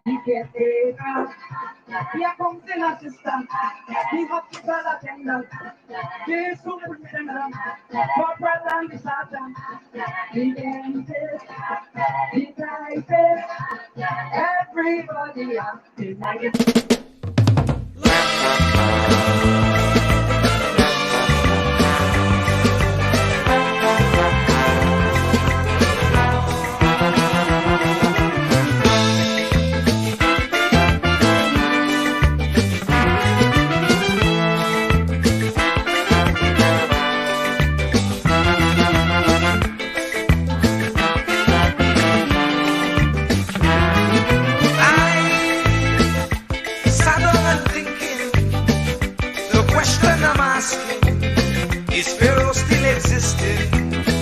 He can't take us. Here comes the assistant. He has to tell attendant. This superintendent. Corporal and the sergeant. The dentist. The typist. Everybody else is like it. Is Pharaoh still existing?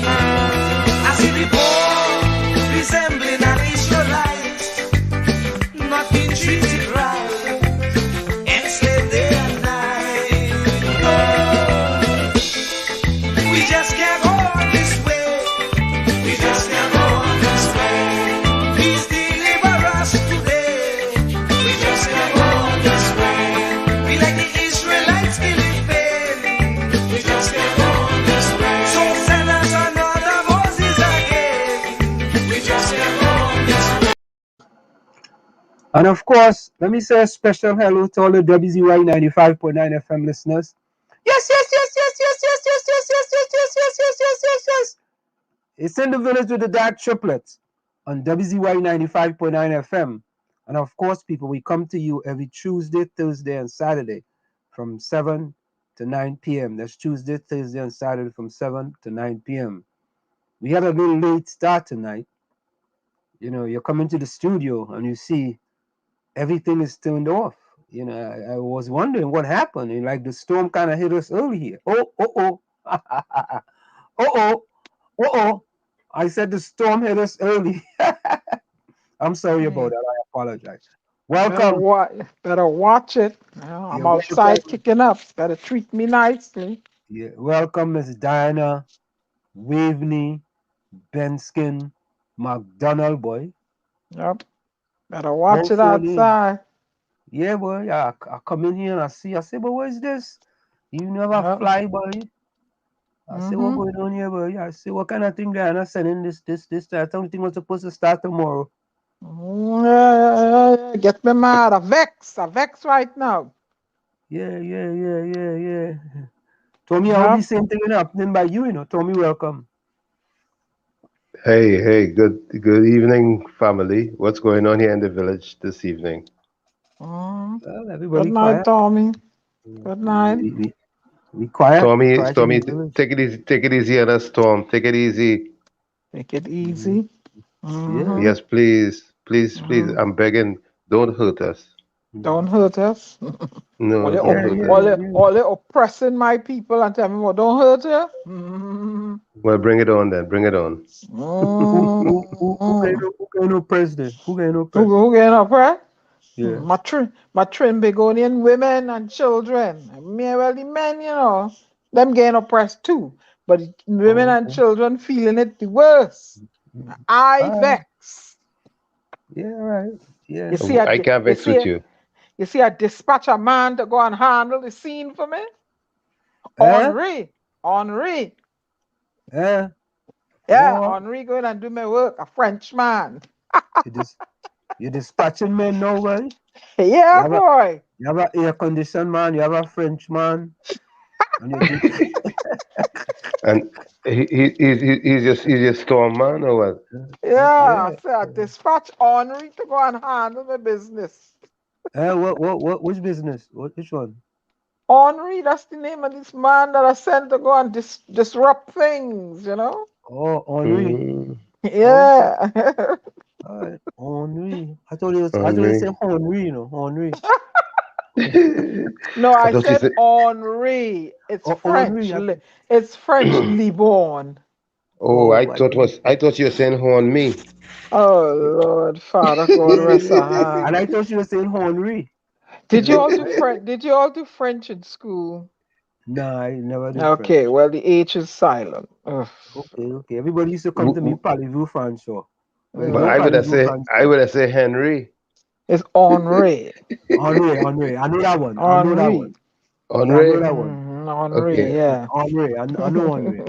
I see the poor resembling an Israelite, not being treated right, enslaved day and night. Oh, we just can't go on this way. We just can't go on this way. Please deliver us today. We just can't go on this way. We like the Israelites killing. And of course, let me say a special hello to all the WZYE 95.9 FM listeners. Yes. It's in the village with the dark triplets on WZYE 95.9 FM. And of course, people, we come to you every Tuesday, Thursday, and Saturday from 7 to 9 p.m. That's Tuesday, Thursday, and Saturday from 7 to 9 p.m. We had a little late start tonight. You know, you're coming to the studio and you see everything is turned off. You know, I was wondering what happened. And like the storm kind of hit us early here. I said the storm hit us early. I'm sorry about that. I apologize. Welcome. Better watch it. I'm outside kicking up. Better treat me nicely. Yeah. Welcome, Miss Diana, Waveney, Benskin, McDonald, boy. Yep. Better watch it outside. Yeah, boy. I come in here and I say, but what is this? You never fly, boy. I say, what going on here, boy? I say, what kind of thing they are sending this? I don't think was supposed to start tomorrow. Get me mad. I vex right now. Yeah. Tommy, I will be same thing happening by you, you know. Tommy, welcome. Hey, good evening, family. What's going on here in the village this evening? Well, everybody good night, quiet. Tommy. Good night. We quiet. Tommy, Take it easy on us, Tom. Take it easy. Take it easy. Yes, please. I'm begging. Don't hurt us. Don't hurt us. No, all the oppressing my people and tell me, well, don't hurt you. Well, bring it on then. Bring it on. Who can no president? Who can oppress? Yeah. My Trinbagonian women and children. Well, the men, you know, them getting oppressed too. But women and children feeling it the worst. I vex. Yeah, right. Yeah. You see, I can't vex with you. You see, I dispatch a man to go and handle the scene for me. Henri. Yeah. Henri going and do my work. A French man. You dispatching men now, boy? Yeah, boy. You have an air conditioned man. You have a French man. And he's just storm man or what? Yeah. So I dispatch Henri to go and handle my business. Which business? Which one? Henri, that's the name of this man that I sent to go and disrupt things, you know? Oh, Henri. Yeah. All right. Henri. I thought you said Henri, you know, Henri. No, I said Henri. It's French. Henri. It's French, Liborn. Oh, I thought you were saying horn me. Oh Lord, Father God, rest her heart. And I thought you were saying Henri. Did you all do French? Did you all do French in school? No, I never did. Okay, French. Well the H is silent. Ugh. Okay. Everybody used to come to me, Parlez-vous François. But I would have said Henry. It's Henri. Henri. I know that one. Henri. Yeah, I know Henri. that one. Henri, Okay. yeah. Henri. I know Henri.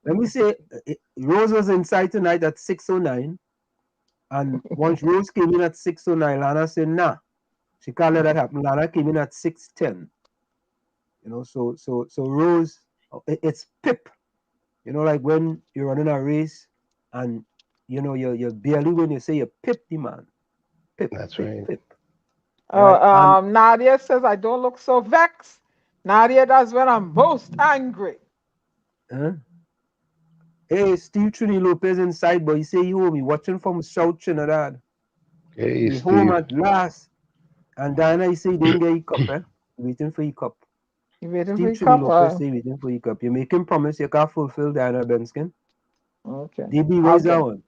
Let me say, Rose was inside tonight at 6:09, and once Rose came in at 6:09, Lana said, "Nah, she can't let that happen." Lana came in at 6:10. You know, so Rose, it's pip. You know, like when you're running a race, and you know you barely win, you say you pip the man. Pip. That's right. Pip. Right? And Nadia says, I don't look so vexed. Nadia, that's when I'm most angry. Hey, Steve Trini Lopez inside, but he say he home. He watching from South Trinidad. Hey, He's home Steve. at last. And Diana, he say he didn't get his cup, eh? Waiting for his cup. You waiting Steve for your Trini cup? Lopez say waiting for his cup. You make him promise you can't fulfill Diana Benskin. Okay. DB, where's that one?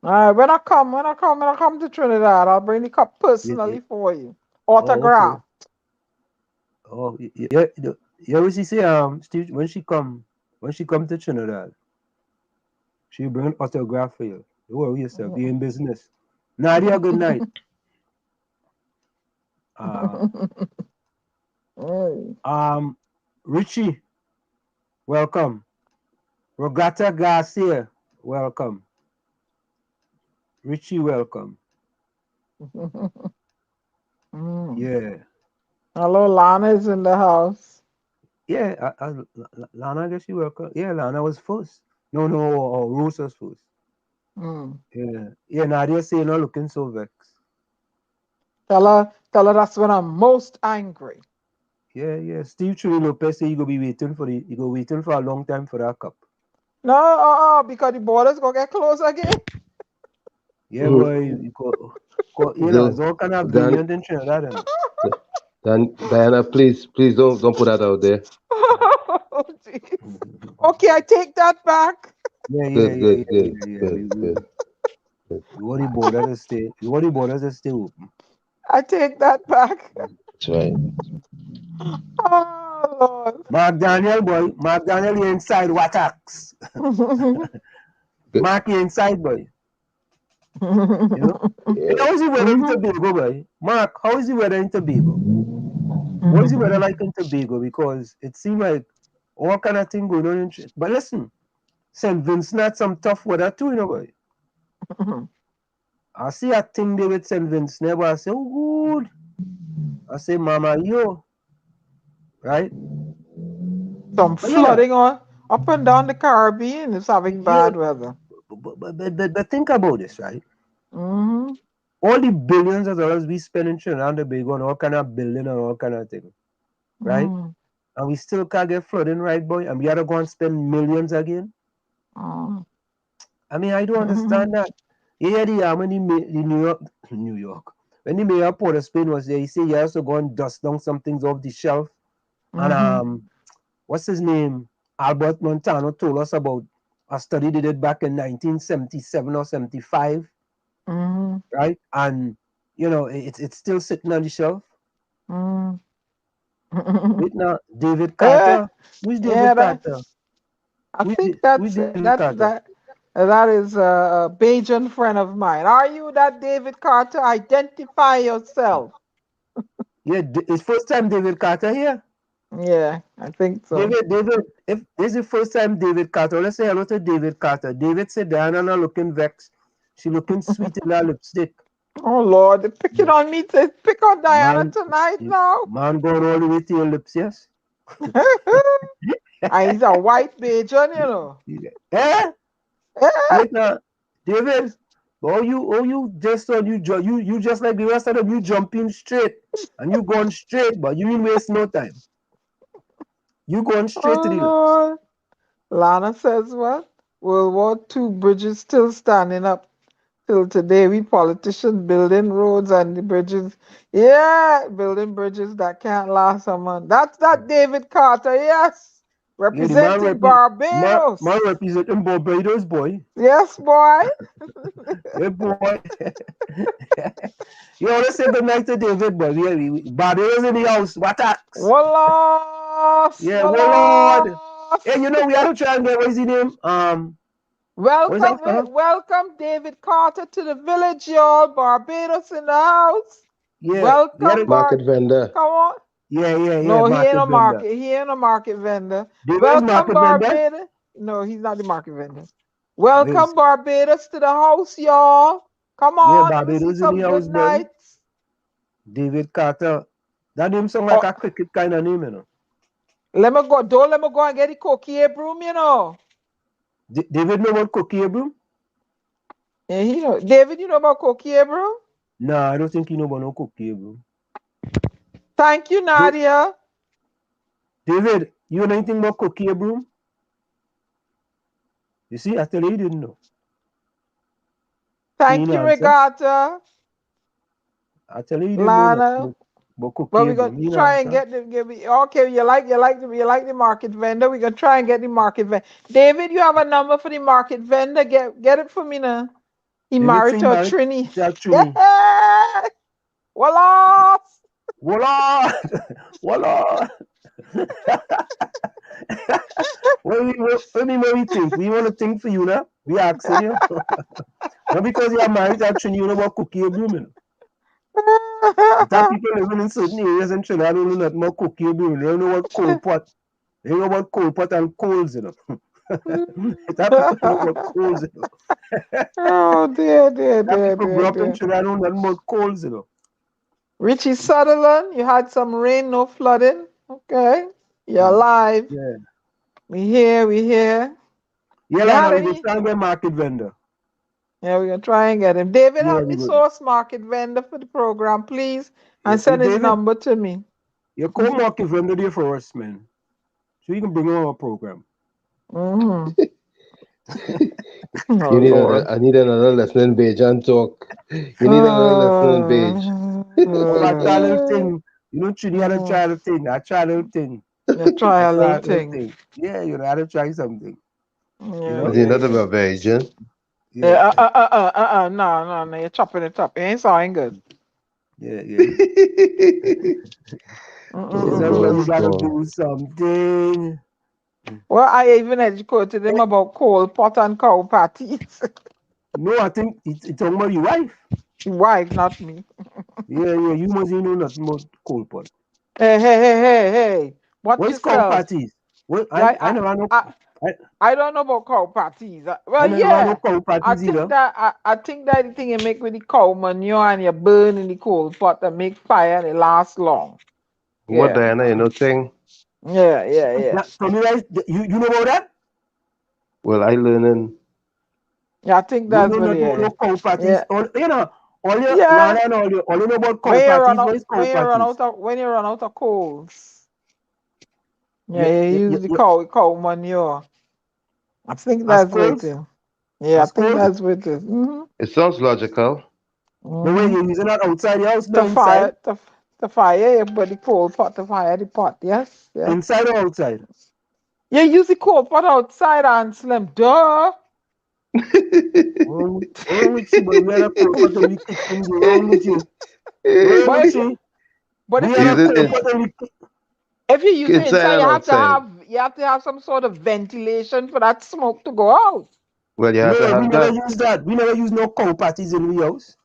All right, when I come to Trinidad, I'll bring the cup personally for you. Autograph. Oh, yeah. You always say, Steve, when she come to Trinidad, she bring an autograph for you. Don't worry yourself. You're in business. Nadia, good night. Richie, welcome. Rogata Garcia, welcome. Richie, welcome. Yeah. Hello, Lana is in the house. Yeah, Lana, I guess you welcome. Yeah, Lana was first. No, Rose was first. Yeah, Nadia say you're not looking so vexed. Tell her that's when I'm most angry. Yeah. Steve Trini Lopez say you go waiting for a long time for that cup. No, because the borders gonna get closed again. Yeah, boy. It's all kind of brilliant in Trinidad. Diana, please don't put that out there. Oh, okay, I take that back. Yeah. Good. We want the borders to stay open. I take that back. That's right. Oh, Lord. Mark Daniel, you inside Watax. Mark, you inside, boy. You know? Yeah. How is the weather in Tobago, boy? Mark, how is the weather in Tobago? What is the weather like in Tobago? Because it seems like all kind of thing going on. But listen, St. Vincent had some tough weather too, you know, boy. I see a thing there with St. Vincent, but I say, oh, good. I say, Mama, yo. Right? Some flooding on up and down the Caribbean is having bad weather. But think about this, right? All the billions of dollars we spend in Trinidad and Tobago on all kind of building and all kind of thing, right? And we still can't get flooding, right, boy? And we gotta go and spend millions again. I mean, I don't understand that. Yeah, when New York, when the mayor of Port of Spain was there, he said he has to go and dust down some things off the shelf. And what's his name? Albert Montano told us about a study they did back in 1977 or 75. Right? And you know, it's still sitting on the shelf. Wait now, David Carter. Who's David Carter? I think that is a Bajan friend of mine. Are you that David Carter? Identify yourself. Yeah, it's first time David Carter here. Yeah, I think so. David, if this is the first time David Carter, let's say hello to David Carter. David said Diana not looking vexed. She looking sweet in her lipstick. Oh Lord, they're picking on me. They pick on Diana tonight now. Man going all the way to your lips, yes? And he's a white Bajan, you know. Wait now, David. You just like the rest of them, you jumping straight and you going straight, but you didn't waste no time. You going straight to the lips. Lana says what? World War II bridges still standing up till today. We politicians building roads and the bridges. Yeah, building bridges that can't last a month. That's that David Carter, yes. Representing Barbados. Man representing Barbados, boy. Yes, boy. Yeah, boy. You want to say good night to David, boy. Barbados in the house. Watax. Wallace. Yeah, Lord. Hey, you know, we have to try and get, what is his name? Welcome David Carter to the village, y'all. Barbados in the house. Yeah. Welcome, Market vendor. Come on. Yeah. No, he ain't a vendor. market. He ain't a market vendor. David Welcome, market Barbados. vendor? No, he's not the market vendor. Welcome, Barbados, to the house, y'all. Come on, let me see some good nights. David Carter. That name sound like a cricket kind of name, you know. Let me go. Don't let me go and get the 𝗂𝗂𝗧𝗧𝗧, you know. David know about 𝗂𝗂𝗧𝗧𝗧𝗧? Yeah, he know. David, you know about 𝗂𝗂𝗧𝗧𝗧𝗧? No, I don't think you know about no 𝗂𝗂𝗧𝗧𝗧𝗧. Thank you, Nadia. David, you know anything about 𝗂𝗂𝗧𝗧𝗧𝗧? You see, I tell you didn't know. Thank you, Regatta. I tell you didn't Lana. know about 𝗂𝗂𝗧𝗧𝗧𝗧. But we're gonna try and get okay, you like the market vendor. We're gonna try and get the market vendor. David, you have a number for the market vendor. Get it for me now. He married to a Trini. Yeah. Voila! Voila! Voila! What we think? We want to think for you now. We asking you. Not because you are married to a Trini, you know about 𝗂𝗂𝗧𝗧𝗧𝗧𝗧. That people living in certain areas in Trinidad don't know nothing about 𝗂𝗂𝗧𝗧𝗧𝗧𝗧. They don't know what coal pot. They don't know about coal pot and coals, you know. That people know about coals, you know. Oh dear. People grew up in Trinidad don't know nothing about coals, you know. Richie Sutherland, you had some rain, no flooding. Okay. You're alive. Yeah. We here. Yeah, Lana, we're going to try and get market vendor. Yeah, we're going to try and get him. David, help me source market vendor for the program, please. And send his number to me. You call market vendor there for us, man. So you can bring him on our program. I need another lesson in Bajan talk. You need another lesson in Baj. I try a little thing. You know, Trinidad, I try a little thing. You try a little thing. Yeah, you know, I had to try something. Is he not about Bajan? Yeah. No, you're chopping it up. It ain't sounding good. Yeah. We gotta do something. Well, I even educated them about coal pot and cow patties. No, I think it's talking about your wife. Your wife, not me. Yeah, you must know nothing about coal pot. Hey. What's cow patties? What? I never know. I don't know about cow patties. Well, yeah. I think that the thing you make with the cow manure and you burn in the coal pot and make fire and it lasts long. What, Diana, you know thing? Yeah. So you know about that? Well, I learning. Yeah, I think that's what it is. No cow patties. Yeah. All you know about cow patties. When you run out of coals. Yeah, you use the cow manure. I think that's what it is. Yeah, I think that's what it is. It sounds logical. The way you're using that outside the house, the fire, you put the coal pot to fire the pot, yes. Inside or outside? You use the coal pot outside and slim, duh. Wrong with you, but we had a coal pot in the kitchen. Wrong with you. But if you use it inside, you have to have some sort of ventilation for that smoke to go out. Well, you have to have we never use that. We never use no coal patties in the house.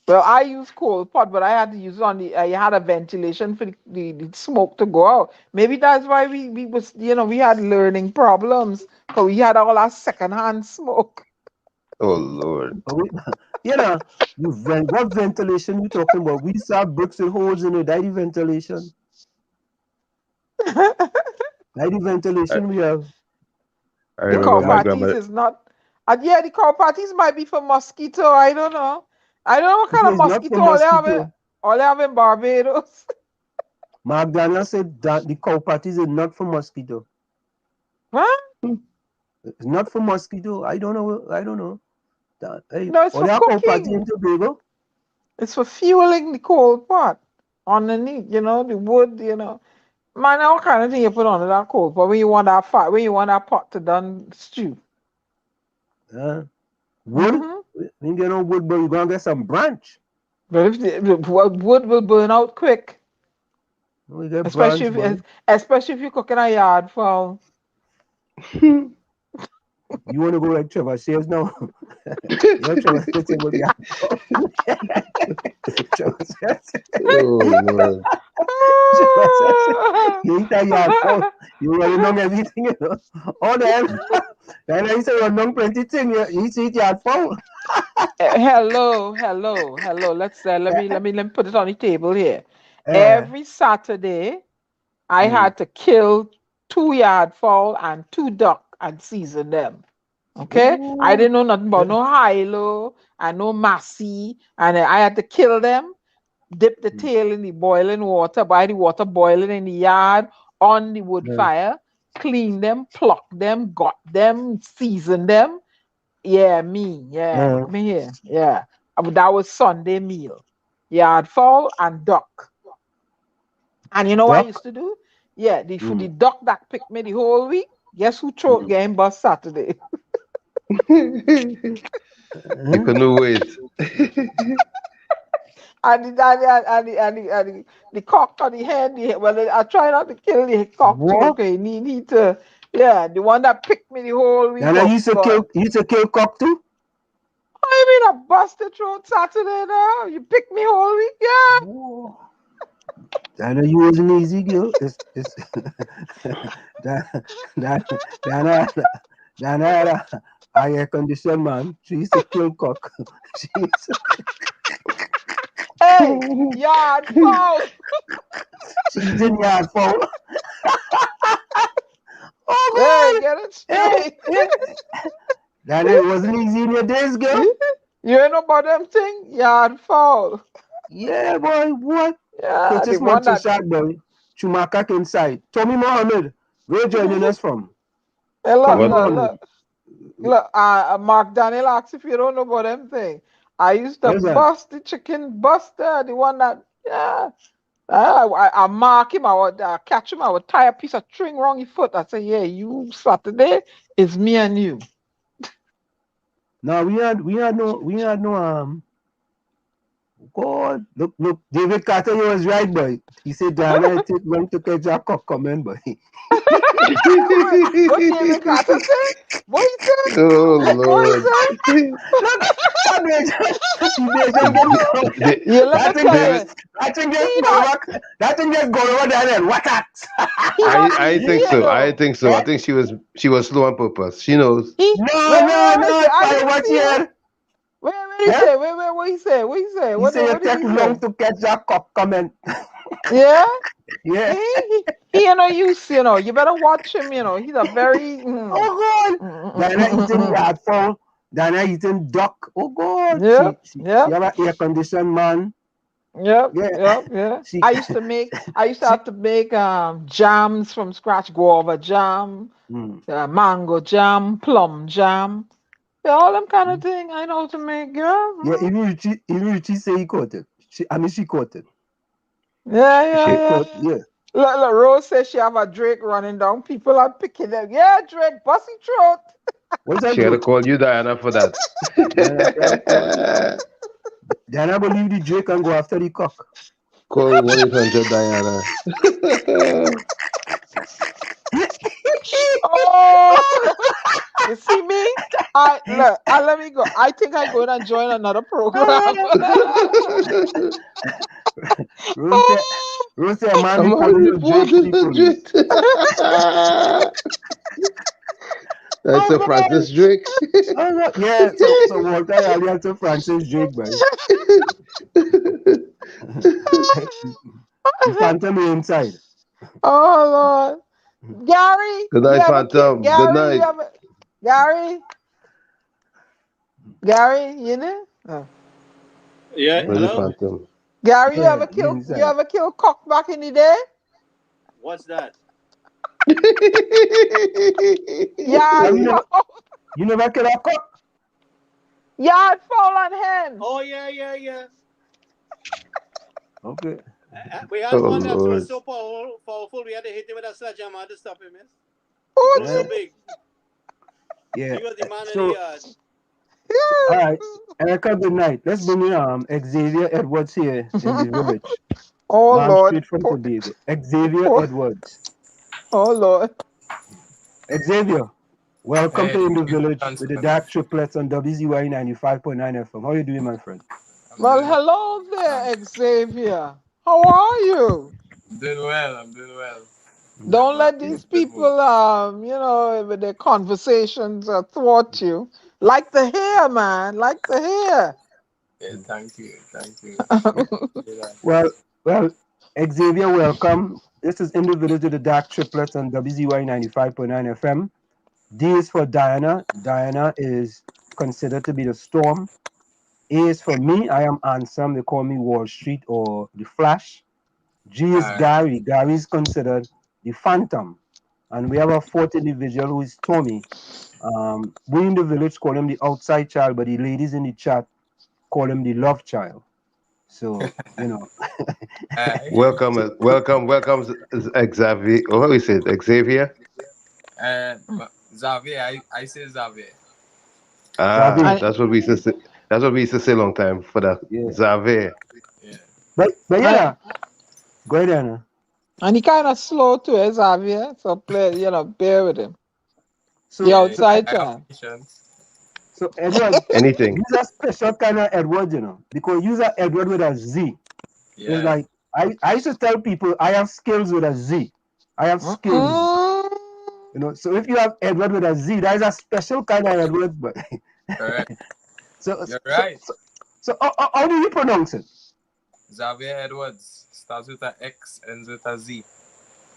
Well, I use coal pot, but I had to use on the. I had a ventilation for the smoke to go out. Maybe that's why we was we had learning problems because we had all our secondhand smoke. Oh Lord! What ventilation you talking about? We saw bricks with holes in it. That is ventilation. That is ventilation we have. The cow patties is not. The cow patties might be for mosquito. I don't know. I don't know what kind of mosquito all they have in Barbados. Mark Daniel said that the cow patties is not for mosquito. Huh? It's not for mosquito. I don't know. No, it's for cooking. In Tobago? It's for fueling the coal pot underneath. The wood. Man, all kind of thing you put on that coal pot when you want that fire, when you want that pot to done stew. Wood? You get no wood, but you're gonna get some branch. But if the wood will burn out quick. Especially if you're cooking a yard fowl. You want to go like Trevor says now? Your Trevor says it will be Trevor says. Oh Lord. Trevor says you eat a yard full. You already know everything, you know. Oh, then you say you know plenty thing. You eat yard full. Hello. Let me put it on the table here. Every Saturday, I had to kill 2 yard fowl and 2 duck and season them. Okay, Ooh. I didn't know nothing about no hilo and no massy, and I had to kill them, dip the tail in the boiling water, by the water boiling in the yard on the wood fire, clean them, pluck them, got them, season them. Yeah, me here. Yeah. That was Sunday meal. Yard fowl and duck. And you know what I used to do? Yeah, the duck that picked me the whole week, guess who throat game bus Saturday? You couldn't wait. and the cock on the head, well, I try not to kill the cock too, okay? Need to, yeah, the one that picked me the whole week. And I used to kill cock too? I mean, I busted throat Saturday now. You picked me whole week, yeah. Whoa. Dana, you was an easy girl. Dana had a air conditioned man. She used to kill cock. Hey, yard fowl. She's in yard fowl. Oh, hey, get it straight. Dana, it wasn't easy in your days, girl. You ain't know about them thing? Yard fowl. Yeah, boy, what? Yeah, Curtis Manchester shot, boy. Schumacher inside. Tommy Mohammed, where you joining us from? Hey, look. Mark Daniel asks if you don't know about them thing. I used to bust the chicken buster, the one that, yeah. I mark him, I would catch him, I would tie a piece of string around his foot. I say, yeah, you Saturday, it's me and you. No, we had no God, look, David Carter, you was right, boy. He said, Diana, it went to catch your cock coming, boy. What David Carter say? What he said? Oh, Lord. That thing just go over there and what that? I think so. I think so. I think she was slow on purpose. She knows. No, watch here. Wait, what he say? What he say? He said it take long to catch that cock coming. Yeah? Yeah. He ain't no use, you know. You better watch him, you know. He's a very... Oh, God. Diana eating yard fowl. Diana eating duck. Oh, God. Yeah. She have an air-conditioned man. Yep. I used to have to make jams from scratch, guava jam, mango jam, plum jam. Yeah, all them kind of thing I know how to make, girl. Yeah, even Richie say he caught it. She caught it. Yeah. Look, Rose says she have a Drake running down. People are picking them. Yeah, Drake, bussy throat. What's that? She had to call you Diana for that. Diana believe the Drake and go after the cock. Call 1-800 Diana. Oh, you see me? Let me go. I think I'm going to join another program. Rose said, man, that's a Francis Drake. Yeah, so Walter Alliance to Francis Drake, man. The Phantom inside. Oh, Lord. Gary. Good night, Phantom. Good night. Gary, you know? Oh. Yeah, hello? Phantom? Gary, you ever kill cock back in the day? What's that? Yeah, you never kill a cock? Yard fowl and hen. Oh, yeah. Okay. We had one that was so powerful, we had to hit him with a sledgehammer to stop him, yes? Oh, he was so big. Yeah. He was the man in the yard. All right, Erica, good night. Let's bring in Xavier Edwards here in the village. Oh, Lord. Straight from Tobago. Xavier Edwards. Oh, Lord. Xavier, Welcome Hey, to In the thank you for Village with the transferring. Dark Triplets on WZYE 95.9 FM. How are you doing, my friend? I'm Well, doing well. hello there, Xavier. How are you? I'm doing well. I'm doing well. Don't I'm let in a these good mood. people, with their conversations thwart you. Like the hair, man. Like the hair. Yeah, thank you. Thank you. Do that. Well, Xavier, welcome. This is In the Village with the Dark Triplets on WZYE 95.9 FM. D is for Diana. Diana is considered to be the storm. A is for me. I am Ansem. They call me Wall Street or the Flash. G is All right. Gary. Gary is considered the Phantom. And we have a fourth individual who is Tommy. We in the village call him the outside child, but the ladies in the chat call him the love child. So, you know. Welcome, Xavier. Oh, how is it? Xavier? Xavier, I say Xavier. Ah, Xavier. and, that's what we used to say. That's what we used to say a long time for that. Yeah. Xavier. Yeah. But and, yeah, go ahead, Anna. and he kind of slow too, Xavier. So bear with him. The So, Yeah. so, outside I have child. patience. so Edward, Anything. use a special kind of Edward, you know, because use a Edward with a Z. It's Yeah. like, I used to tell people I have skills with a Z. I have skills, Mm-mm. you know. So if you have Edward with a Z, that is a special kind of Edward. But Correct. so, You're so, right. so, so how do you pronounce it? Xavier Edwards starts with an X, ends with a Z.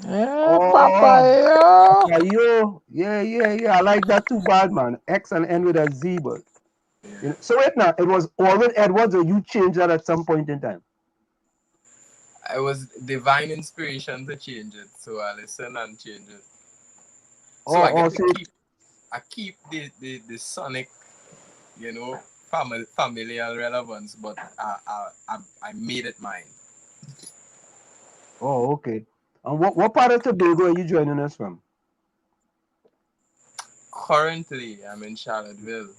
Yeah, Oh, Papa. Papayo. Yeah. I like that too bad, man. X and N with a Z, but Yeah. you know. So wait now, it was always Edwards, or you changed that at some point in time? It was divine inspiration to change it, so I listen and change it. So I get to So keep the sonic, familial relevance, but I made it mine. okay. And what part of Tobago are you joining us from? Currently, I'm in Charlottesville.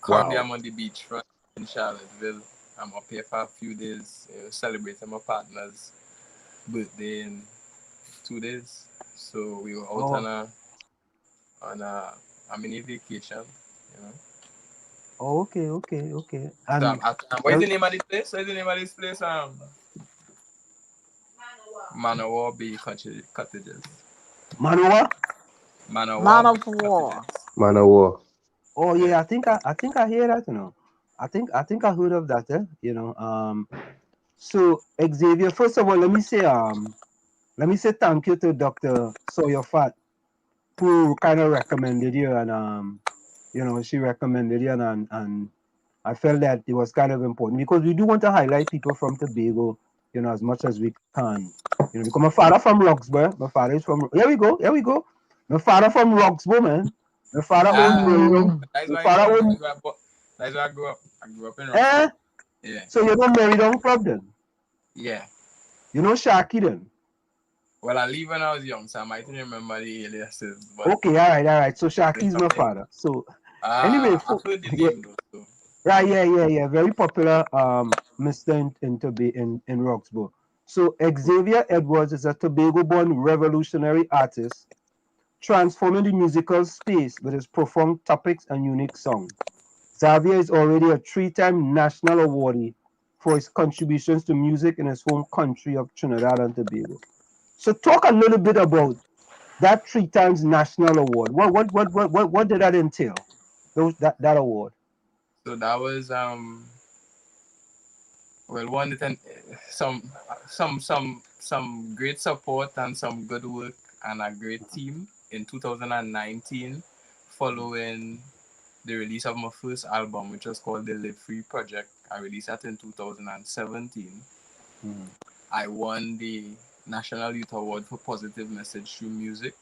Currently Wow. I'm on the beachfront in Charlottesville. I'm up here for a few days, celebrating my partner's birthday in 2 days. So we were out on a mini vacation, you know. Okay. So And what is the name of the place? What is the name of this place? Manawa Bay Cottages. Manoa? Man Manawa Bay of war. Cottages. Man of war. Oh Yeah. yeah, I think I hear that, you know. I think I heard of that, you know. So Xavier, first of all, let me say thank you to Dr. Sawyer Fat, who kind of recommended you, and you know, she recommended you, and I felt that it was kind of important because we do want to highlight people from Tobago, you know, as much as we can. You know, because my father from Roxburgh, my father is from here we go. My father from Roxburgh, man. My father owned Mary. Mm. That's My why I father know. owned That's where I grew up. I grew up in eh? Roxbury. Yeah. So you know Mary Down Club then? Yeah. You know Sharky then? Well, I leave when I was young, so I might remember the aliases, but Okay, all right. So there's Sharky's my something. father. So anyway, I've heard the yeah, name though. So. right, yeah. Very popular Mr. in Roxburgh. So Xavier Edwards is a Tobago-born revolutionary artist, transforming the musical space with his profound topics and unique sound. Xavier is already a three-time national awardee for his contributions to music in his home country of Trinidad and Tobago. So talk a little bit about that three times national award. What did that entail? That award. So that was well, one then some great support and some good work and a great team in 2019, following the release of my first album, which was called the Live Free Project. I released that in 2017. Mm-hmm. I won the National Youth Award for Positive Message Through Music.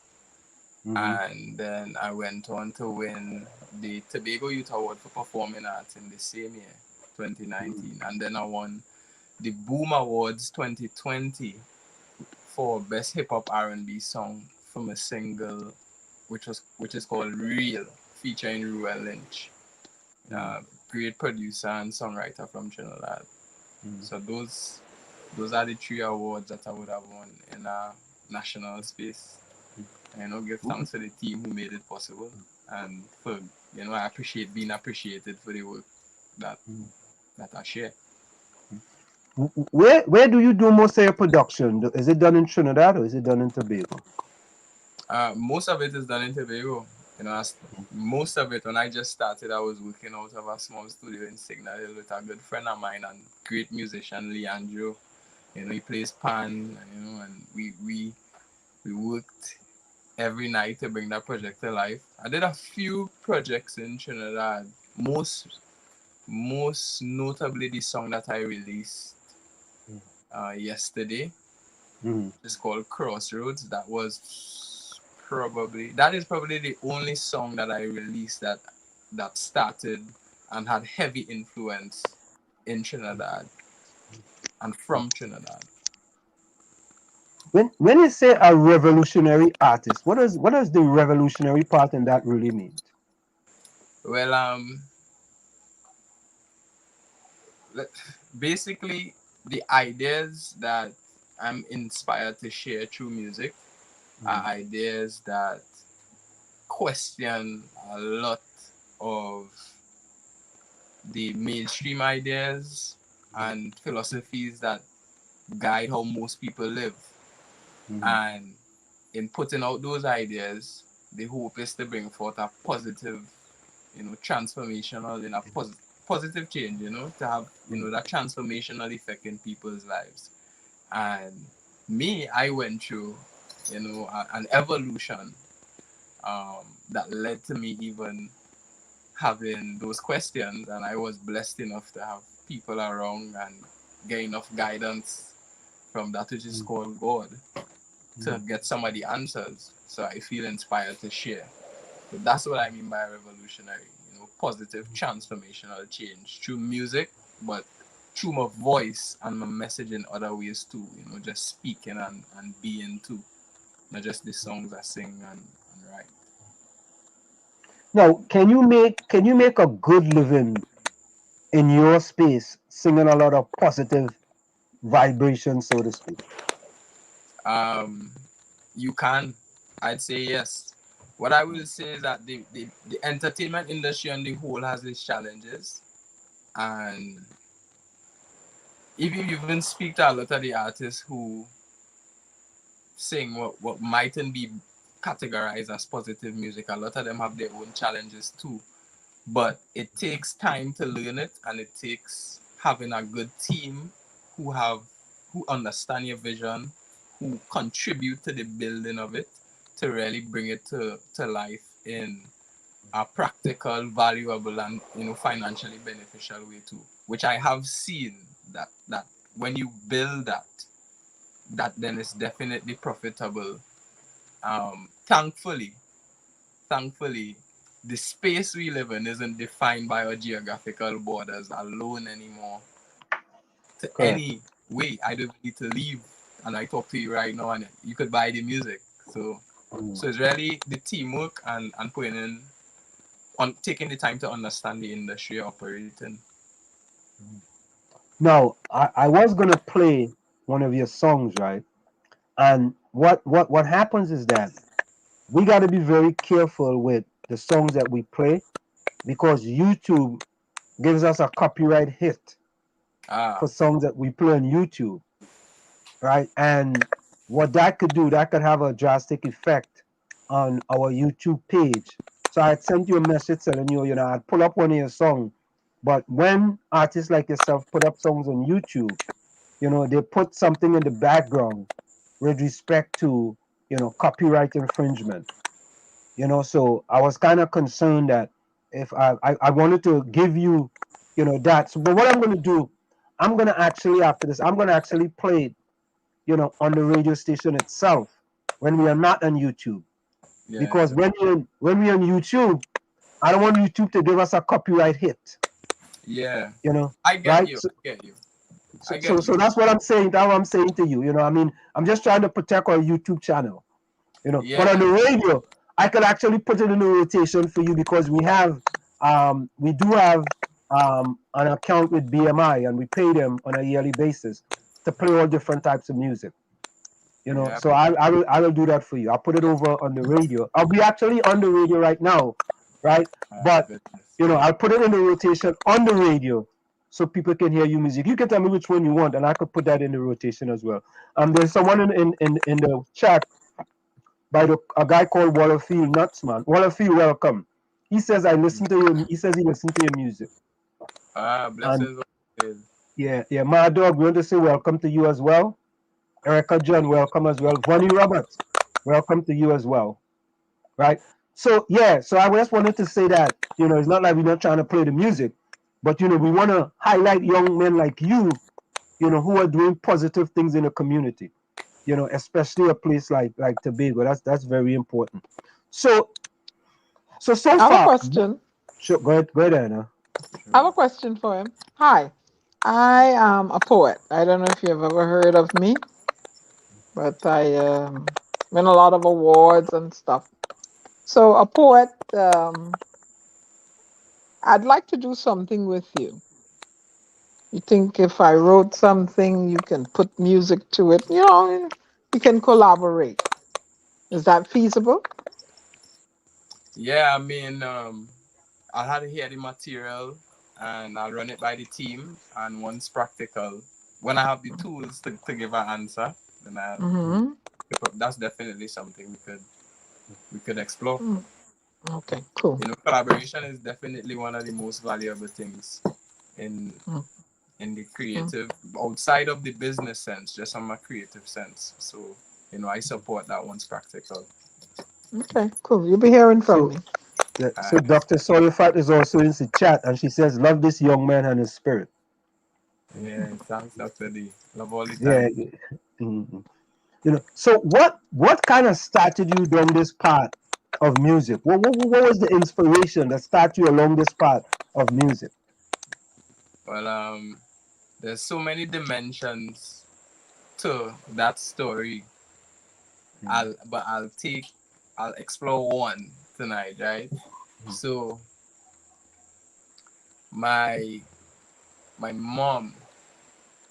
Mm-hmm. And then I went on to win the Tobago Youth Award for Performing Arts in the same year, 2019. Mm-hmm. And then I won the Boom Awards 2020 for Best Hip Hop R&B Song from a single, which is called Real, featuring Ruel Lynch, great producer and songwriter from Trinidad. Mm-hmm. So those are the three awards that I would have won in a national space. give thanks to the team who made it possible, and for I appreciate being appreciated for the work that I share. Where do you do most of your production? Is it done in Trinidad or is it done in Tobago? Most of it is done in Tobago. Most of it, when I just started, I was working out of a small studio in Signal Hill with a good friend of mine and great musician Leandro. He plays pan, and we worked every night to bring that project to life. I did a few projects in Trinidad. Most notably the song that I released yesterday. It's called Crossroads. That is probably the only song that I released that started and had heavy influence in Trinidad and from Trinidad. When you say a revolutionary artist, what does the revolutionary part in that really mean? Well, basically the ideas that I'm inspired to share through music are ideas that question a lot of the mainstream ideas and philosophies that guide how most people live. And in putting out those ideas, the hope is to bring forth a positive, transformational, in a positive change, to have, that transformational effect in people's lives. And I went through, an evolution that led to me even having those questions. And I was blessed enough to have people around and get enough guidance from that which is called God to get some of the answers. So I feel inspired to share. But that's what I mean by revolutionary, positive transformational change through music, but through my voice and my message in other ways too, just speaking and being too, not just the songs I sing and write. Now, can you make a good living in your space singing a lot of positive vibration, so to speak? You can. I'd say yes. What I will say is that the entertainment industry on the whole has its challenges, and if you even speak to a lot of the artists who sing what mightn't be categorized as positive music, a lot of them have their own challenges too. But it takes time to learn it, and it takes having a good team who understand your vision, who contribute to the building of it, to really bring it to life in a practical, valuable, and financially beneficial way too. Which I have seen that when you build that then it's definitely profitable. Thankfully, the space we live in isn't defined by our geographical borders alone anymore. To any way, I don't need to leave, and I talk to you right now, and you could buy the music. So it's really the teamwork and putting in on taking the time to understand the industry operating. Now, I was gonna play one of your songs, right? And what happens is that we got to be very careful with the songs that we play, because YouTube gives us a copyright hit for songs that we play on YouTube, right? And what that could do, that could have a drastic effect on our YouTube page. So I sent you a message telling you, I'd pull up one of your songs, but when artists like yourself put up songs on YouTube, they put something in the background with respect to, copyright infringement. So I was kind of concerned that if I wanted to give you, that. So, but what I'm going to do, I'm going to actually, after this, I'm going to actually play it, on the radio station itself when we are not on YouTube. Yeah, because when we're on YouTube, I don't want YouTube to give us a copyright hit. Yeah. I get you. So that's what I'm saying. That's what I'm saying to you. I'm just trying to protect our YouTube channel. But on the radio, I could actually put it in a rotation for you, because we do have an account with BMI, and we pay them on a yearly basis to play all different types of music. You know, Yeah. so I will do that for you. I'll put it over on the radio. I'll be actually on the radio right now, right? But Goodness. you know, I'll put it in the rotation on the radio so people can hear your music. You can tell me which one you want, and I could put that in the rotation as well. There's someone in the chat by a guy called 𝗲𝗶𝘆 Nuts, man. 𝗲𝗶𝘆, welcome. He says I listen to your. He says he listened to your music. And Blessings. yeah, my dog. We want to say welcome to you as well. Erica John, welcome as well. Vonnie Roberts, welcome to you as well. Right? So yeah, so I just wanted to say that, you know, it's not like we're not trying to play the music, but you know, we want to highlight young men like you know, who are doing positive things in the community. You know, especially a place like Tobago. That's very important. So I have a far. question. Sure, go ahead, Anna. I have a question for him. Hi, I am a poet. I don't know if you've ever heard of me, but I win a lot of awards and stuff. So a poet, I'd like to do something with you. You think if I wrote something, you can put music to it? You know, we can collaborate. Is that feasible? Yeah, I mean, I'll have to hear the material and I'll run it by the team. And once practical, when I have the tools to give an answer, then that's definitely something we could explore. Okay, cool. You know, collaboration is definitely one of the most valuable things in the creative, outside of the business sense, just on my creative sense. So, you know, I support that once practical. Okay, cool. You'll be hearing from me. Yeah, so Dr. Soyofat is also in the chat, and she says, "Love this young man and his spirit." Yeah, thanks, Dr. D. Love all the time. Yeah. You know, so what kind of started you down this path of music? What was the inspiration that started you along this path of music? Well, there's so many dimensions to that story. I'll explore one tonight, right? So my mom,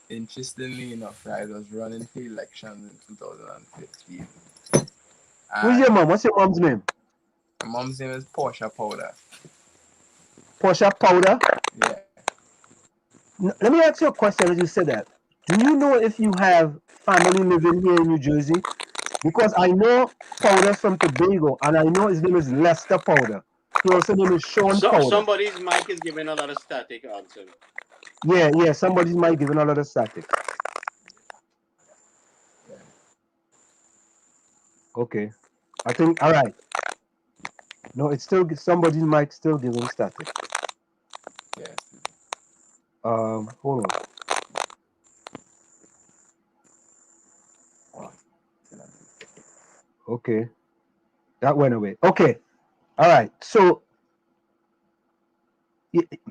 interestingly enough, right, was running for elections in 2015. Who's your mom? What's your mom's name? My mom's name is 𝗲𝗶𝘆. 𝗲𝗶𝘆? Yeah. Let me ask you a question as you said that. Do you know if you have family living here in New Jersey? Because I know Powder's from Tobago, and I know his name is Lester Powder. He also name is Sean Powder. Somebody's mic is giving a lot of static answer. Yeah, somebody's mic giving a lot of static. Okay. I think, all right. No, it's still, somebody's mic still giving static. Yeah. Hold on. Okay. That went away. Okay. All right. So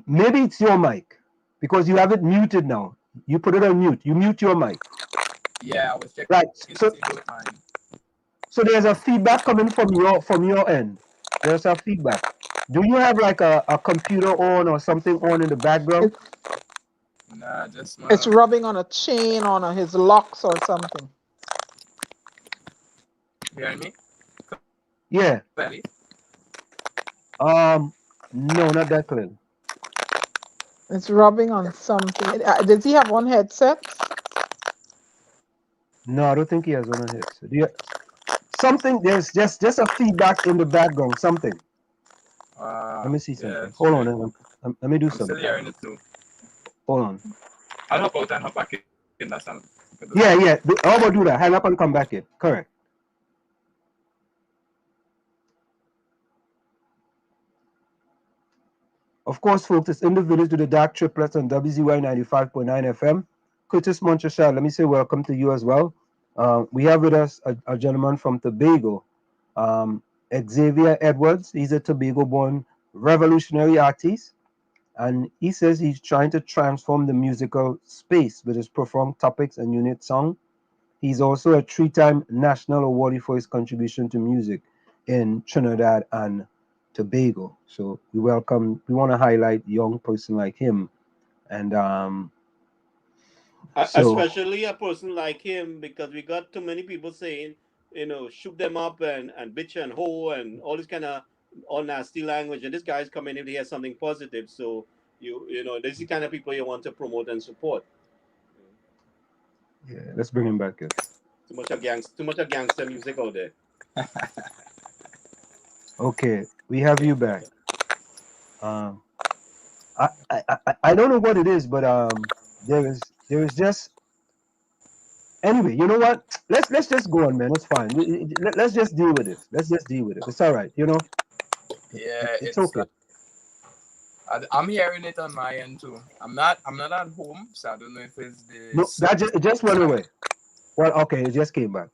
maybe it's your mic because you have it muted now. You put it on mute. You mute your mic. Yeah, I was checking. Right. So there's a feedback coming from your end. There's a feedback. Do you have like a computer on or something on in the background? Nah, just it's rubbing on a chain on his locks or something. You hear me? Yeah. Clearly? No, not that clear. It's rubbing on something. Does he have one headset? No, I don't think he has one on headset. Yeah. Something, there's just a feedback in the background, something. Let me see something. Yeah, hold on, let me do something. Still hearing it too. Hold on. I'll hop out and hop back in. That's something. Yeah. How about do that? Hang up and come back in. Correct. Of course, folks, it's in the village to the Dark Triplets on WZYE 95.9 FM. 𝗪𝗧𝗻𝗁, let me say welcome to you as well. We have with us a gentleman from Tobago, Xavier Edwards. He's a Tobago-born revolutionary artist, and he says he's trying to transform the musical space with his profound topics and unit song. He's also a 3-time national awardee for his contribution to music in Trinidad and Tobago. So we want to highlight a young person like him. And So Especially a person like him, because we got too many people saying, shoot them up and bitch and hoe and all this kind of all nasty language. And this guy's coming if he has something positive. So this is the kind of people you want to promote and support. yeah, let's bring him back in. Too much of gangster music out there. Okay, we have you back. Um, I don't know what it is, but there is just anyway. You know what? Let's just go on, man. It's fine. Let's just deal with it. Let's just deal with it. It's all right. Yeah, It's it's okay. I'm hearing it on my end too. I'm not at home, so I don't know if it's No, this. that it just went away. Well, okay, it just came back.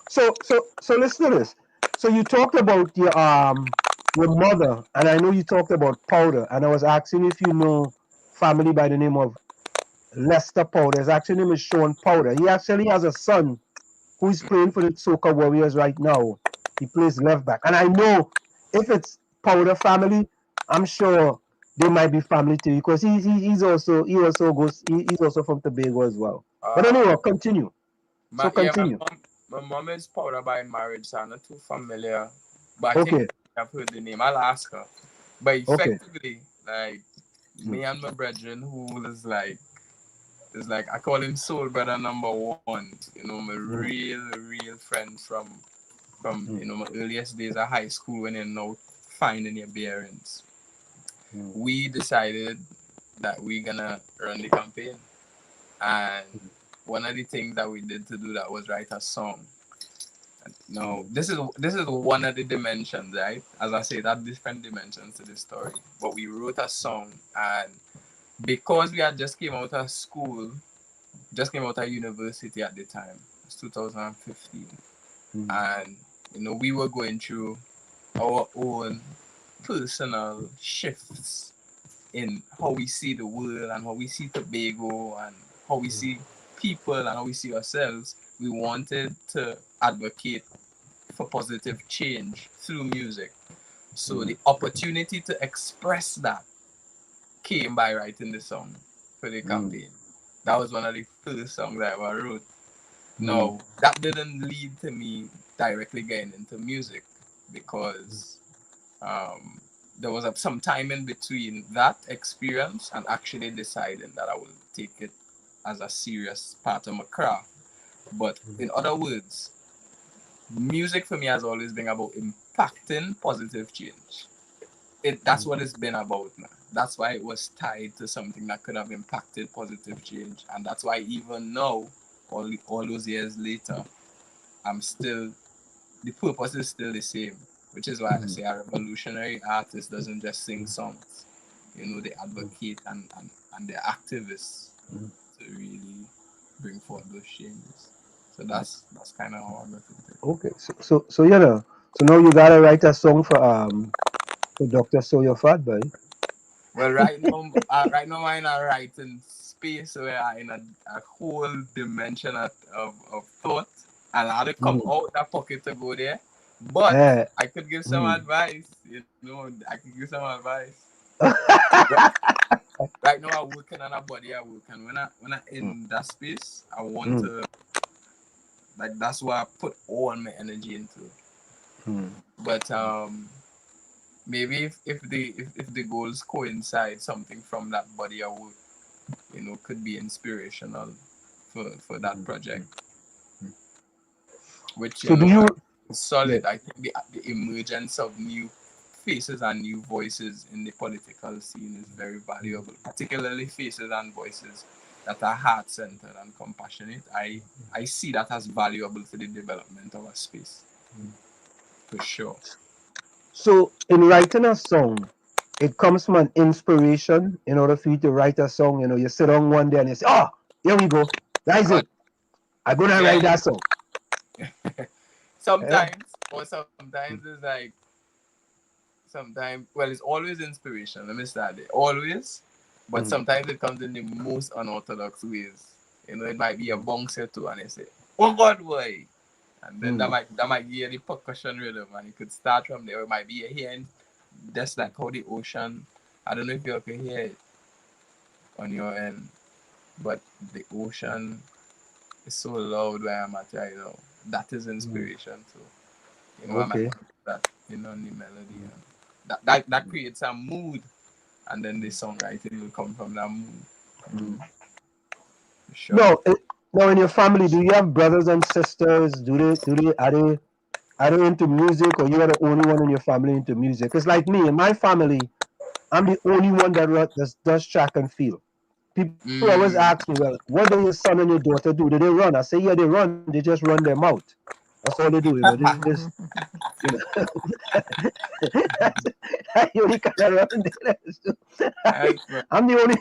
So listen to this. So you talked about your mother, and I know you talked about Powder, and I was asking if you know family by the name of Lester Powder. His actual name is Sean Powder. He actually has a son who is playing for the Soca Warriors right now. He plays left back, and I know if it's Powder family, I'm sure they might be family too because he's also from Tobago as well. But anyway, continue. So continue. My mom is Powder by marriage, so I'm not too familiar. But I think Okay. I've heard the name. I'll ask her. But Okay. effectively, like me and my brethren, who is like I call him soul brother number one. My real friend from my earliest days of high school when you're now finding your bearings. We decided that we're gonna run the campaign, and one of the things that we did to do that was write a song. No, this is one of the dimensions, right? As I say, that different dimensions to the story. But we wrote a song, and because we had just came out of school, just came out of university at the time. It's 2015, and we were going through our own personal shifts in how we see the world and how we see Tobago and how we see people and how we see ourselves. We wanted to advocate for positive change through music. So the opportunity to express that came by writing the song for the campaign. That was one of the first songs I ever wrote. No, that didn't lead to me directly getting into music because there was some time in between that experience and actually deciding that I would take it as a serious part of my craft. But in other words, music for me has always been about impacting positive change. That's what it's been about now. That's why it was tied to something that could have impacted positive change. And that's why even now, all those years later, the purpose is still the same. Which is why I say a revolutionary artist doesn't just sing songs. They advocate and they're activists to really bring forth those changes. So that's kind of how I got into it. Okay. So now you gotta write a song for Dr. Sawyer Fatboy. Well, right now I'm in a writing space where I'm in a whole dimension of thought, and I had to come out that pocket to go there. But I could give some advice. I could give some advice. Right now I'm working on a body I work, and when I in that space, I want to that's what I put all my energy into. But maybe if the goals coincide, something from that body of work, could be inspirational for that project. Which So do you solid. I think the emergence of new faces and new voices in the political scene is very valuable, particularly faces and voices that are heart-centered and compassionate. I see that as valuable for the development of a space, for sure. So in writing a song, it comes from an inspiration. In order for you to write a song, you sit on one day and you say, "Oh, here we go. That's it. I'm gonna write that song." Sometimes it's like it's always inspiration. Let me start there. Always, but sometimes it comes in the most unorthodox ways. It might be a bouncer too, and they say, "Oh God, boy," and then that might give you the percussion rhythm, and it could start from there. It might be a hearing, just like how the ocean. I don't know if you can hear it on your end. but the ocean is so loud where I'm at right now. That is Mm. inspiration too. I might Okay. put that on the melody, and that creates a mood, and then the songwriting will come from that mood. Mm. For sure. No, now in your family, do you have brothers and sisters? Are they into music, or you are the only one in your family into music? It's like me in my family. I'm the only one does track and field. People always ask me, well, what do your son and your daughter do? Do they run? I say, yeah, they run. They just run their mouth. That's all they do. This, you know. I only kind of run there. Right, bro. I'm the only,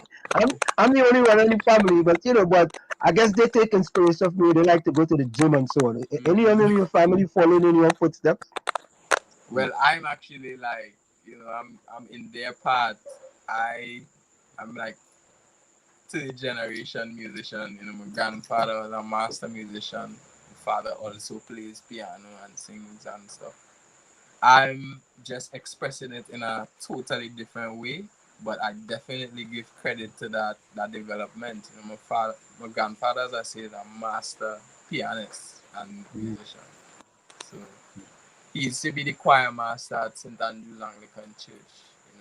I'm the only one in the family. But I guess they take inspiration of me. They like to go to the gym and so on. Any of your family following in your footsteps? Well, I'm actually like, I'm in their part. I'm like third generation musician. My grandfather was a master musician. My father also plays piano and sings and stuff. I'm just expressing it in a totally different way, but I definitely give credit to that development. My grandfather, as I said, a master pianist and Mm. musician. So he used to be the choir master at St. Andrew's Anglican Church.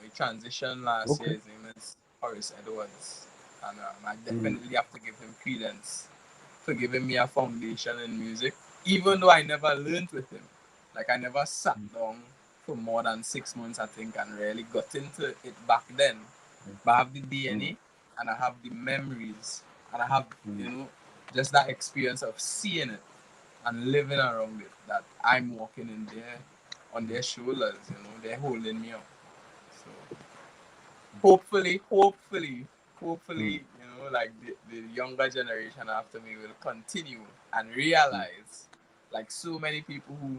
He transitioned last year. Okay. His name is Xavier Edwards, and I Mm. definitely have to give him credence for giving me a foundation in music, even though I never learned with him. Like I never sat down for more than 6 months, I think, and really got into it back then. But I have the Mm. DNA, and I have the memories, and I have, Mm. just that experience of seeing it and living around it, that I'm walking in there on their shoulders, they're holding me up. So hopefully, Mm. like the younger generation after me will continue and realize, like so many people who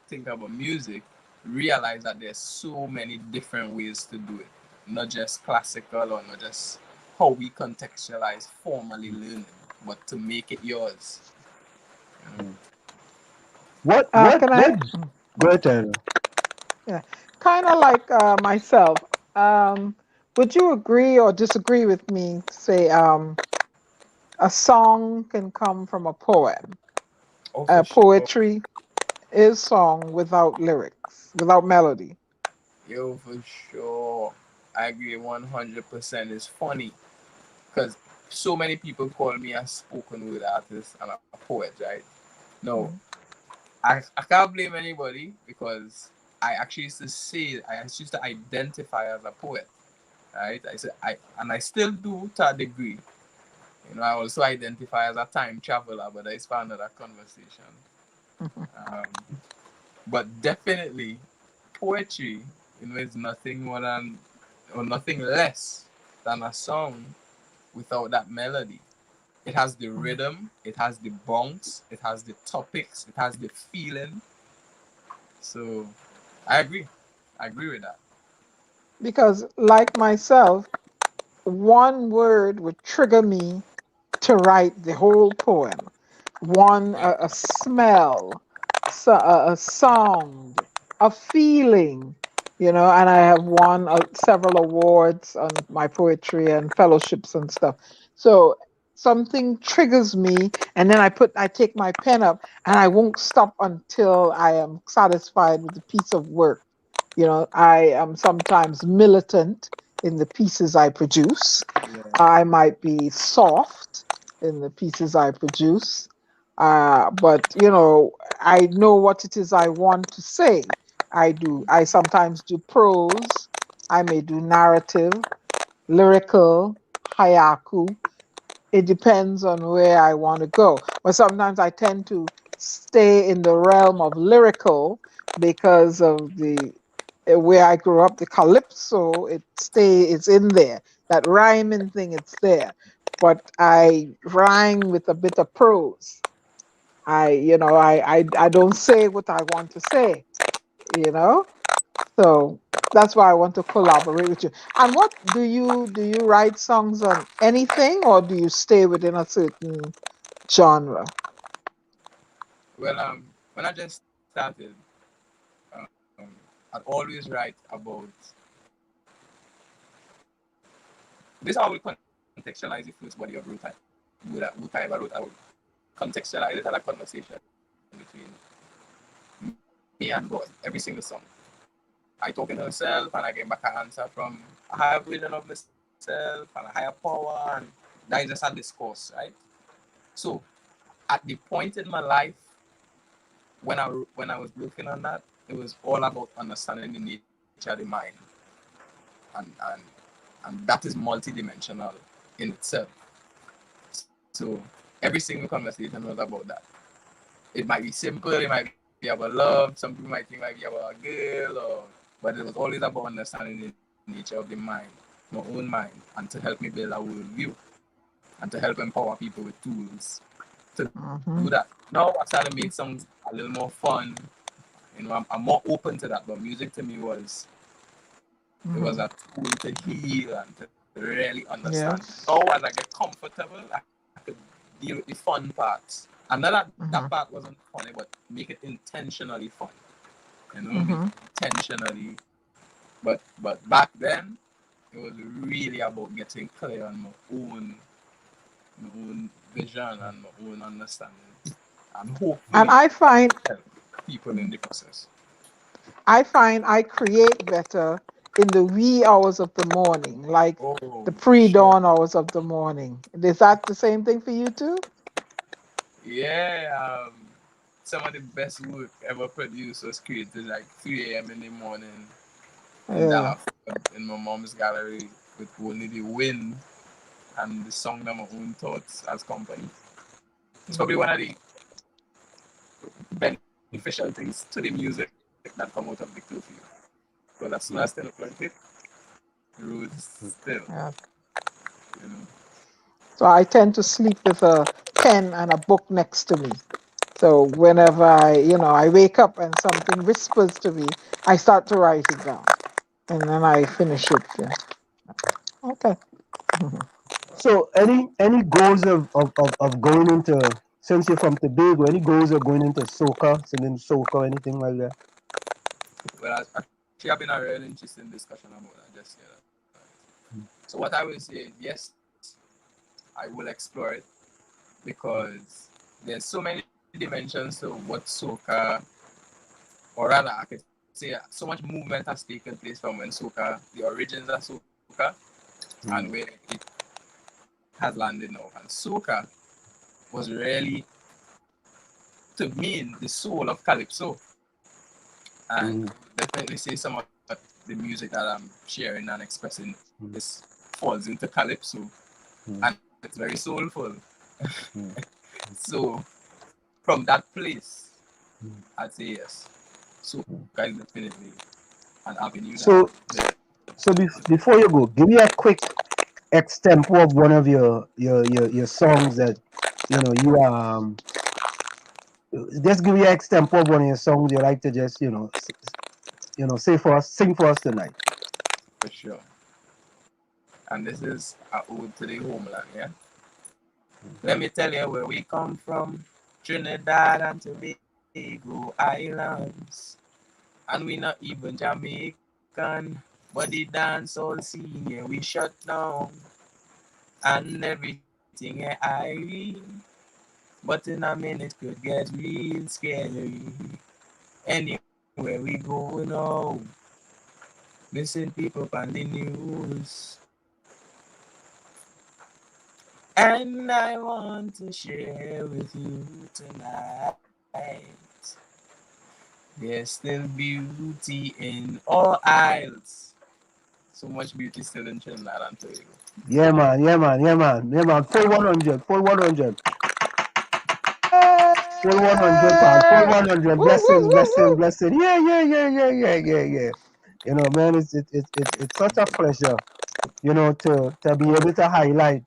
think about music, realize that there's so many different ways to do it, not just classical or not just how we contextualize formally learning, but to make it yours. Mm. What? What? Can I? What? Go ahead, Tyler. Yeah, kind of like myself. Um, would you agree or disagree with me? Say, a song can come from a poem. Oh, for sure. Poetry is song without lyrics, without melody. Yo, for sure. I agree 100%. It's funny because so many people call me a spoken word artist and a poet, right? No, Mhm. I can't blame anybody because I actually used to say, I actually used to identify as a poet, right? And I still do to a degree. I also identify as a time traveler, but that's for another conversation. Um, but definitely, poetry, is nothing more than, or nothing less than a song without that melody. It has the rhythm, it has the bounce, it has the topics, it has the feeling. So I agree. I agree with that. Because, like myself, one word would trigger me to write the whole poem. One, Yeah. a smell, a sound, a feeling, and I have won several awards on my poetry and fellowships and stuff. So something triggers me, and then I take my pen up, and I won't stop until I am satisfied with the piece of work. I am sometimes militant in the pieces I produce. Yeah. I might be soft in the pieces I produce. But I know what it is I want to say. I do. I sometimes do prose. I may do narrative, lyrical, haiku. It depends on where I want to go. But sometimes I tend to stay in the realm of lyrical because of the where I grew up, the calypso, it's in there. That rhyming thing, it's there. But I rhyme with a bit of prose. I don't say what I want to say, you know? So that's why I want to collaborate with you. And what do you write songs on anything, or do you stay within a certain genre? Well, when I just started, I'd always write about this. I will continue to write about contextualize the first body of 𝗪𝗂𝗀𝗪, I would contextualize it as a conversation between me and God. Every single song, I talk in myself, and I get back an answer from a higher version of myself and a higher power, and that is just a discourse, right? So, at the point in my life when I was working on that, it was all about understanding the nature of the mind, and that is multidimensional in itself. So every single conversation was about that. It might be simple, it might be about love, some people might think it might be about a girl, but it was always about understanding the nature of the mind, my own mind, and to help me build a worldview, and to help empower people with tools to do that. Now I started to make songs a little more fun. I'm more open to that, but music to me was it was a tool to heal and to really understand. Yes. Now as I get comfortable, I could deal with the fun parts. And not that part wasn't funny, but make it intentionally fun. Intentionally. But back then, it was really about getting clear on my own vision and my own understanding. And hopefully And I find help people in the process. I find I create better in the wee hours of the morning, like the pre-dawn hours of the morning. Is that the same thing for you too? Yeah, some of the best work ever produced was created like 3 a.m. in the morning in in my mom's gallery with only the wind and the song of my own thoughts as company. It's probably one of the beneficial things to the music that come out of the curfew. But as soon as 10 o'clock hit, the road's still. Yeah. You know. So I tend to sleep with a pen and a book next to me. So whenever I wake up and something whispers to me, I start to write it down, and then I finish it. Yeah. Okay. So any goals of going into, since you're from Tobago, any goals of going into soca, singing soca, anything like that? Well, actually, I've been a real interesting discussion about that just here. So what I will say is, yes, I will explore it because there's so many dimensions to what soca, or rather, I could say so much movement has taken place from when soca, the origins of soca, and where it has landed now. And soca was really, to me, the soul of calypso. And definitely say some of the music that I'm sharing and expressing this falls into calypso, and it's very soulful. So from that place, I'd say yes. So guys, definitely an avenue. So before you go, give me a quick extempo of one of your songs that you just give me an extempo of one of your songs you like to just say for us, sing for us tonight. For sure. And this is an ode to the homeland, yeah? Let me tell you where we come from, Trinidad and Tobago Islands. And we not even Jamaican, but the dancehall scene, yeah, we shut down. And everything ain't Irene, but in a minute could get real scary. Anywhere we go now, missing people on the news. And I want to share with you tonight. There's still beauty in all isles. So much beauty still in Trinidad and Tobago. Yeah, man. Full 100. Full 100. Full 100, pal. Full 100. Blessings. Yeah. Man, it's such a pleasure, to be able to highlight,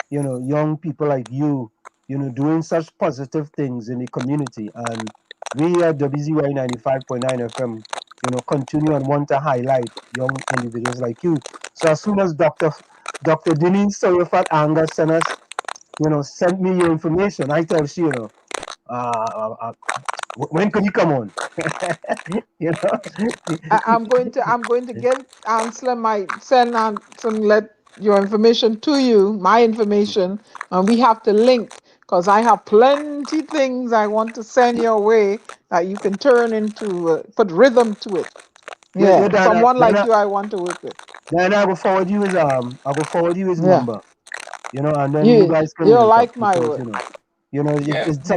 young people like you, doing such positive things in the community. And we at WZYE 95.9 FM, continue and want to highlight young individuals like you. So as soon as Dr. Deneen Soyofat Anger sent me your information, I tell she, when can you come on? I'm going to get Ansler might send on some, let your information to you, my information, and we have to link because I have plenty things I want to send your way that you can turn into, put rhythm to it. Yeah, someone like you I want to work with. Then I will forward you his Yeah. number, you know, and then you guys can You'll link like up my because work. it's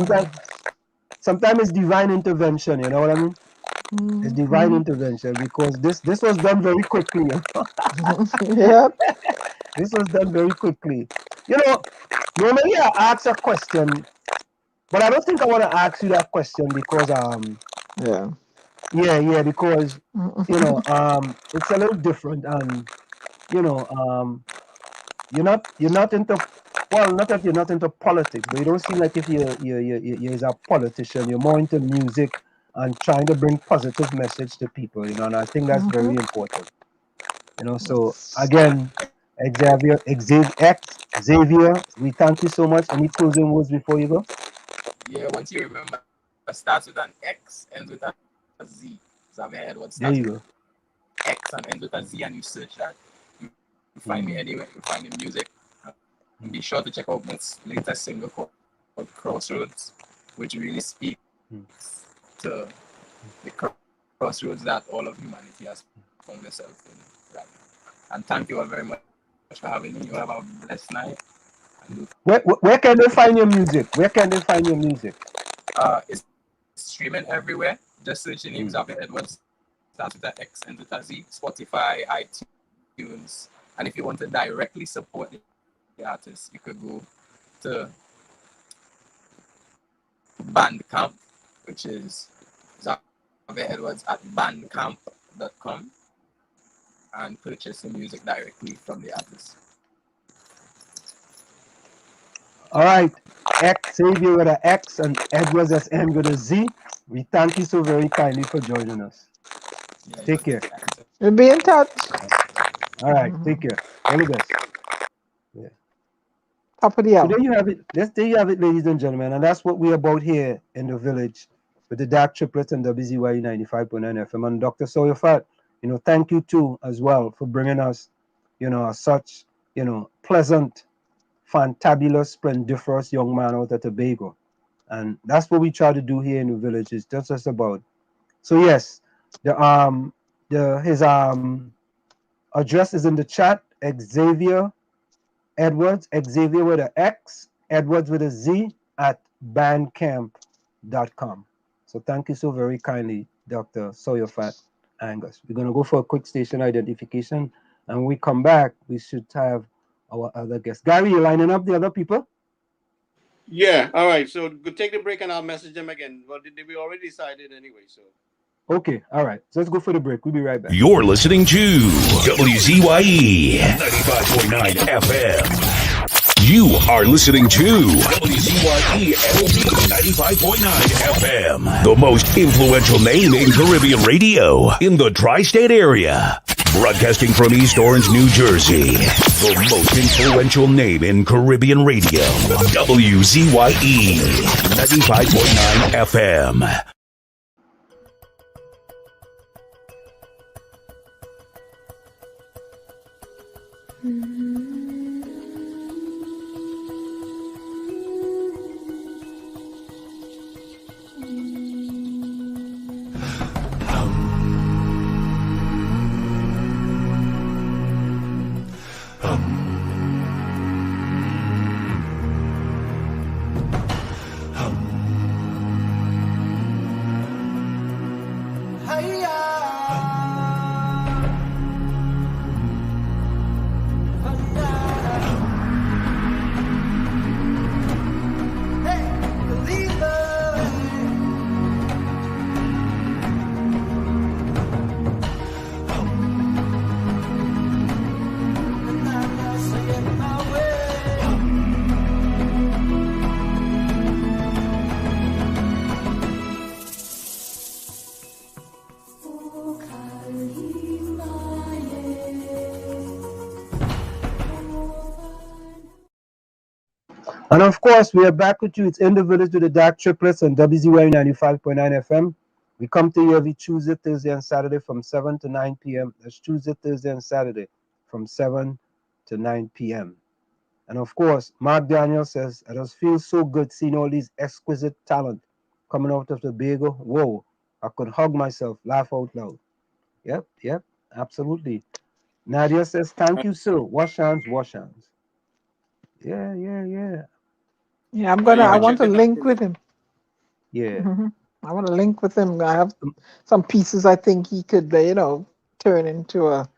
sometimes it's divine intervention. You know what I mean? It's divine intervention because this was done very quickly. You know? Yeah. This was done very quickly. You know, normally I ask a question, but I don't think I want to ask you that question because because it's a little different and you're not into, well, not that you're not into politics, but you don't seem like if you're a politician. You're more into music and trying to bring positive message to people, you know, and I think that's very important. You know, so again, Xavier, we thank you so much. Any closing words before you go? Yeah, once you remember, it starts with an X, ends with a Z. Xavier Edwards There starts you with go. X and ends with a Z, and you search that. You find me anywhere. You find the music. And be sure to check out my latest single called Crossroads, which really speaks to the crossroads that all of humanity has found themselves in right now. And thank you all very much for having me. You have a blessed night. Where can they find your music? Where can they find your music? It's streaming everywhere. Just search the name Xavier Edwards. Starts with an X and with a Z. Spotify, iTunes. And if you want to directly support the artist, you could go to Bandcamp, which is Xavier Edwards at bandcamp.com, and purchase the music directly from the artist. All right, Xavier with an X and Edwards SM with a Z. We thank you so very kindly for joining us. Yeah, take care. We'll be in touch. All right, take care. All the best. Yeah. Top of the hour. So there you have it. There you have it, ladies and gentlemen, and that's what we're about here in the village with the Dark Triplets and WZYE 95.9 FM. And Dr. Sawyer, you know, thank you too as well for bringing us, you know, such, you know, pleasant, fantabulous, splendiferous young man out of Tobago. And that's what we try to do here in the village. Is just about. So yes, his address is in the chat. Xavier Edwards, Xavier with an X, Edwards with a Z at bandcamp.com. So thank you so very kindly, Dr. Sawyer Angus. We're gonna go for a quick station identification, and when we come back, we should have our other guests. Gary, you lining up the other people? Yeah, all right. So go take the break and I'll message them again. Well, we already decided anyway, so. Okay, all right. So let's go for the break. We'll be right back. You're listening to WZYE 95.9 FM. You are listening to WZYE 95.9 FM, the most influential name in Caribbean radio in the tri-state area. Broadcasting from East Orange, New Jersey, the most influential name in Caribbean radio, WZYE 95.9 FM. And of course, we are back with you. It's in the village with the Dark Triplets on WZYE 95.9 FM. We come to you every Tuesday, Thursday, and Saturday from 7 to 9 p.m. That's Tuesday, Thursday, and Saturday from 7 to to 9 p.m. And of course, Mark Daniel says, it just feels so good seeing all these exquisite talent coming out of Tobago. Whoa, I could hug myself, laugh out loud. Yep, absolutely. Nadia says, thank you, sir. Wash hands, wash hands. Yeah. Yeah, Oh, you I can want check to the back link room. with him. Yeah. I want to link with him. I have some pieces I think he could, turn into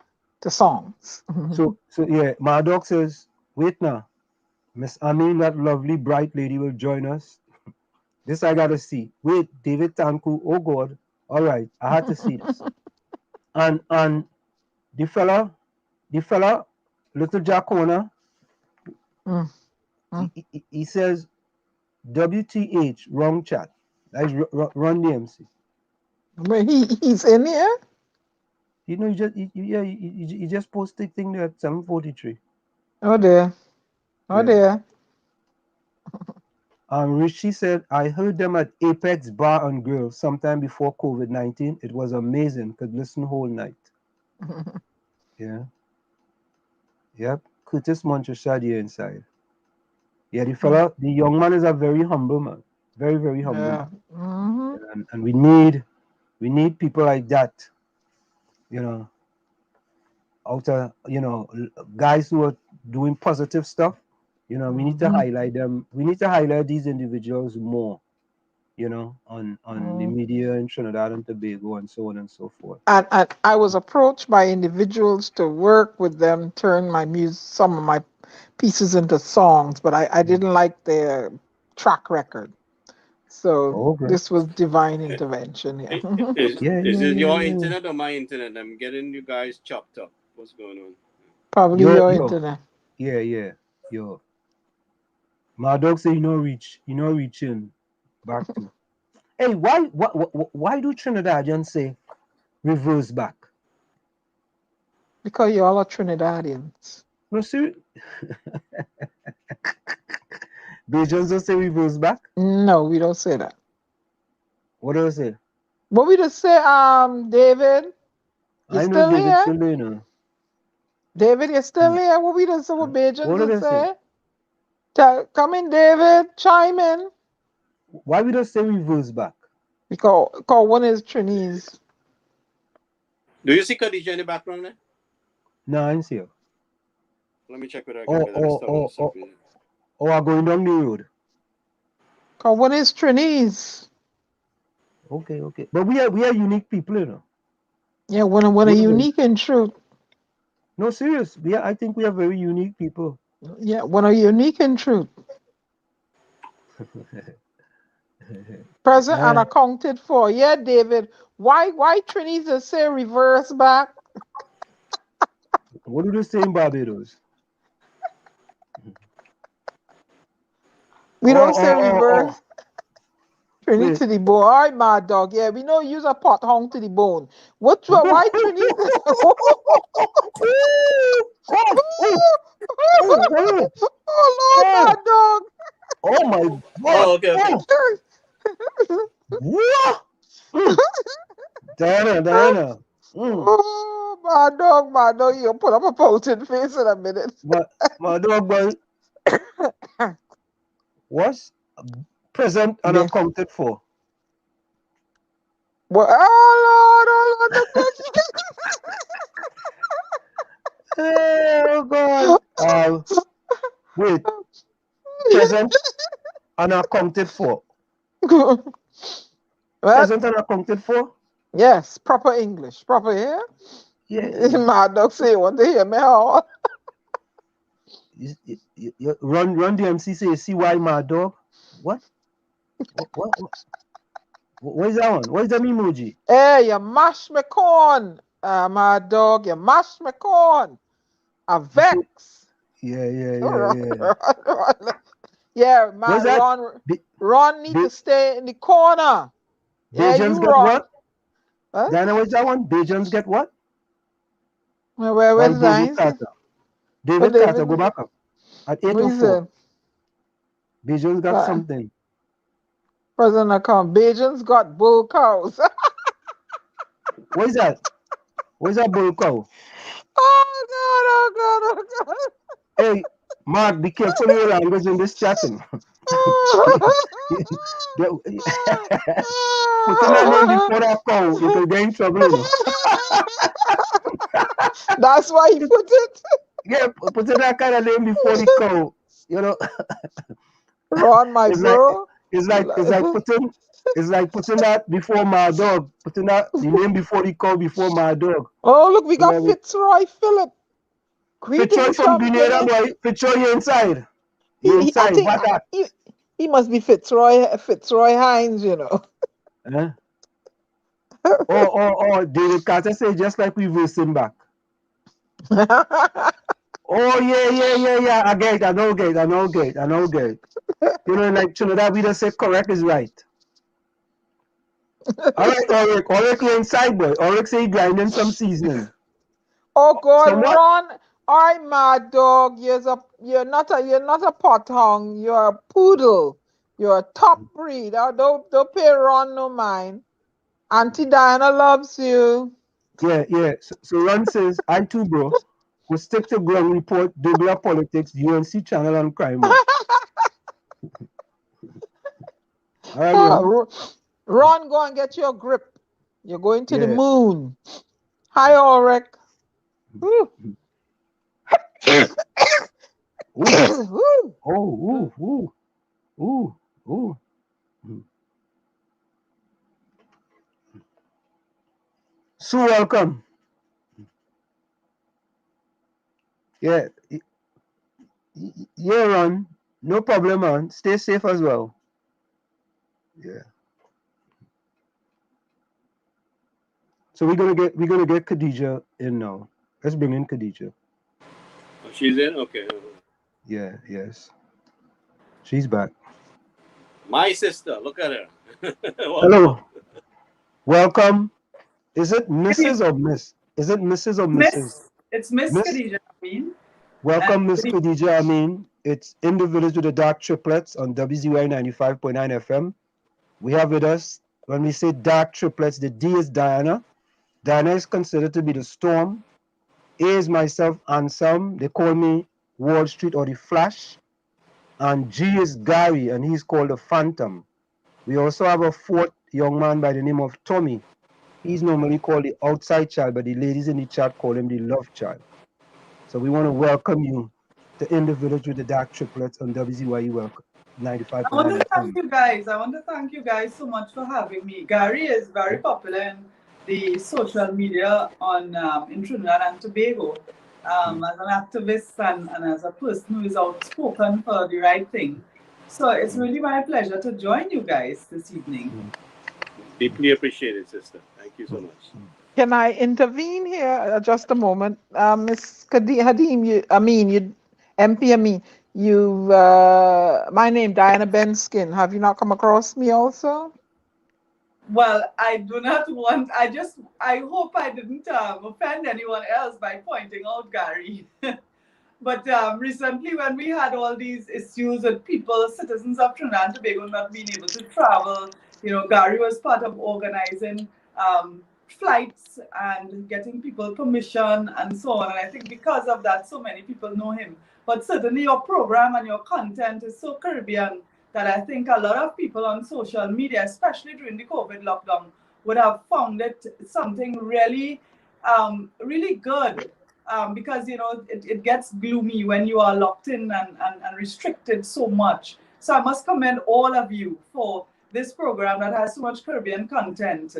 songs. So yeah, my dog says, wait now. Miss Ameen, that lovely bright lady, will join us. This I gotta see. Wait, David Tancoo. Oh God. All right, I had to see this. And the fella, Little Jack Horner, Mm. he says WTH, wrong chat. That's Run DMC. But he's in here. You know, he just posted thing there at 7:43. Oh dear. Oh Yeah. dear. Richie said, I heard them at Apex Bar and Grill sometime before COVID-19. It was amazing. Could listen whole night. Yeah. Yep. 𝗧𝗃𝗲𝗁𝗁𝗲𝗃𝗃 here inside. Yeah, the young man is a very humble man. Very, very humble Yeah. man. And we need people like that, out of, guys who are doing positive stuff. We need to highlight them. We need to highlight these individuals more, on the media in Trinidad and Tobago and so on and so forth. And I was approached by individuals to work with them, turn some of my pieces into songs, but I didn't like their track record. So this was divine intervention. Yeah. Is it your internet or my internet? I'm getting you guys chopped up. What's going on? Probably your internet. Yeah. Yo. My dog say reaching back to. Hey, why do Trinidadians say reverse back? Because you all are Trinidadians. No, seriously. Bajans don't say reverse back? No, we don't say that. What do I say? But we just say, David, you I know still David here? still there now. David, you still here? What we just say, what Bajans What do say? say? Come in, David, chime in. Why we don't say reverse back? Because one is Trinese. Do you see Khadjiah in the background there? No, I didn't see her. Let me check with her again. I'm going down the road. Because one is Trinese. Okay. But we are unique people, Yeah, one are unique in truth. No, serious. I think we are very unique people. Yeah, one are unique in truth. Present and accounted for. Yeah, David. Why Trinidad say reverse back? What do they say in Barbados? We don't say reverse. Trinidad to the bone. All right, my dog. Yeah, we know use a pot hung to the bone. Why Trinidad? Oh Lord, my dog. Oh my God. Oh, okay. What? Diana. Oh, my dog, you'll put up a pouting face in a minute. My dog, boy. What's present and accounted for? Well, oh Lord. Oh God. Wait. Present and accounted for. Present and accounted for? Yes, proper English. Proper, yeah? Yeah. My dog say you want to hear me all. Run DMC say, see why my dog? What is that one? What is that emoji? Hey, you mash me corn, my dog. You mash me corn. A vex. Yeah. Yeah, man. Ron need to stay in the corner. Bajans get what? Diana, what's that one? Bajans get what? Where's David Carter? David Carter, go back up. At 8:04. Bajans got something. President account. Bajans got bull cows. What is that? What is that bull cow? Oh God. Hey, Mark, be careful with your language in this chatting. Putting that name before that cow, you can get in trouble, you know. That's why he put it. Yeah, putting that kind of name before the cow, you know. Ron, my it's bro. It's like putting that before my dog. Putting that the name before the cow before my dog. Oh, look, we got Fitzroy Philip. Fitzroy from Grenada, boy. Fitzroy, you inside. You inside. I think What that? he must be Fitzroy Hines, you know. Huh? Oh, David Carter say just like we verse him back. Oh, yeah. I get it. I know. You know, like Trinidad, we just say correct is right. All right, Ulrich. Ulrich, you inside, boy. Ulrich say he grinding some seasoning. Oh, God, Somewhat? Ron. All right, mad dog. You're not a pot hong. You're a poodle. You're a top breed. Don't pay Ron no mind. Auntie Diana loves you. Yeah. So Ron says, I too, bro, will stick to ground report, Douglas politics, UNC channel on crime. All right, Ron, go and get your grip. You're going to the Yeah. moon. Hi, Ulrich. Ooh. Ooh. So welcome. Yeah, Ron. No problem, man. Stay safe as well. Yeah. So we're gonna get Khadjiah in now. Let's bring in Khadjiah. Oh, she's in? Okay. Yeah, yes. She's back. My sister, look at her. Hello. Welcome. Is it Mrs. or Miss? Is it Mrs. or Mrs.? It's Miss Khadjiah Ameen. Welcome, Miss Khadjiah Ameen. It's In the Village with the Dark Triplets on WZYE 95.9 FM. We have with us, when we say Dark Triplets, the D is Diana. Diana is considered to be the Storm. A is myself, Anselm. They call me Wall Street or the Flash. And G is Gary, and he's called the Phantom. We also have a fourth young man by the name of Tommy. He's normally called the Outside Child, but the ladies in the chat call him the Love Child. So we want to welcome you to In the Village with the Dark Triplets on WZYE 95.9 I want to FM. thank you guys. I want to thank you guys so much for having me. Gary is very popular in the social media in Trinidad and Tobago as an activist and as a person who is outspoken for the right thing. So it's really my pleasure to join you guys this evening. Deeply appreciated, sister. Thank you so much. Can I intervene here just a moment? Miss MP Ameen, my name, Diana Benskin. Have you not come across me also? Well, I do not want, I hope I didn't offend anyone else by pointing out Gary. But recently when we had all these issues with people, citizens of Trinidad and Tobago not being able to travel, you know, Gary was part of organizing flights and getting people permission and so on. And I think because of that, so many people know him. But certainly your program and your content is so Caribbean that I think a lot of people on social media, especially during the COVID lockdown, would have found it something really, really good. Because, you know, it gets gloomy when you are locked in and restricted so much. So I must commend all of you for this program that has so much Caribbean content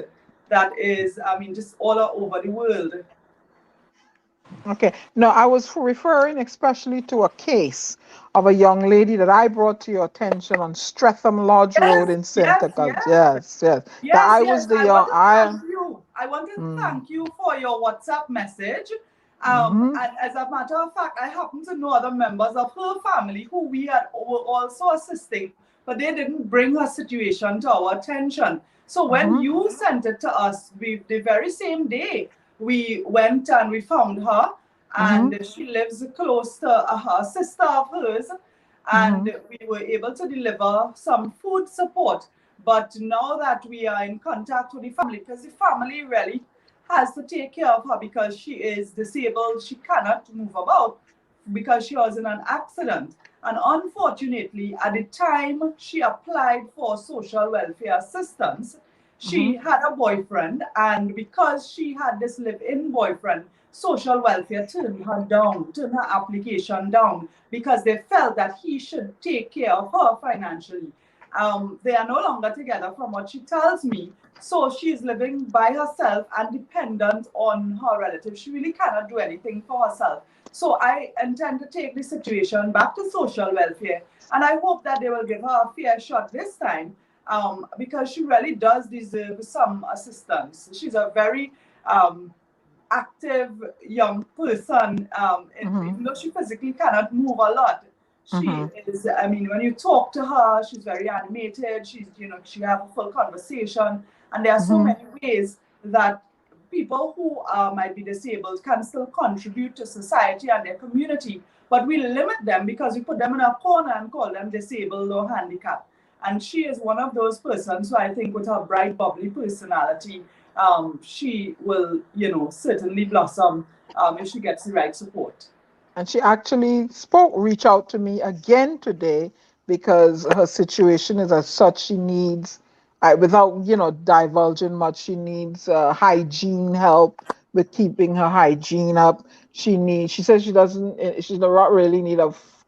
that is, I mean, just all over the world. Okay. No, I was referring especially to a case of a young lady that I brought to your attention on Streatham Lodge Road in St. Yes. I want to thank you for your WhatsApp message. And as a matter of fact, I happen to know other members of her family who we were also assisting, but they didn't bring her situation to our attention. So when you sent it to us, the very same day, we went and we found her, and she lives close to a sister of hers, and we were able to deliver some food support. But now that we are in contact with the family, because the family really has to take care of her because she is disabled, she cannot move about because she was in an accident. And unfortunately, at the time she applied for social welfare assistance, she had a boyfriend, and because she had this live-in boyfriend, social welfare turned her application down, because they felt that he should take care of her financially. They are no longer together from what she tells me. So she's living by herself and dependent on her relatives. She really cannot do anything for herself. So I intend to take the situation back to social welfare, and I hope that they will give her a fair shot this time, because she really does deserve some assistance. She's a very active young person, even though she physically cannot move a lot. She is, I mean, when you talk to her, she's very animated. She's, you know, she have a full conversation, and there are so many ways that people who might be disabled can still contribute to society and their community, but we limit them because we put them in a corner and call them disabled or handicapped. And she is one of those persons who I think, with her bright, bubbly personality, she will, you know, certainly blossom if she gets the right support. And she actually reached out to me again today, because her situation is as such. She needs, without, you know, divulging much, she needs hygiene help with keeping her hygiene up. She says she does not really need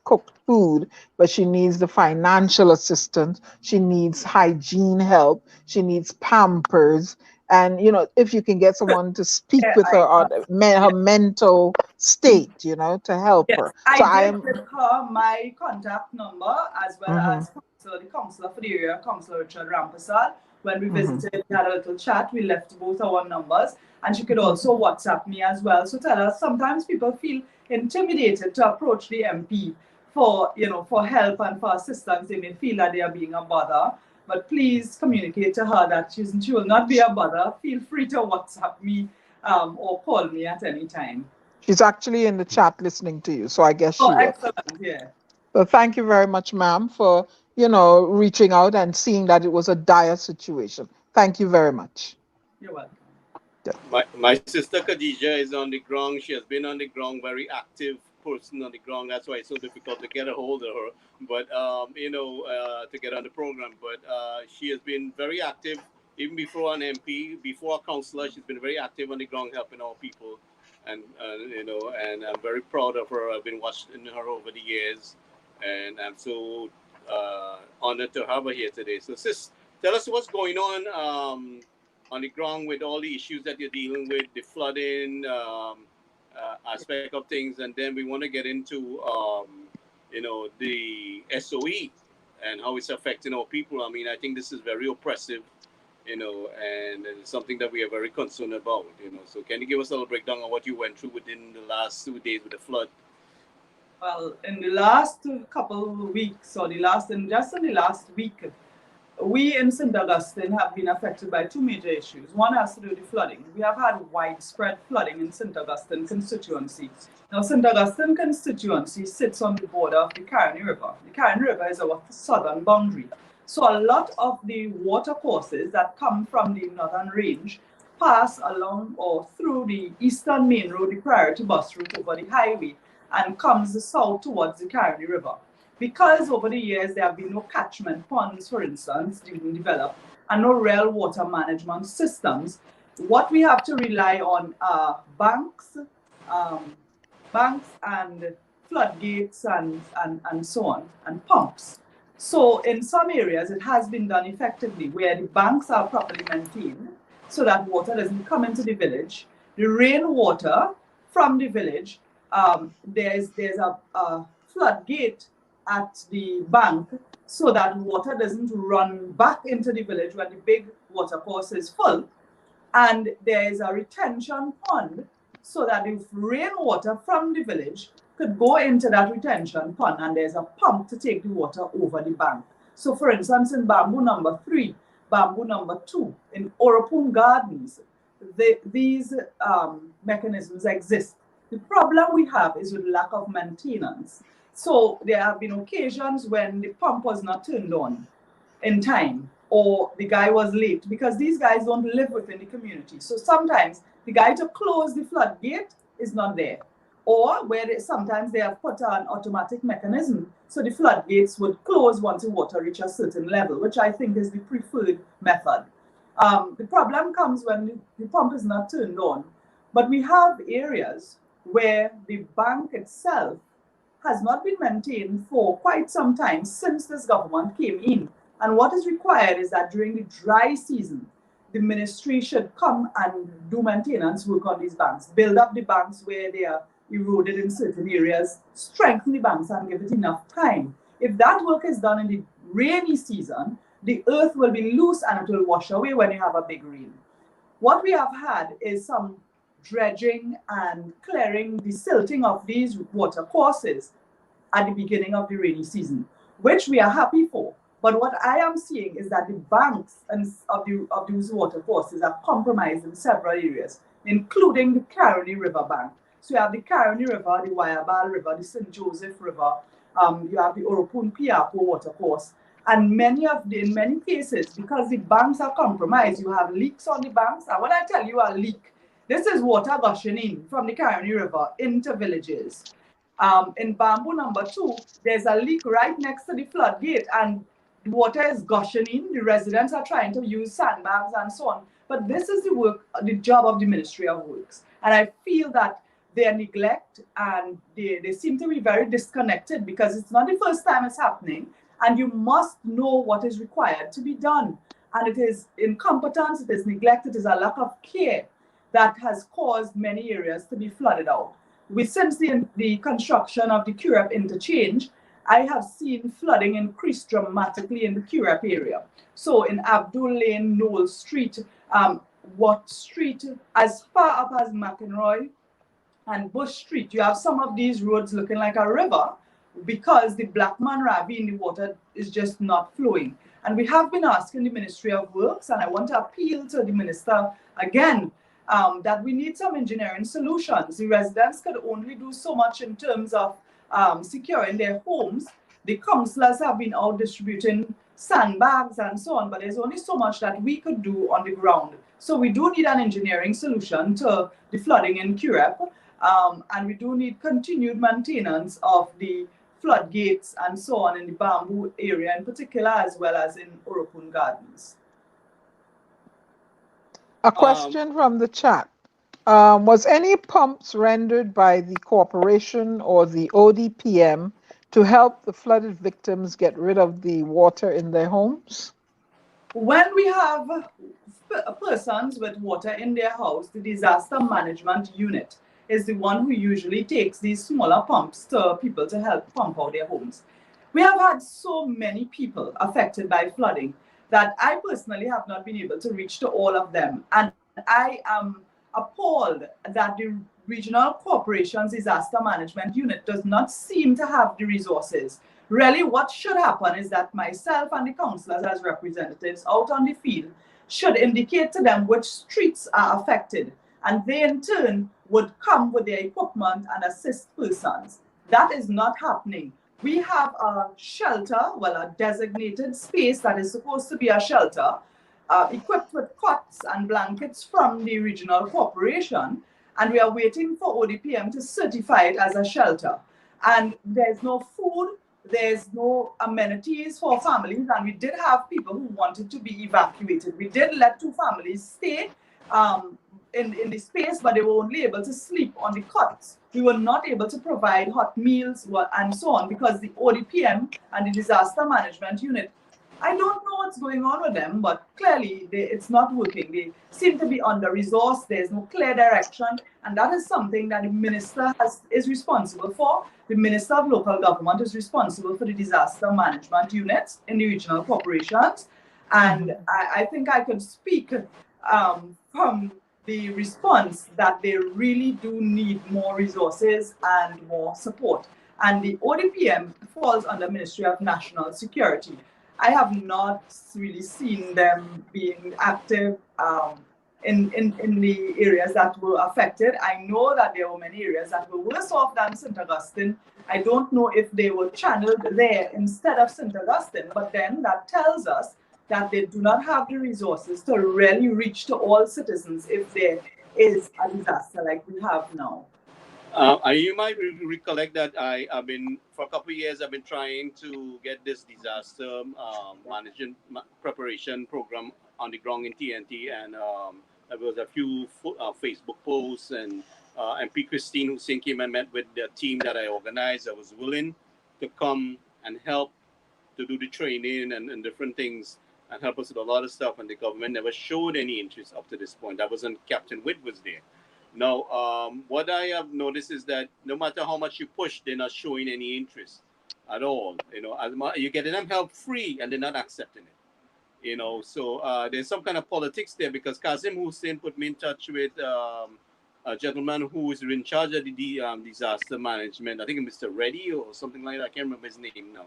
cooked food, but she needs the financial assistance. She needs hygiene help. She needs Pampers. And, you know, if you can get someone to speak with her on her mental state, you know, to help her. So I did give her my contact number, as well as the counselor for the area, Councillor 𝗪𝗵𝘁𝗀𝗆. When we visited, we had a little chat. We left both our numbers, and she could also WhatsApp me as well. So tell her, sometimes people feel intimidated to approach the MP for, you know, for help and for assistance. They may feel that they are being a bother. But please communicate to her that she will not be a bother. Feel free to WhatsApp me or call me at any time. She's actually in the chat listening to you, so I guess she will. Excellent, yeah. Well, thank you very much, ma'am, for, you know, reaching out and seeing that it was a dire situation. Thank you very much. You're welcome. My sister Khadjiah is on the ground. She has been on the ground, very active person on the ground. That's why it's so difficult to get a hold of her. But, you know, to get on the program. But she has been very active, even before an MP, before a councillor. She's been very active on the ground, helping our people. And, you know, and I'm very proud of her. I've been watching her over the years. And I'm so honored to have her here today. So, sis, tell us what's going on the ground with all the issues that you're dealing with, the flooding aspect of things, and then we want to get into you know, the SOE and how it's affecting our people. I mean, I think this is very oppressive, you know, and it's something that we are very concerned about, you know. So can you give us a little breakdown on what you went through within the last 2 days with the flood? Well, in the last couple of weeks, or just in the last week, we in St. Augustine have been affected by two major issues. One has to do with the flooding. We have had widespread flooding in St. Augustine constituency. Now, St. Augustine constituency sits on the border of the Caroni River. The Caroni River is our southern boundary. So a lot of the water courses that come from the northern range pass along or through the eastern main road, the priority bus route over the highway, and comes south towards the Caroni River. Because over the years there have been no catchment ponds, for instance, being developed, and no real water management systems, what we have to rely on are banks and floodgates and so on, and pumps. So in some areas it has been done effectively, where the banks are properly maintained so that water doesn't come into the village. The rainwater from the village, there's a floodgate at the bank so that water doesn't run back into the village when the big water course is full. And there is a retention pond so that if rainwater from the village could go into that retention pond, and there's a pump to take the water over the bank. So for instance, in Bamboo number 3, Bamboo number 2, in Oropoon Gardens, these mechanisms exist. The problem we have is with lack of maintenance. So there have been occasions when the pump was not turned on in time, or the guy was late, because these guys don't live within the community. So sometimes the guy to close the floodgate is not there, or where sometimes they have put an automatic mechanism, so the floodgates would close once the water reaches a certain level, which I think is the preferred method. The problem comes when the pump is not turned on, but we have areas where the bank itself has not been maintained for quite some time since this government came in. And what is required is that during the dry season, the ministry should come and do maintenance work on these banks, build up the banks where they are eroded in certain areas, strengthen the banks and give it enough time. If that work is done in the rainy season, the earth will be loose and it will wash away when you have a big rain. What we have had is some dredging and clearing, the silting of these water courses at the beginning of the rainy season, which we are happy for. But what I am seeing is that the banks of these water courses are compromised in several areas, including the Caroni River bank. So you have the Caroni River, the 𝗹𝗶𝘀𝘆 River, the St. Joseph River, you have the 𝗹𝗶𝘀𝗲𝗄𝗃 water course. And in many cases, because the banks are compromised, you have leaks on the banks. And when I tell you a leak, this is water gushing in from the Caroni River into villages. In Bamboo number 2, there's a leak right next to the floodgate, and the water is gushing in. The residents are trying to use sandbags and so on. But this is the job of the Ministry of Works. And I feel that their neglect and they seem to be very disconnected, because it's not the first time it's happening. And you must know what is required to be done. And it is incompetence, it is neglect, it is a lack of care that has caused many areas to be flooded out. Since the construction of the 𝗂𝗲𝐻𝐵 interchange, I have seen flooding increase dramatically in the 𝗂𝗲𝐻𝐵 area. So in Abdul Lane, Noel Street, Watt Street, as far up as McEnroy and Bush Street, you have some of these roads looking like a river, because the Blackman Ravine, the water is just not flowing. And we have been asking the Ministry of Works, and I want to appeal to the minister again, that we need some engineering solutions. The residents could only do so much in terms of securing their homes. The councillors have been out distributing sandbags and so on, but there's only so much that we could do on the ground. So we do need an engineering solution to the flooding in 𝗂𝗲𝐻𝐵, and we do need continued maintenance of the floodgates and so on in the Bamboo area in particular, as well as in 𝗹𝗶𝘀𝗄𝐻𝐵 Gardens. A question from the chat. Was any pumps rendered by the corporation or the ODPM to help the flooded victims get rid of the water in their homes? When we have persons with water in their house, the disaster management unit is the one who usually takes these smaller pumps to people to help pump out their homes. We have had so many people affected by flooding that I personally have not been able to reach to all of them. And I am appalled that the regional corporation's disaster management unit does not seem to have the resources. Really, what should happen is that myself and the councillors as representatives out on the field should indicate to them which streets are affected, and they in turn would come with their equipment and assist persons. That is not happening. We have a shelter, well, a designated space that is supposed to be a shelter, equipped with cots and blankets from the regional corporation, and we are waiting for ODPM to certify it as a shelter. And there's no food, there's no amenities for families, and we did have people who wanted to be evacuated. We did let 2 families stay in the space, but they were only able to sleep on the cots. We were not able to provide hot meals and so on, because the ODPM and the disaster management unit, I don't know what's going on with them, but clearly it's not working. They seem to be under-resourced. There's no clear direction, and that is something that the minister is responsible for. The Minister of Local Government is responsible for the disaster management units in the regional corporations, and I think I could speak from the response that they really do need more resources and more support. And the ODPM falls under Ministry of National Security. I have not really seen them being active in the areas that were affected. I know that there were many areas that were worse off than St. Augustine. I don't know if they were channeled there instead of St. Augustine, but then that tells us that they do not have the resources to really reach to all citizens if there is a disaster like we have now. You might recollect that I've been, for a couple of years, I've been trying to get this disaster management preparation program on the ground in TNT, and there was a few Facebook posts, and MP Christine Hussein came and met with the team that I organized. I was willing to come and help to do the training and different things and help us with a lot of stuff, and the government never showed any interest up to this point. That wasn't Captain Witt was there. Now, what I have noticed is that no matter how much you push, they're not showing any interest at all. You know, you're getting them help free and they're not accepting it. You know, so there's some kind of politics there, because Kazim Hussein put me in touch with a gentleman who is in charge of the disaster management. I think Mr. Reddy or something like that. I can't remember his name now.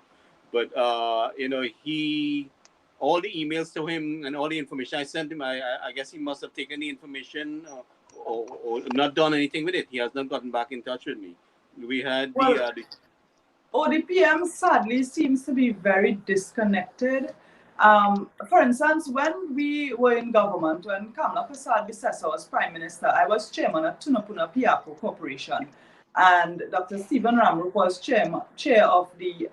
But, you know, all the emails to him and all the information I sent him, I guess he must have taken the information or not done anything with it. He has not gotten back in touch with me. We had the ODPM sadly seems to be very disconnected. For instance, when we were in government, when Kamla Prasad Bisesa was Prime Minister, I was chairman of 𝗃𝗃𝗃𝗃𝗃 Corporation, and Dr. Stephen Ramroop was chair of the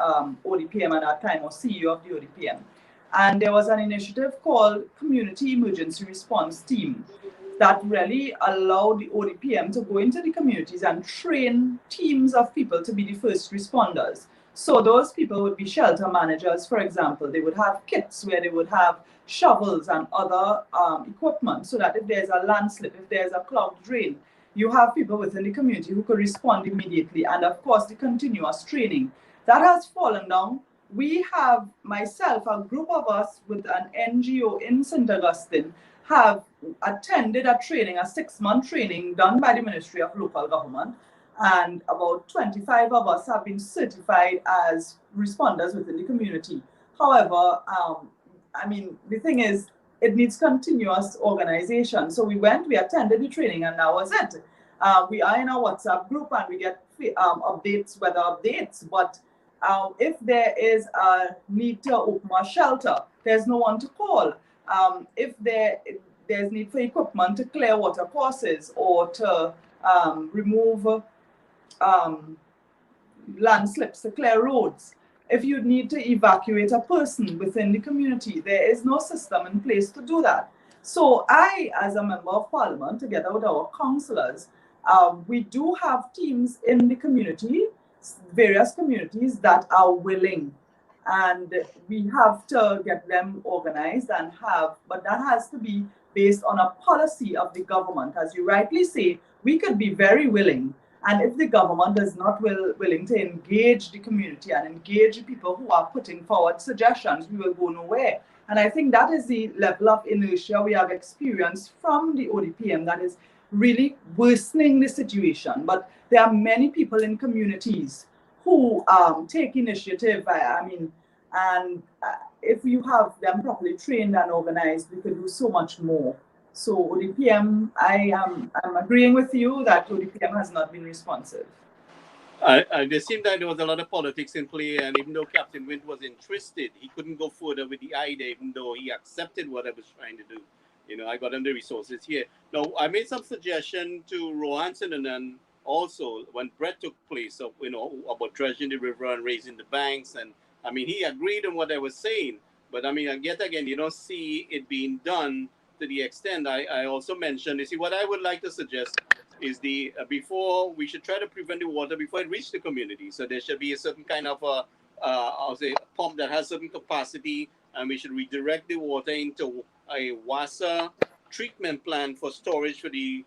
ODPM at that time, or CEO of the ODPM. And there was an initiative called Community Emergency Response Team that really allowed the ODPM to go into the communities and train teams of people to be the first responders. So those people would be shelter managers, for example. They would have kits where they would have shovels and other equipment, so that if there's a landslip, if there's a clogged drain, you have people within the community who could respond immediately. And of course, the continuous training. That has fallen down. We have, myself, a group of us with an NGO in St. Augustine, have attended a training, a 6-month training done by the Ministry of Local Government, and about 25 of us have been certified as responders within the community. However, I mean, the thing is, it needs continuous organization. So we attended the training, and that was it. We are in a WhatsApp group and we get updates, weather updates, but if there is a need to open a shelter, there's no one to call. If there's need for equipment to clear water courses or to remove landslips, to clear roads, if you need to evacuate a person within the community, there is no system in place to do that. So I, as a member of parliament, together with our councillors, we do have teams in the community, various communities that are willing, and we have to get them organized and but that has to be based on a policy of the government. As you rightly say, we could be very willing, and if the government is not willing to engage the community and engage the people who are putting forward suggestions, we will go nowhere. And I think that is the level of inertia we have experienced from the ODPM that is really worsening the situation. But there are many people in communities who take initiative. I mean, and if you have them properly trained and organized, we could do so much more. So ODPM, I'm agreeing with you that ODPM has not been responsive. There seemed that there was a lot of politics in play, and even though Captain Witt was interested, he couldn't go further with the idea, even though he accepted what I was trying to do. You know, I got him the resources here. Now, I made some suggestion to Rohanson, and then also when Brett took place, of, you know, about dredging the river and raising the banks, and I mean, he agreed on what I was saying, but I mean, yet again, you don't see it being done to the extent I also mentioned. You see, what I would like to suggest is before we should try to prevent the water before it reaches the community. So there should be a certain kind of I'll say a pump that has certain capacity, and we should redirect the water into a WZYE treatment plant for storage for the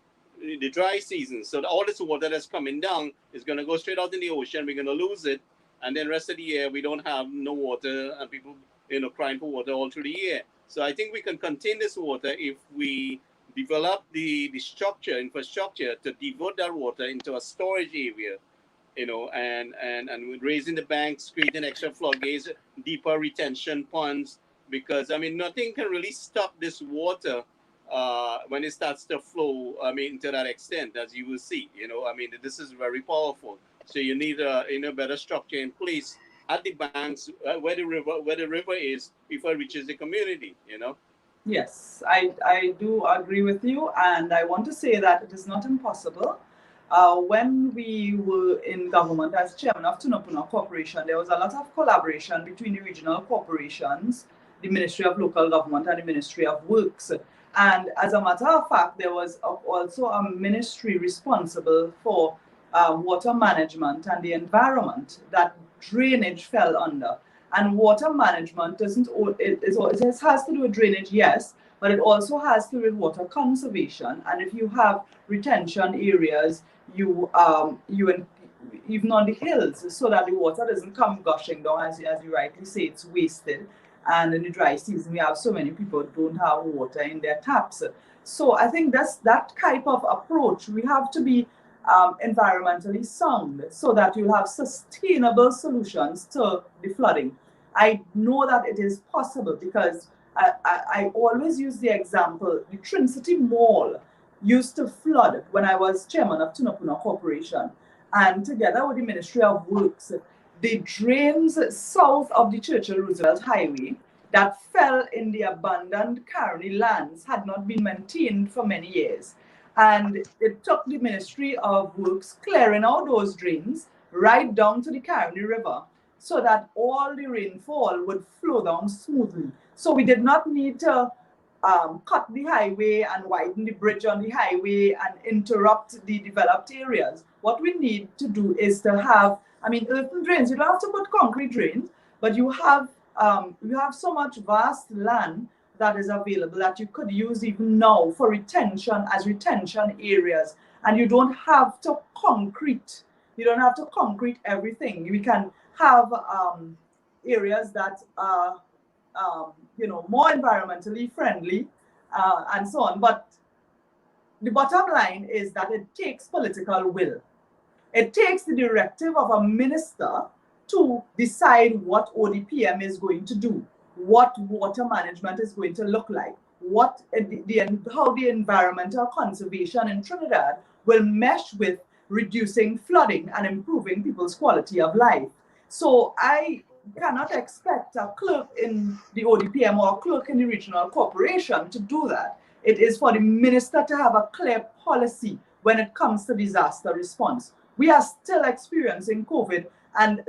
dry season. So all this water that's coming down is going to go straight out in the ocean. We're going to lose it, and then the rest of the year we don't have no water, and people, you know, crying for water all through the year. So I think we can contain this water if we develop the infrastructure to devote that water into a storage area, you know, and raising the banks, creating extra floodgates, deeper retention ponds, because I mean, nothing can really stop this water when it starts to flow, I mean, to that extent, as you will see, you know, I mean, this is very powerful. So you need a better structure in place at the banks where the river is before it reaches the community, you know. Yes, I do agree with you, and I want to say that it is not impossible. When we were in government as chairman of Tunapuna Corporation, there was a lot of collaboration between the regional corporations, the Ministry of Local Government and the Ministry of Works. And as a matter of fact, there was also a ministry responsible for water management and the environment that drainage fell under. And water management doesn't, it has to do with drainage, yes, but it also has to do with water conservation. And if you have retention areas, you even on the hills, so that the water doesn't come gushing down, as you rightly say, it's wasted. And in the dry season, we have so many people who don't have water in their taps. So I think that's that type of approach. We have to be environmentally sound so that you'll have sustainable solutions to the flooding. I know that it is possible because I always use the example, the Trinity Mall used to flood when I was chairman of Tunapuna Corporation. And together with the Ministry of Works, the drains south of the Churchill-Roosevelt Highway that fell in the abandoned Caroni lands had not been maintained for many years. And it took the Ministry of Works clearing out those drains right down to the Caroni River so that all the rainfall would flow down smoothly. So we did not need to cut the highway and widen the bridge on the highway and interrupt the developed areas. What we need to do is to have, earthen drains. You don't have to put concrete drains, but you have so much vast land that is available that you could use even now for retention as retention areas. And you don't have to concrete. You don't have to concrete everything. We can have areas that are more environmentally friendly and so on. But the bottom line is that it takes political will. It takes the directive of a minister to decide what ODPM is going to do, what water management is going to look like, how the environmental conservation in Trinidad will mesh with reducing flooding and improving people's quality of life. So I cannot expect a clerk in the ODPM or a clerk in the regional corporation to do that. It is for the minister to have a clear policy when it comes to disaster response. We are still experiencing COVID, and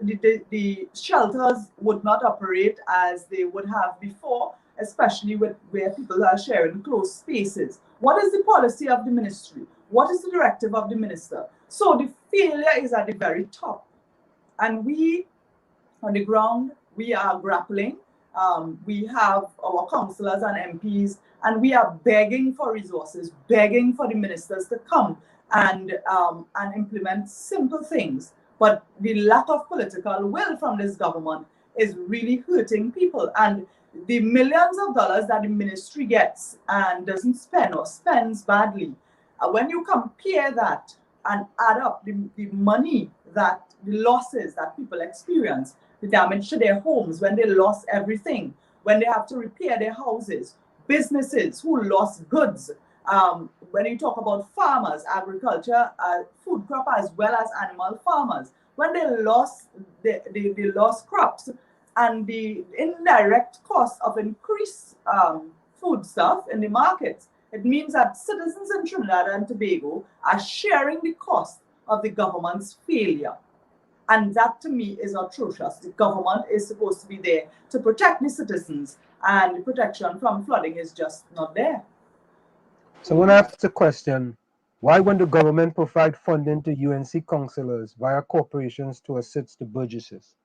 the shelters would not operate as they would have before, especially where people are sharing close spaces. What is the policy of the ministry? What is the directive of the minister? So the failure is at the very top. And we, on the ground, we are grappling. We have our councillors and MPs, and we are begging for resources, begging for the ministers to come and implement simple things. But the lack of political will from this government is really hurting people. And the millions of dollars that the ministry gets and doesn't spend or spends badly, when you compare that and add up the money the losses that people experience, the damage to their homes when they lost everything, when they have to repair their houses, businesses who lost goods, when you talk about farmers, agriculture, food crop as well as animal farmers, when they lost crops and the indirect cost of increased food stuff in the markets, it means that citizens in Trinidad and Tobago are sharing the cost of the government's failure. And that to me is atrocious. The government is supposed to be there to protect the citizens, and the protection from flooding is just not there. So when I ask the question, why won't the government provide funding to UNC councillors via corporations to assist the burgesses?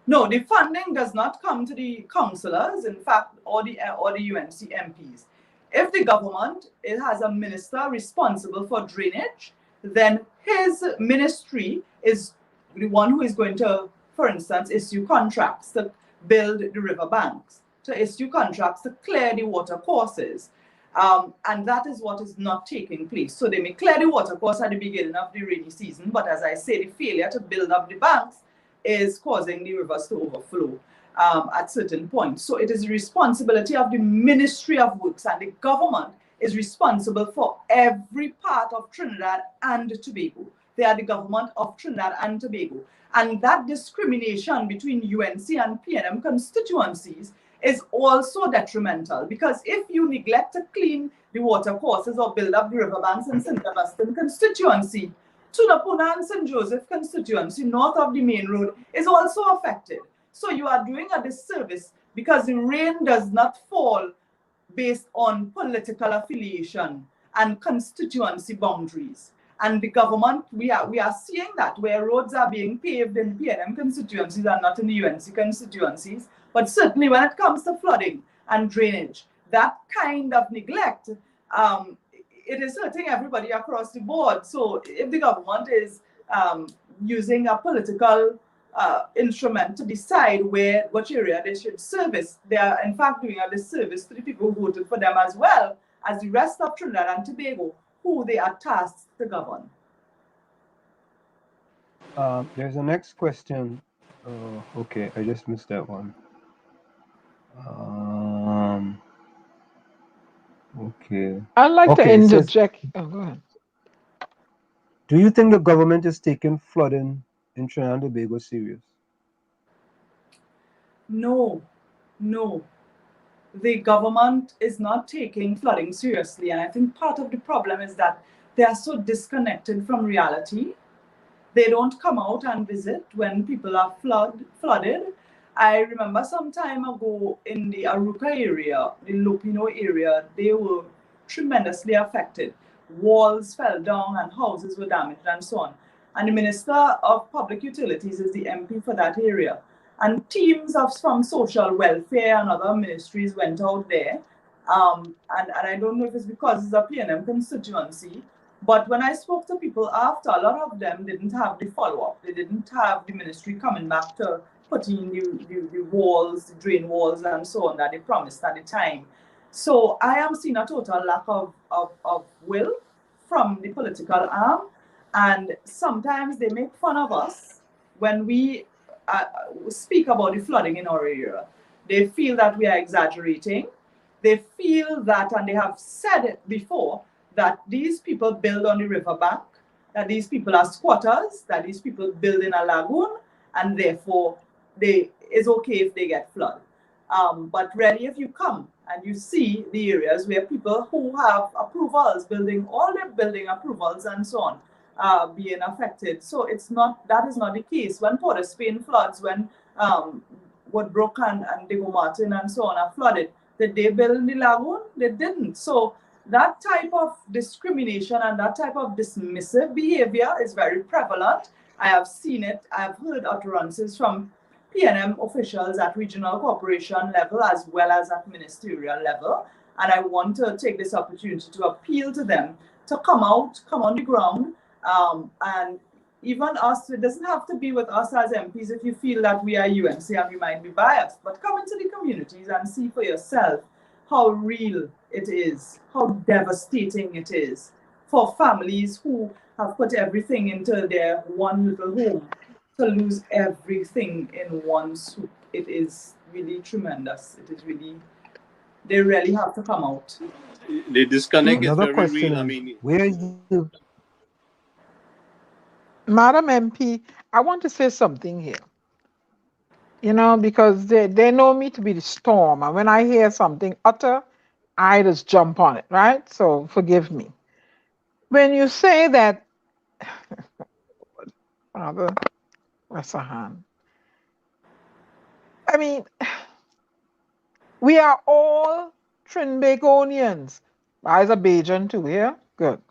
No, the funding does not come to the councillors, in fact, or the UNC MPs. If the government has a minister responsible for drainage, then his ministry is the one who is going to, for instance, issue contracts to build the river banks, to issue contracts to clear the water courses. And that is what is not taking place. So they may clear the water course at the beginning of the rainy season, but as I say, the failure to build up the banks is causing the rivers to overflow at certain points. So it is the responsibility of the Ministry of Works, and the government is responsible for every part of Trinidad and Tobago. They are the government of Trinidad and Tobago. And that discrimination between UNC and PNM constituencies is also detrimental, because if you neglect to clean the water courses or build up the riverbanks in St. Augustine constituency, Tunapuna and St. Joseph constituency, north of the main road, is also affected. So you are doing a disservice, because the rain does not fall based on political affiliation and constituency boundaries. And the government, we are seeing that, where roads are being paved in PNM constituencies and not in the UNC constituencies. But certainly when it comes to flooding and drainage, that kind of neglect, it is hurting everybody across the board. So if the government is using a political instrument to decide which area they should service, they are in fact doing a disservice to the people who voted for them, as well as the rest of Trinidad and Tobago, who they are tasked to govern. There's a next question. Okay, I just missed that one. Okay. I'd like to interject. Oh, go ahead. Do you think the government is taking flooding in Trinidad and Tobago serious? No, no. The government is not taking flooding seriously, and I think part of the problem is that they are so disconnected from reality. They don't come out and visit when people are flooded. I remember some time ago in the Aruca area, the Lupino area, they were tremendously affected. Walls fell down and houses were damaged and so on. And the Minister of Public Utilities is the MP for that area. And teams from social welfare and other ministries went out there. And I don't know if it's because it's a PNM constituency, but when I spoke to people after, a lot of them didn't have the follow-up. They didn't have the ministry coming back to put in the walls, the drain walls and so on that they promised at the time. So I am seeing a total lack of will from the political arm. And sometimes they make fun of us when we speak about the flooding in our area. They feel that we are exaggerating. They feel that, and they have said it before, that these people build on the riverbank, that these people are squatters, that these people build in a lagoon, and therefore it's okay if they get flooded. But really, if you come and you see the areas where people who have approvals, all their building approvals and so on, being affected. So that is not the case. When Port of Spain floods, when Woodbrook and Diego Martin and so on are flooded, did they build in the lagoon? They didn't. So that type of discrimination and that type of dismissive behavior is very prevalent. I have seen it. I have heard utterances from PNM officials at regional corporation level as well as at ministerial level. And I want to take this opportunity to appeal to them to come out, come on the ground, and even us, it doesn't have to be with us as MPs if you feel that we are UNC and we might be biased, but come into the communities and see for yourself how real it is, how devastating it is for families who have put everything into their one little home to lose everything in one swoop. It is really tremendous. It is really, they really have to come out. The disconnect is Another very question real. I is, mean, where is the Madam MP, I want to say something here. You know, because they know me to be the storm. And when I hear something utter, I just jump on it, right? So forgive me. When you say that, Father, what's a hand? I mean, we are all Trinbagonians. I's a Bajan too, yeah? Good.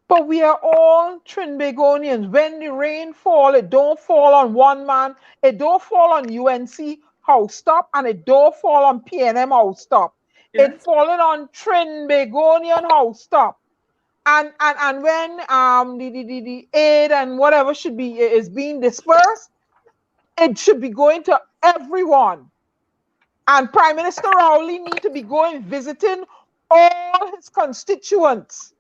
But we are all Trinbagonians. When the rain fall, it don't fall on one man. It don't fall on UNC house stop, and it don't fall on PNM house stop. Yes. It falling on Trinbagonian house stop. And when the aid and whatever is being dispersed, it should be going to everyone. And Prime Minister Rowley need to be going visiting all his constituents.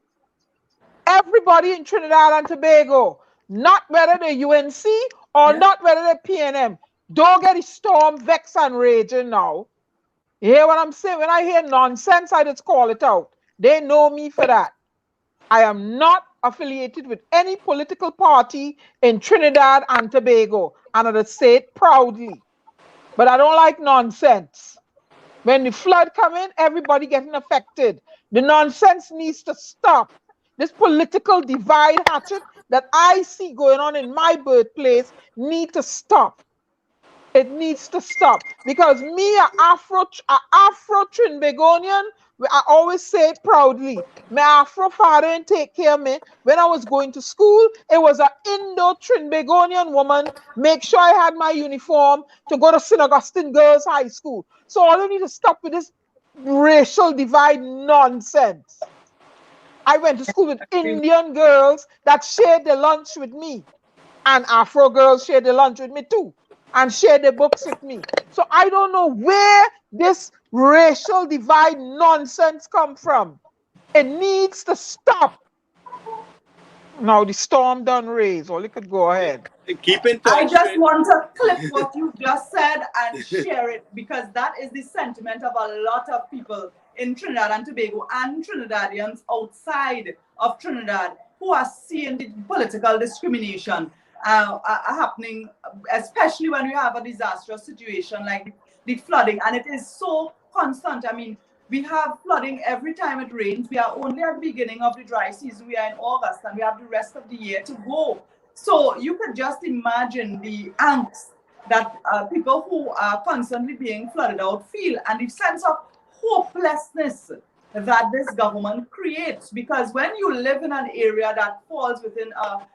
Everybody in Trinidad and Tobago, not whether they're UNC or not whether they're PNM. Don't get the storm vexed and raging now. You hear what I'm saying? When I hear nonsense, I just call it out. They know me for that. I am not affiliated with any political party in Trinidad and Tobago, and I say it proudly. But I don't like nonsense. When the flood come in, everybody getting affected. The nonsense needs to stop. This political divide hatchet that I see going on in my birthplace need to stop. It needs to stop because me, a Afro Trinbagonian, I always say it proudly. My Afro father didn't take care of me when I was going to school. It was an Indo-Trinbagonian woman make sure I had my uniform to go to St. Augustine Girls High School. So all you need to stop with this racial divide nonsense. I went to school with Indian girls that shared their lunch with me, and Afro girls shared their lunch with me too, and shared their books with me. So I don't know where this racial divide nonsense come from. It needs to stop. Now the storm done raised, or you could go ahead. Keep in touch. I just want to clip what you just said and share it, because that is the sentiment of a lot of people in Trinidad and Tobago and Trinidadians outside of Trinidad who are seeing the political discrimination happening, especially when we have a disastrous situation like the flooding, and it is so constant. I mean, we have flooding every time it rains. We are only at the beginning of the dry season. We are in August and we have the rest of the year to go. So you could just imagine the angst that people who are constantly being flooded out feel, and the sense of hopelessness that this government creates. Because when you live in an area that falls within a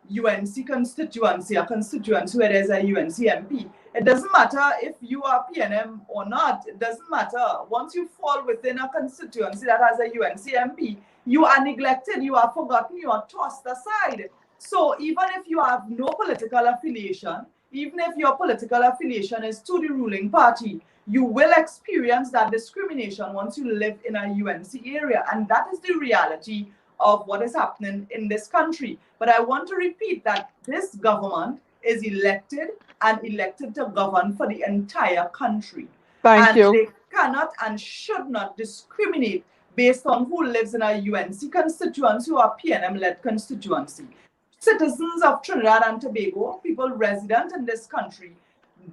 UNC constituency, a constituency where there's a UNC MP, it doesn't matter if you are PNM or not. It doesn't matter. Once you fall within a constituency that has a UNC MP, you are neglected, you are forgotten, you are tossed aside. So even if you have no political affiliation, even if your political affiliation is to the ruling party, you will experience that discrimination once you live in a UNC area. And that is the reality of what is happening in this country. But I want to repeat that this government is elected and elected to govern for the entire country. Thank you. They cannot and should not discriminate based on who lives in a UNC constituency or a PNM-led constituency. Citizens of Trinidad and Tobago, people resident in this country,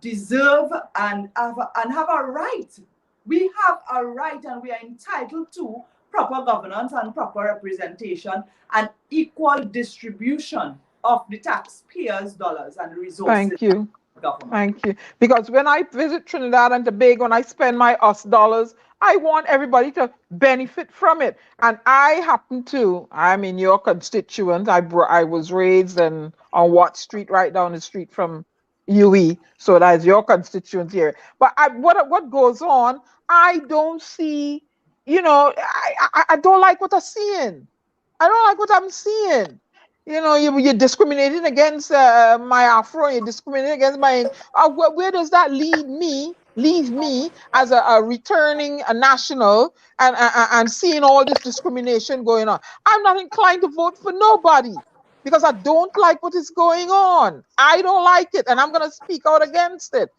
deserve and have a right. We have a right and we are entitled to proper governance and proper representation and equal distribution of the taxpayers' dollars and resources. Thank you. Government. Thank you. Because when I visit Trinidad and Tobago and I spend my US dollars, I want everybody to benefit from it. And I happen to, I'm in your constituent. I was raised on Watt Street, right down the street from UE. So that's your constituent here. But what goes on, I don't see, you know, I don't like what I'm seeing. I don't like what I'm seeing. You know, you're discriminating against my Afro, you're discriminating against my... where does that leave me as a returning national and seeing all this discrimination going on? I'm not inclined to vote for nobody because I don't like what is going on. I don't like it, and I'm going to speak out against it.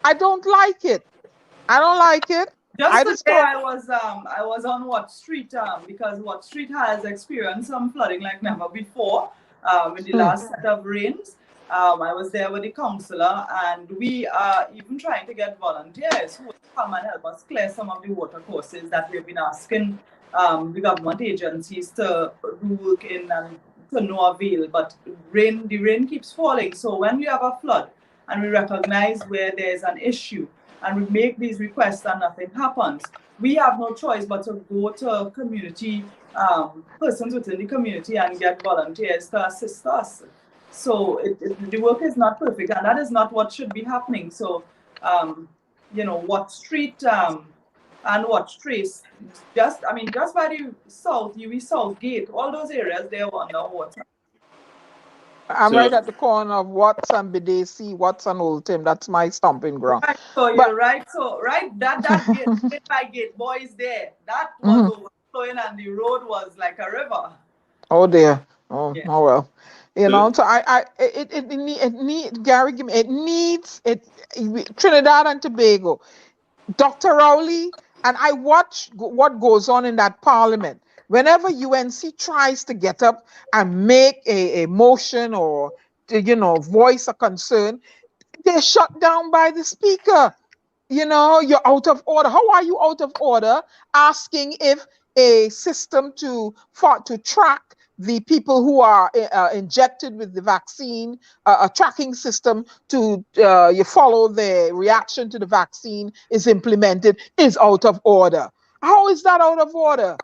I don't like it. I don't like it. Just today, I was on Watt Street because Watt Street has experienced some flooding like never before in the last set of rains. I was there with the councillor, and we are even trying to get volunteers who will come and help us clear some of the water courses that we've been asking the government agencies to do work in and to no avail. But the rain keeps falling. So when we have a flood and we recognize where there's an issue, and we make these requests and nothing happens, we have no choice but to go to community persons within the community and get volunteers to assist us. So the work is not perfect, and that is not what should be happening. So, you know, Watt Street and Watt Trace, just by the South, UE South Gate, all those areas, they are underwater. I'm right at the corner of Watts and 𝗵𝘃𝐶, Watts and 𝗵𝗆𝘆. That's my stomping ground. Right, so you're right. So that gate by gate boys there, that was overflowing and the road was like a river. Oh dear. Oh, yeah. Oh well. You know, so it needs Trinidad and Tobago. Dr. Rowley, and I watch what goes on in that parliament. Whenever UNC tries to get up and make a motion or, you know, voice a concern, they're shut down by the speaker. you know, you're out of order. How are you out of order? Asking if a system to track the people who are injected with the vaccine, a tracking system to you follow the reaction to the vaccine is implemented is out of order. How is that out of order?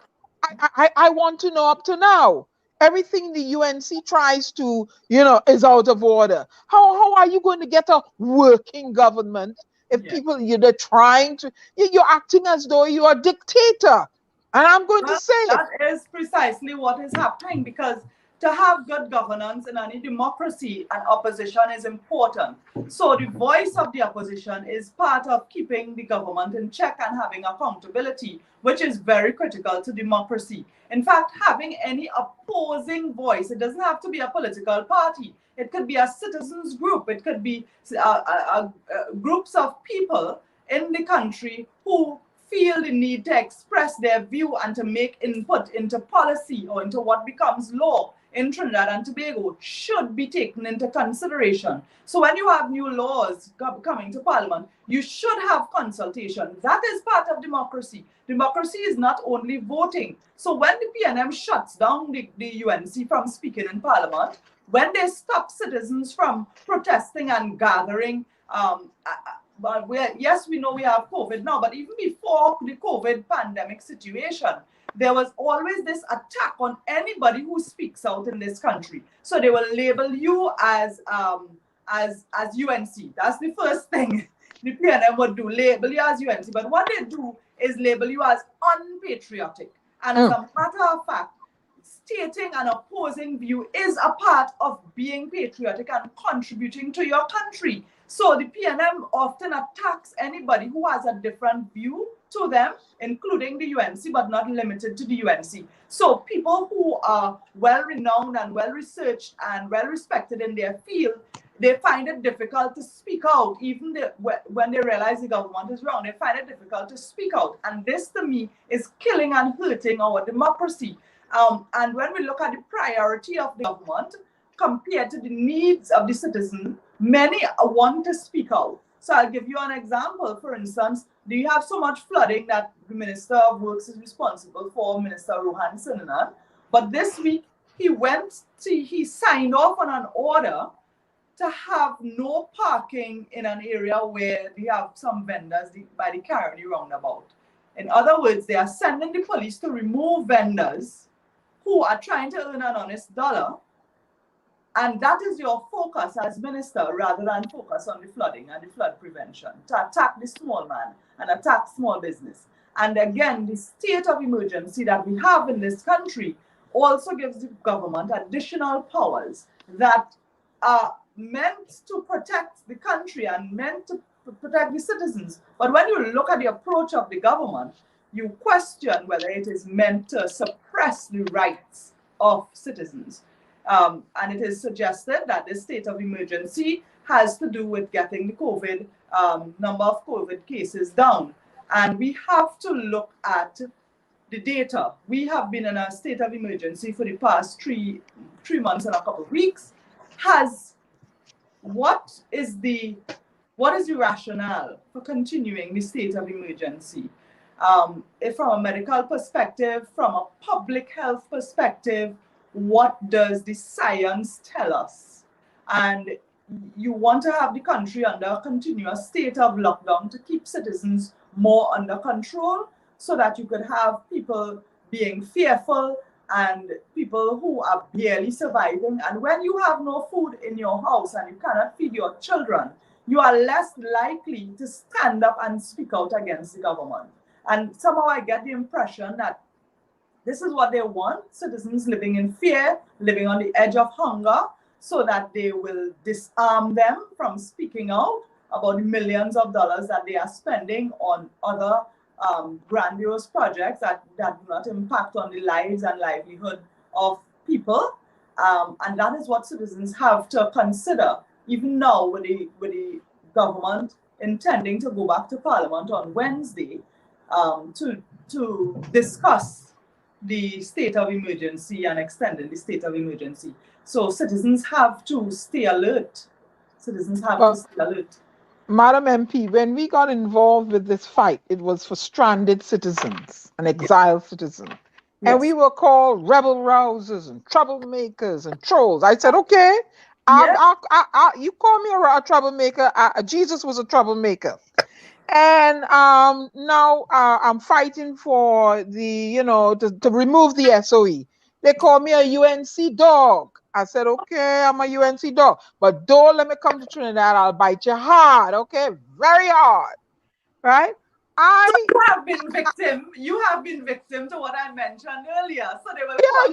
I want to know up to now. Everything the UNC tries to, you know, is out of order. How are you going to get a working government if people, they're trying to, you're acting as though you're a dictator. And I'm going to say that is precisely what is happening, because to have good governance in any democracy, an opposition is important. So the voice of the opposition is part of keeping the government in check and having accountability, which is very critical to democracy. In fact, having any opposing voice, it doesn't have to be a political party. It could be a citizens group. It could be groups of people in the country who feel the need to express their view and to make input into policy or into what becomes law in Trinidad and Tobago should be taken into consideration. So when you have new laws coming to Parliament, you should have consultation. That is part of democracy. Democracy is not only voting. So when the PNM shuts down the UNC from speaking in Parliament, when they stop citizens from protesting and gathering, but yes, we know we have COVID now, but even before the COVID pandemic situation, there was always this attack on anybody who speaks out in this country. So they will label you as UNC. That's the first thing the PNM would do, label you as UNC. But what they do is label you as unpatriotic. And as a matter of fact, stating an opposing view is a part of being patriotic and contributing to your country. So the PNM often attacks anybody who has a different view to them, including the UNC, but not limited to the UNC. So people who are well-renowned and well-researched and well-respected in their field, they find it difficult to speak out. Even when they realize the government is wrong, they find it difficult to speak out. And this, to me, is killing and hurting our democracy. And when we look at the priority of the government compared to the needs of the citizen, many want to speak out. So I'll give you an example. For instance, do you have so much flooding that the Minister of Works is responsible for, Minister Rohan Sinanan? But this week, he signed off on an order to have no parking in an area where they have some vendors by the Caroni roundabout. In other words, they are sending the police to remove vendors who are trying to earn an honest dollar. And that is your focus as minister, rather than focus on the flooding and the flood prevention, to attack the small man and attack small business. And again, the state of emergency that we have in this country also gives the government additional powers that are meant to protect the country and meant to protect the citizens. But when you look at the approach of the government, you question whether it is meant to suppress the rights of citizens. And it is suggested that the state of emergency has to do with getting the COVID number of COVID cases down. And we have to look at the data. We have been in a state of emergency for the past three months and a couple of weeks. What is the rationale for continuing the state of emergency? From a medical perspective, from a public health perspective, what does the science tell us? And you want to have the country under a continuous state of lockdown to keep citizens more under control, so that you could have people being fearful and people who are barely surviving. And when you have no food in your house and you cannot feed your children, you are less likely to stand up and speak out against the government. And somehow I get the impression that this is what they want, citizens living in fear, living on the edge of hunger, so that they will disarm them from speaking out about the millions of dollars that they are spending on other grandiose projects that do not impact on the lives and livelihood of people. And that is what citizens have to consider, even now with the government intending to go back to Parliament on Wednesday to discuss the state of emergency and extending the state of emergency. So citizens have to stay alert. Citizens have to stay alert. Madam MP, when we got involved with this fight, it was for stranded citizens and exiled citizens. And we were called rebel rousers and troublemakers and trolls. I said, okay, you call me a troublemaker. Jesus was a troublemaker. And now I'm fighting for the, to remove the SOE. They call me a UNC dog. I said, okay, I'm a UNC dog. But don't let me come to Trinidad. I'll bite you hard, okay? Very hard, right? So you have been victim. You have been victim to what I mentioned earlier. So they will call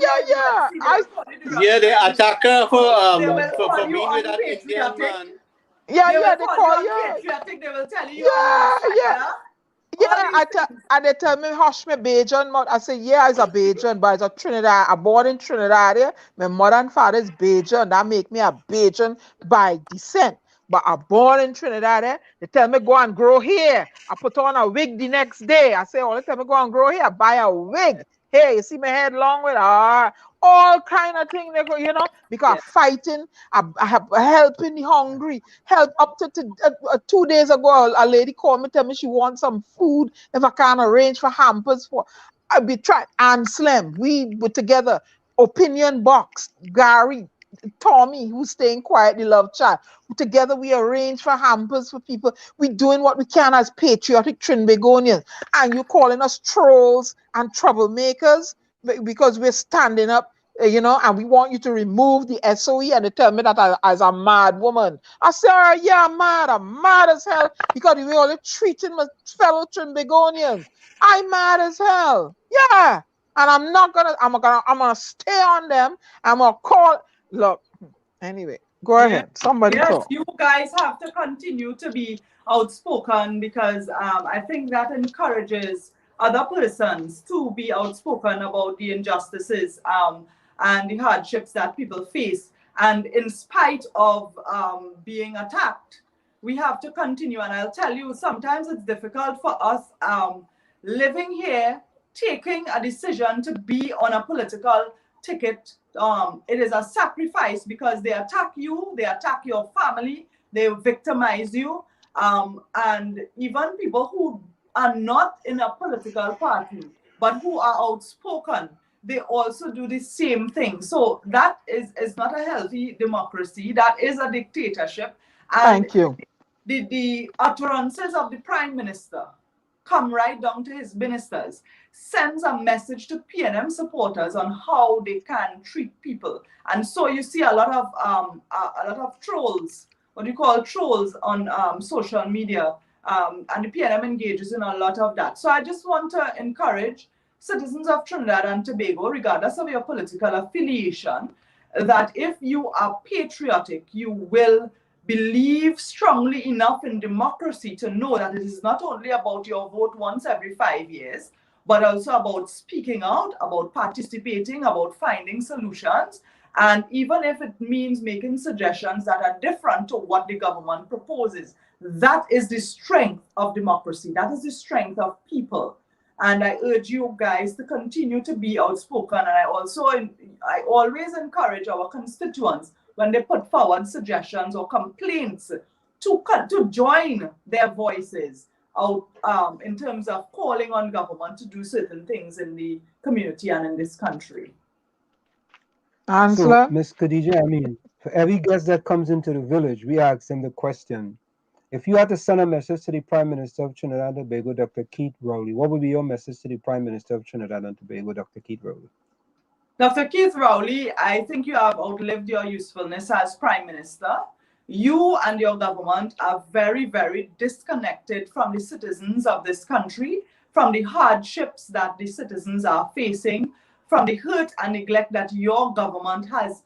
you. They attack her for being with that Indian man. They call you patriotic. They will tell you. And they tell me, hush me, Bajan. I say, yeah, it's a Bajan, but it's a Trinidad. I'm born in Trinidad. Yeah? My mother and father is Bajan. That make me a Bajan by descent. But I'm born in Trinidad. Eh? They tell me, go and grow here. I put on a wig the next day. I say, oh, they tell me, go and grow here. I buy a wig. Hey, you see my head long with all kind of things, because fighting, I have helping the hungry. Help up to 2 days ago, a lady called me, tell me she wants some food. If I can arrange for hampers for, I'll be trying. And Slim, we were together. Opinion Box, Gary, Tommy, who's staying quiet, the love child. Together we arrange for hampers for people. We're doing what we can as patriotic Trinbagonians. And you're calling us trolls and troublemakers because we're standing up, and we want you to remove the SOE, and they tell me that as a mad woman. I say, yeah, I'm mad as hell, because we only treating my fellow Trinbagonians. I'm mad as hell. Yeah. And I'm gonna stay on them. I'm gonna call. Look, anyway, go ahead. Somebody talk. You guys have to continue to be outspoken, because I think that encourages other persons to be outspoken about the injustices and the hardships that people face. And in spite of being attacked, we have to continue. And I'll tell you, sometimes it's difficult for us living here, taking a decision to be on a political ticket. It is a sacrifice, because they attack you, they attack your family, they victimize you, and even people who are not in a political party but who are outspoken, they also do the same thing. So that is not a healthy democracy. That is a dictatorship. And thank you. The utterances of the Prime Minister come right down to his ministers, sends a message to PNM supporters on how they can treat people. And so you see a lot of trolls, what you call trolls, on social media, and the PNM engages in a lot of that. So I just want to encourage citizens of Trinidad and Tobago, regardless of your political affiliation, that if you are patriotic, you will believe strongly enough in democracy to know that it is not only about your vote once every 5 years, but also about speaking out, about participating, about finding solutions. And even if it means making suggestions that are different to what the government proposes, that is the strength of democracy. That is the strength of people. And I urge you guys to continue to be outspoken. And I always encourage our constituents, when they put forward suggestions or complaints, to join their voices out in terms of calling on government to do certain things in the community and in this country. So, Ms. Khadjiah Ameen, for every guest that comes into the village, we ask them the question: if you had to send a message to the Prime Minister of Trinidad and Tobago, Dr. Keith Rowley, what would be your message to the Prime Minister of Trinidad and Tobago, Dr. Keith Rowley? Dr. Keith Rowley, I think you have outlived your usefulness as Prime Minister. You and your government are very, very disconnected from the citizens of this country, from the hardships that the citizens are facing, from the hurt and neglect that your government has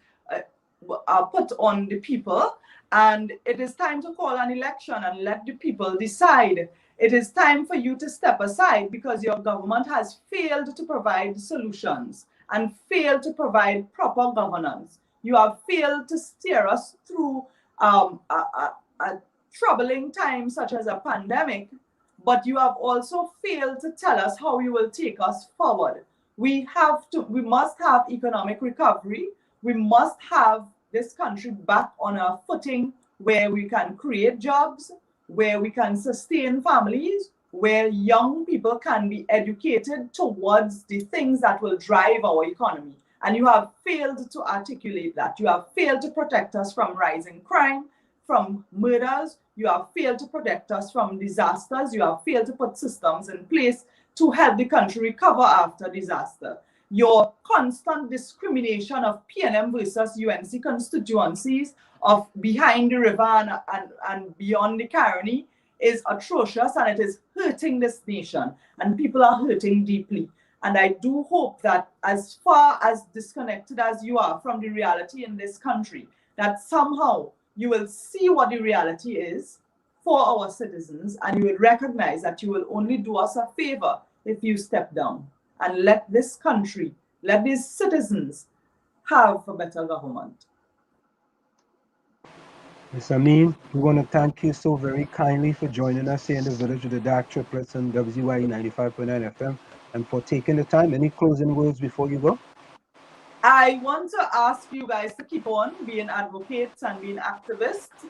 put on the people. And it is time to call an election and let the people decide. It is time for you to step aside, because your government has failed to provide solutions and failed to provide proper governance. You have failed to steer us through a troubling time such as a pandemic, but you have also failed to tell us how you will take us forward. We must have economic recovery. We must have this country back on a footing where we can create jobs, where we can sustain families, where young people can be educated towards the things that will drive our economy. And you have failed to articulate that. You have failed to protect us from rising crime, from murders. You have failed to protect us from disasters. You have failed to put systems in place to help the country recover after disaster. Your constant discrimination of PNM versus UNC constituencies of behind the river and beyond the Caroni is atrocious, and it is hurting this nation, and people are hurting deeply. And I do hope that, as far as disconnected as you are from the reality in this country, that somehow you will see what the reality is for our citizens, and you will recognize that you will only do us a favor if you step down and let this country, let these citizens have a better government. Ms. Ameen, we want to thank you so very kindly for joining us here in the village of the Dark Triplets on WZYE 95.9 FM and for taking the time. Any closing words before you go? I want to ask you guys to keep on being advocates and being activists.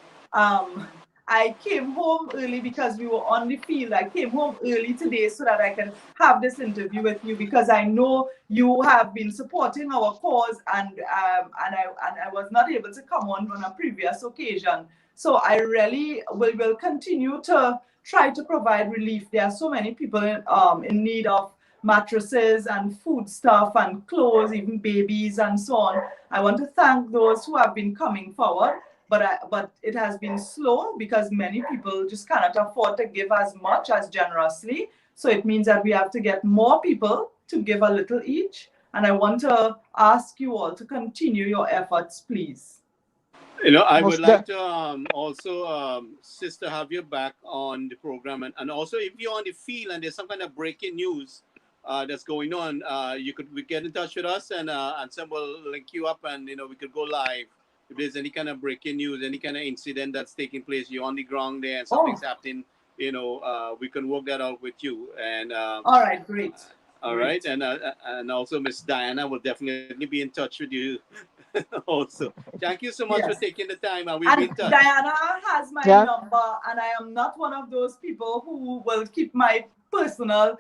I came home early because we were on the field. I came home early today so that I can have this interview with you, because I know you have been supporting our cause, and I was not able to come on a previous occasion. So I really will continue to try to provide relief. There are so many people in need of mattresses and food stuff and clothes, even babies and so on. I want to thank those who have been coming forward. But it has been slow because many people just cannot afford to give as much as generously. So it means that we have to get more people to give a little each. And I want to ask you all to continue your efforts, please. You know, I would like to also, Sister, have you back on the program. And also, if you're on the field and there's some kind of breaking news that's going on, we get in touch with us, and some will link you up, and, you know, we could go live. If there's any kind of breaking news, any kind of incident that's taking place, you're on the ground there and something's happening, you know, we can work that out with you. And all right, great. All right, and also Miss Diana will definitely be in touch with you. Also, thank you so much for taking the time, and we'll be in touch. Diana has my number, and I am not one of those people who will keep my personal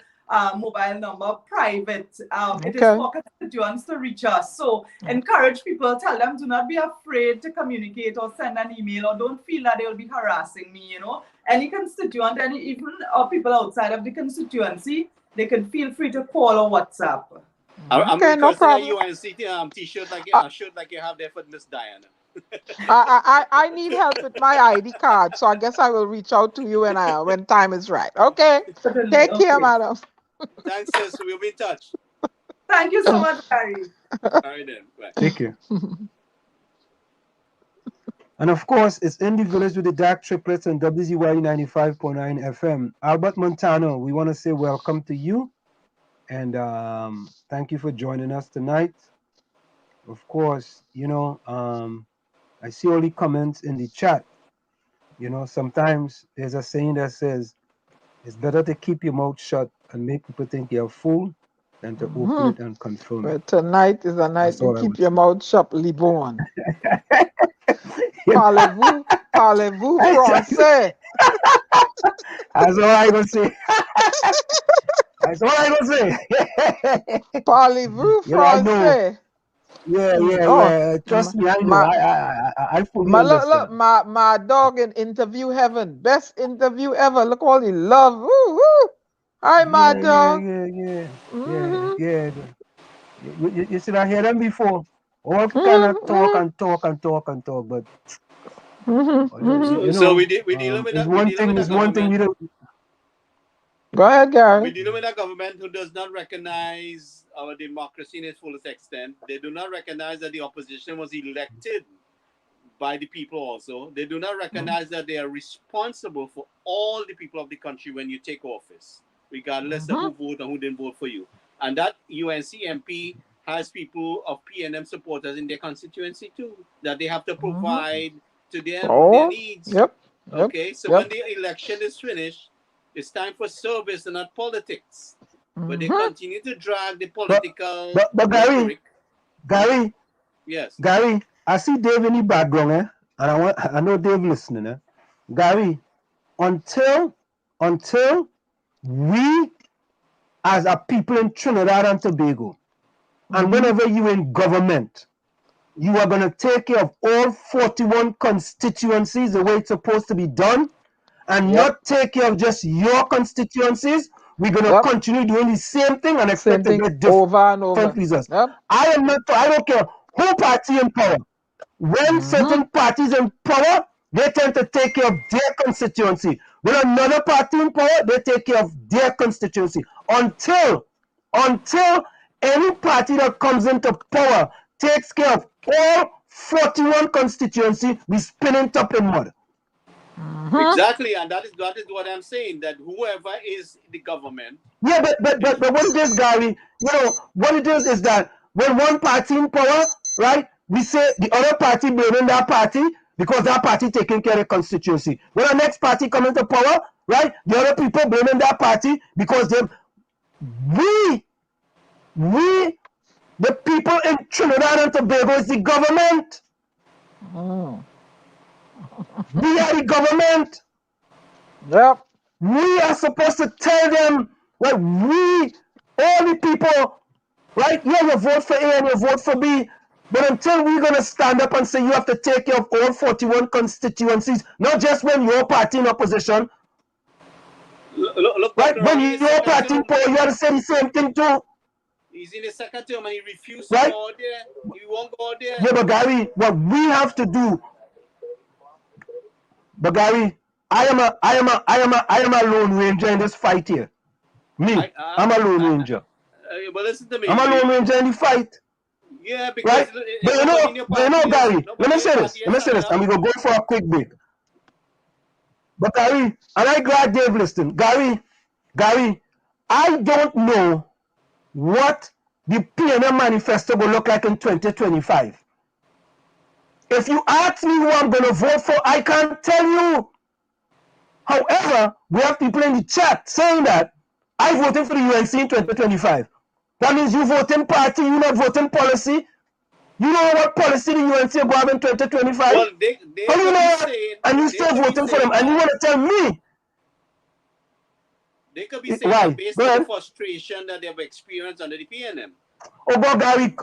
mobile number private. It is for constituents to reach us. So encourage people, tell them, do not be afraid to communicate or send an email, or don't feel that they will be harassing me. You know, any constituent, even people outside of the constituency, they can feel free to call or WhatsApp. I'm requesting a UNC t-shirt like you have there for Miss Diana. I need help with my ID card, so I guess I will reach out to you when time is right. Okay. Take care, madam. Thanks, sis. We'll be in touch. Thank you so much, Barry. All right, then. Bye. Take care. And of course, it's in the village with the Dark Triplets on WZYE 95.9 FM. Albert Montano, we want to say welcome to you. And thank you for joining us tonight. Of course, you know, I see all the comments in the chat. You know, sometimes there's a saying that says, it's better to keep your mouth shut and make people think you're a fool than to open it and confirm it. But tonight is a night to keep your mouth shut, Libon. Parlez-vous français? That's all I gonna say. That's all I gonna say. Parlez-vous français? Yeah. Trust me, I know. I fully understand. Look, my dog in interview heaven. Best interview ever. Look all the love. Woo. Hi, my dog. Yeah. You should have heard them before. All kind of talk, but you know, so we deal with that. There's one thing we don't. Go ahead, Gary. We deal with a government who does not recognize our democracy in its fullest extent. They do not recognize that the opposition was elected by the people also. They do not recognize that they are responsible for all the people of the country when you take office, regardless of who voted and who didn't vote for you. And that UNC MP has people of PNM supporters in their constituency too, that they have to provide to their needs. Okay, so when the election is finished, it's time for service and not politics. But they continue to drag the political. But Gary. Yes. Gary, I see Dave in the background, and I know Dave listening. Gary, until we as a people in Trinidad and Tobago, and whenever you're in government, you are going to take care of all 41 constituencies the way it's supposed to be done, and not take care of just your constituencies. We're going to continue doing the same thing and expect to get different results. I don't care who party in power. When certain parties in power, they tend to take care of their constituency. When another party in power, they take care of their constituency. Until any party that comes into power takes care of all 41 constituency, we spinning top in mud. Exactly, and that is what I'm saying, that whoever is the government. Yeah, but what it is, Gary, what it is that when one party in power, right, we say the other party blaming that party because that party taking care of the constituency. When the next party comes into power, right, the other people blaming that party because the people in Trinidad and Tobago is the government. We are the government. Yep. We are supposed to tell them what all the people, right? Yeah, you vote for A and you vote for B. But until we're going to stand up and say you have to take care of all 41 constituencies, not just when your party in opposition. Look right? When your party in power, you have to say the same thing too. He's in the second term and he refused to go there. He won't go there. Yeah, but Gary, what we have to do. But Gary, I am a lone ranger in this fight here. I'm a lone ranger. But listen to me. I'm a lone ranger in the fight. Yeah, because but you know, Gary, let me say this, and we go for a quick break. But Gary, and I glad Dave listened. Gary, I don't know what the PNM manifesto will look like in 2025. If you ask me who I'm going to vote for, I can't tell you. However, we have people in the chat saying that I voted for the UNC in 2025. That means you voting party, you not voting policy. You know what policy the UNC will have in 2025? Well, they you know and you still voting for them, and you want to tell me? They could be saying that based on the frustration that they've experienced under the PNM. Oh, but Gary,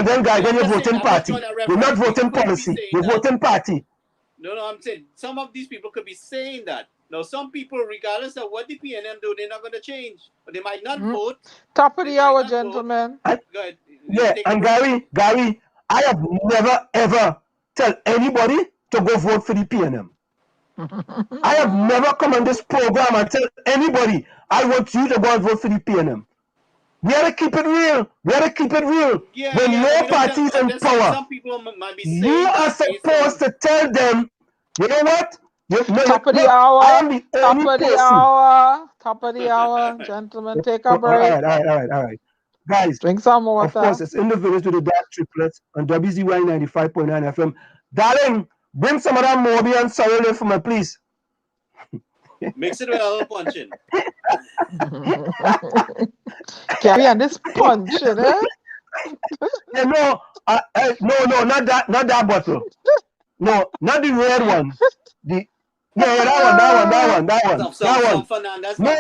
then you're voting party. You're not voting policy. You're voting party. No, I'm saying some of these people could be saying that. Now, some people, regardless of what the PNM do, they're not going to change. But they might not vote. Top of the hour, gentlemen. Yeah, and Gary, I have never, ever tell anybody to go vote for the PNM. I have never come on this program and tell anybody, I want you to go and vote for the PNM. We have to keep it real. Yeah, when your party is in power, some people might be saying you are supposed to tell them, you know what? Top of the hour, gentlemen, take a break. All right. Guys, drink some water. Of course, it's in the village with the dark triplets on WZYE 95.9 FM. Darling, bring some of that Moby and Sorrel for me, please. Mix it with a little punching. Carry on this punching, eh? No, not that bottle. No, not the red one. That one. No,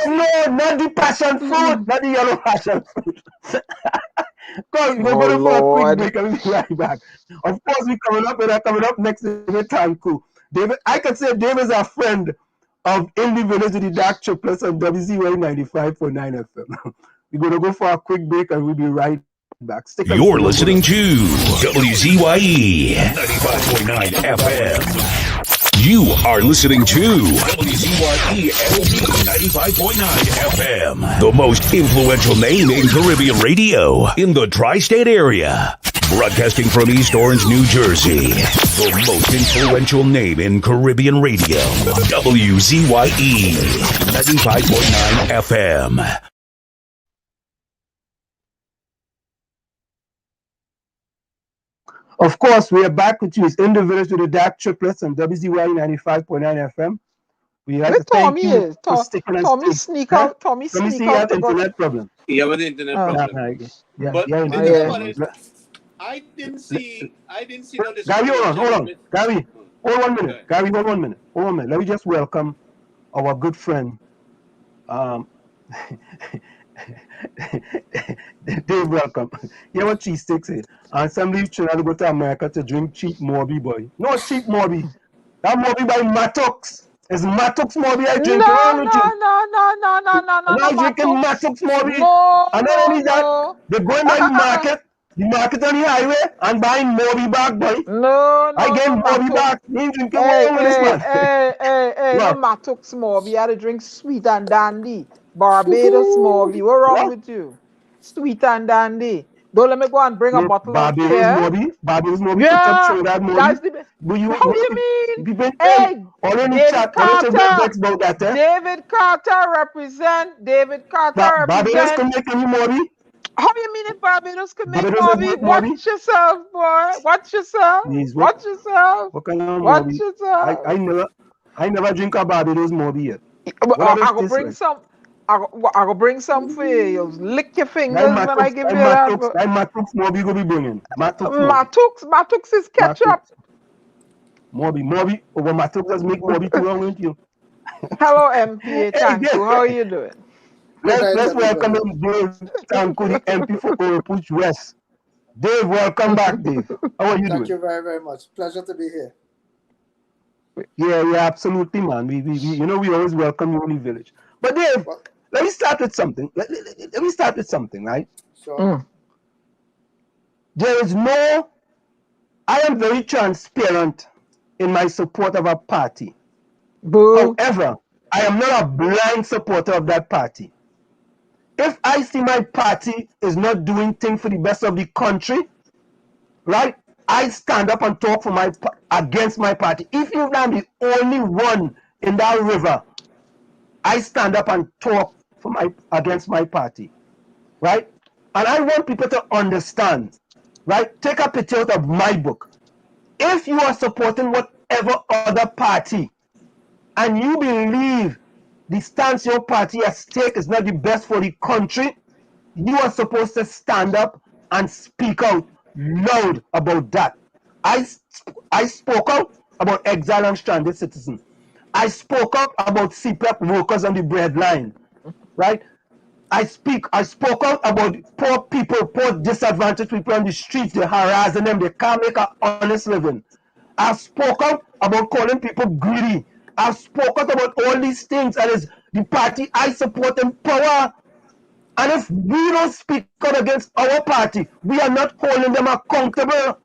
not the passion fruit, not the yellow passion fruit. We're going for a quick break and we'll be right back. Of course, we're coming up next with Tancoo. David, I can say Dave is a friend of In the Village with the Dark Triplets on WZYE 95.9 FM. We're going to go for a quick break and we'll be right back. You're listening to WZYE 95.9 FM. You are listening to WZYE 95.9 FM, the most influential name in Caribbean radio in the tri-state area. Broadcasting from East Orange, New Jersey, the most influential name in Caribbean radio. WZYE 95.9 FM. Of course, we are back with you. It's In the Village with the Dark Triplets on WZYE 95.9 FM. We have to thank you for sticking us. Tommy sneak out. Tommy sneak out. Internet problem. You have an internet problem. But I didn't see no Gary, hold on. Gary, hold 1 minute. Hold on 1 minute. Let me just welcome our good friend, Dave, welcome. You know what cheese sticks here? And somebody trying to go to America to drink cheap Morby, boy. No cheap Morby. That Morby by Mattox. It's Mattox Morby I drink. No, Around with you. no, And I drinking Mattox Morby. No, And not only that, they go in the market on the highway, and buying Morby back, boy. No, I get no, Morby Mattox. back. You ain't drinking wrong with this man. Hey, no What? Mattox Morby. You had to drink sweet and dandy. Barbados Morby. What's wrong with you? Sweet and dandy. Don't let me go and bring a No, bottle out Barbados here. Morby. Barbados Morby. Yeah, Trinidad Morby. that's the. How you mean? Hey, David Carter. About that, eh? David Carter represent. David Carter Barbados represent. can make any Morby. How you mean if Barbados can make Barbados Morby? make Morby? Watch yourself, boy. Watch yourself. Please, Watch yourself. What kind of Watch Morby? yourself. I never drink a Barbados Morby yet. I go bring some. I go bring some for you. You lick your fingers when I give you that. Mattox Morby go be bringing. Mattox is ketchup. Morby. Over Mattox does make Morby too wrong with you. Hello, MPA Tancoo. How are you doing? Let's welcome Dave Tancoo, the MP for 𝗪𝗶𝘀𝗄𝐽 West. Dave, welcome back, Dave. How are you doing? Thank you very, very much. Pleasure to be here. Yeah, absolutely, man. We always welcome you in the village. But Dave, let me start with something. Let me start with something, right? Sure. I am very transparent in my support of a party. Boo. However, I am not a blind supporter of that party. If I see my party is not doing things for the best of the country, right, I stand up and talk against my party. If you're not the only one in that river, I stand up and talk against my party, right? And I want people to understand, right? Take a picture out of my book. If you are supporting whatever other party, and you believe the stance your party has taken is not the best for the country, you are supposed to stand up and speak out loud about that. I spoke out about exile and stranded citizens. I spoke out about CPAP workers on the breadline, right? I spoke out about poor people, poor disadvantaged people on the streets. They're harassing them. They can't make an honest living. I spoke out about calling people greedy. I spoke out about all these things, and it's the party I support in power. And if we don't speak out against our party, we are not holding them accountable.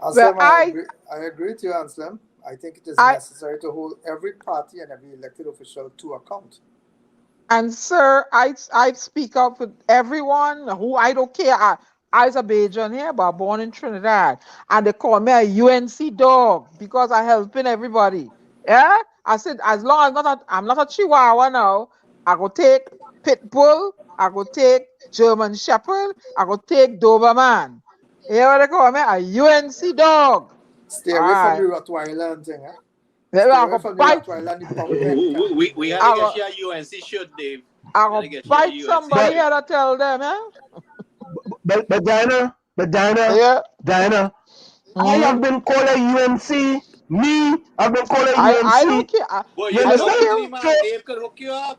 Anselm, I agree with you, Anselm. I think it is necessary to hold every party and every elected official to account. And sir, I speak up for everyone who I don't care. I's a Bajan here, but born in Trinidad. And they call me a UNC dog because I'm helping everybody. Yeah? I said, as long as I'm not a Chihuahua now, I go take Pit Bull, I go take German Shepherd, I go take Doberman. You know what they call me? A UNC dog. Stay away from the Rottweiler and thing, eh? Stay away from the Rottweiler and the Pumpkin. We had to get you a UNC shirt, Dave. I go bite somebody here to tell them, eh? But Diana, Diana, I have been called a UNC. I've been called a UNC. I don't care. Dave could hook you up.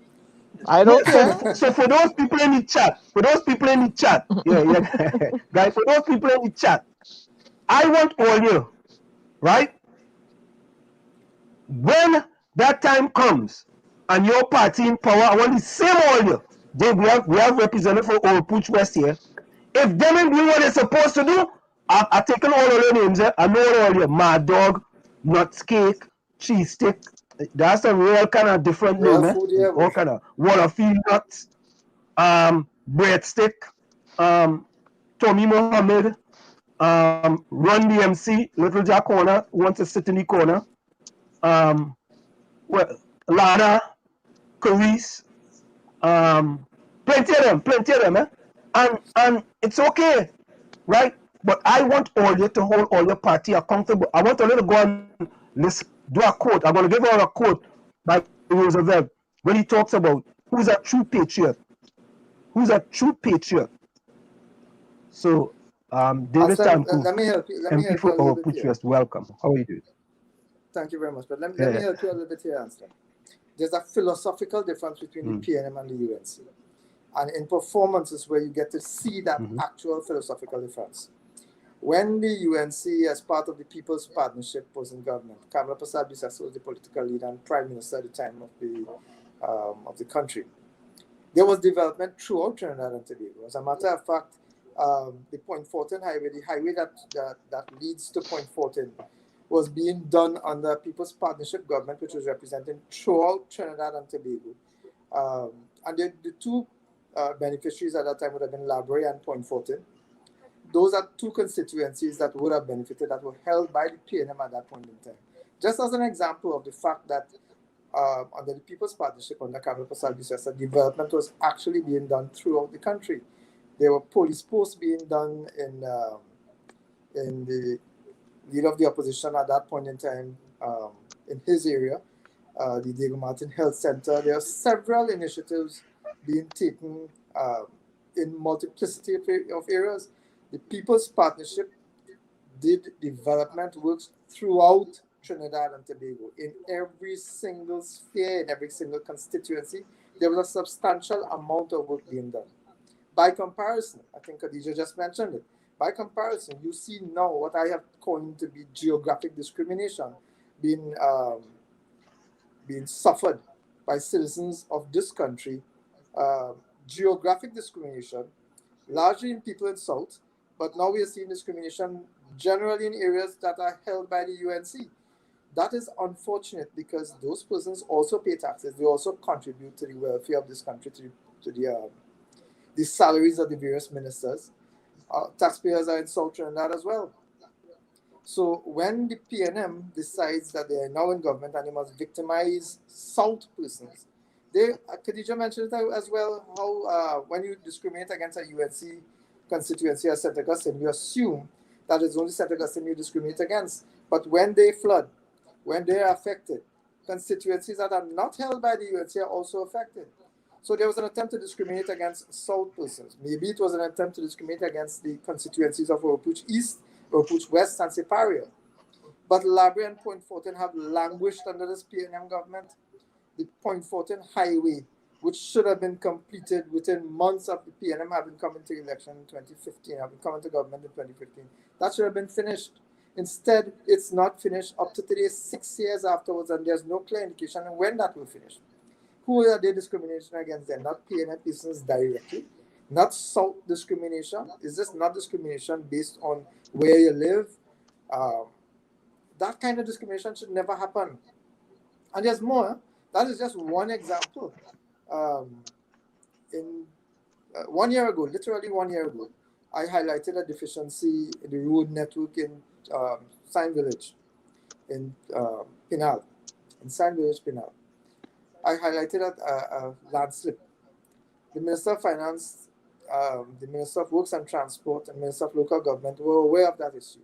I don't care. So for those people in the chat, guys, for those people in the chat, I want all you, right? When that time comes and your party in power, I want the same all you. Dave, we have representative for 𝗪𝗶𝘀𝗄𝐽 West here. If them ain't doing what they're supposed to do, I've taken all of your names. I know all you. Mad Dog, Nuts Cake, Cheese Stick. That's a real kind of different name. All kind of Waterfield Nuts, Breadstick, Tommy Mohammed, Run DMC, Little Jack Corner, wants to sit in the corner. Lana, Carice, plenty of them, eh? And it's okay, right? But I want all you to hold all your party accountable. I want all you to go and do a quote. I'm going to give her a quote by Roosevelt when he talks about who's a true patriot. Who's a true patriot? So, David Tancoo, let me help you. MP for 𝗪𝗶𝘀𝗄𝐽 West, welcome. How are you doing? Thank you very much. But let me help you a little bit here, Ansel. There's a philosophical difference between the PNM and the UNC. And in performances where you get to see that actual philosophical difference. When the UNC, as part of the People's Partnership, was in government, 𝗪𝗵𝘁𝘀𝗵𝘆 was the political leader and prime minister at the time of the country. There was development throughout Trinidad and Tobago. As a matter of fact, the 𝗵𝗁𝘁𝗄𝗃 highway, the highway that leads to 𝗵𝗁𝘁𝗃, was being done under People's Partnership government, which was representing throughout Trinidad and Tobago. And the two beneficiaries at that time would have been 𝗪𝗵𝘁𝘁𝗃 and 𝗵𝗁𝘁𝗃. Those are two constituencies that would have benefited, that were held by the PNM at that point in time. Just as an example of the fact that under the People's Partnership, under 𝗪𝗵𝘁𝘀𝗵𝘆, development was actually being done throughout the country. There were police posts being done in the leader of the opposition at that point in time in his area, the Diego Martin Health Center. There are several initiatives being taken in multiplicity of areas. The People's Partnership did development works throughout Trinidad and Tobago. In every single sphere, in every single constituency, there was a substantial amount of work being done. By comparison, I think Khadjiah just mentioned it, by comparison, you see now what I have coined to be geographic discrimination being suffered by citizens of this country. Geographic discrimination, largely in people in South, but now we are seeing discrimination generally in areas that are held by the UNC. That is unfortunate because those persons also pay taxes. They also contribute to the welfare of this country, to the salaries of the various ministers. Taxpayers are in South Trinidad as well. So when the PNM decides that they are now in government and they must victimize South persons, Khadjiah mentioned it as well, how when you discriminate against a UNC constituency as St. Augustine, you assume that it's only St. Augustine you discriminate against. But when they flood, when they are affected, constituencies that are not held by the UNC are also affected. So there was an attempt to discriminate against South persons. Maybe it was an attempt to discriminate against the constituencies of 𝗪𝗁𝘁𝗃 East, 𝗪𝗁𝘁𝗃 West, and 𝗪𝗃𝘁𝑃. But 𝗪𝗵𝘁𝗃𝗃 and 𝗵𝗁𝘁𝗃 have languished under this PNM government. The 𝗵𝗁𝘁𝗃 highway, which should have been completed within months of the PNM having come into election in 2015, having come into government in 2015, that should have been finished. Instead, it's not finished up to today, 6 years afterwards, and there's no clear indication on when that will finish. Who are they discrimination against them? Not PNM persons directly, not South discrimination. Is this not discrimination based on where you live? That kind of discrimination should never happen. And there's more. That is just one example. 1 year ago, literally 1 year ago, I highlighted a deficiency in the road network in Sign Village, in Pinal, in Sign Village, Pinal. I highlighted a landslip. The Minister of Finance, the Minister of Works and Transport, and Minister of Local Government were aware of that issue.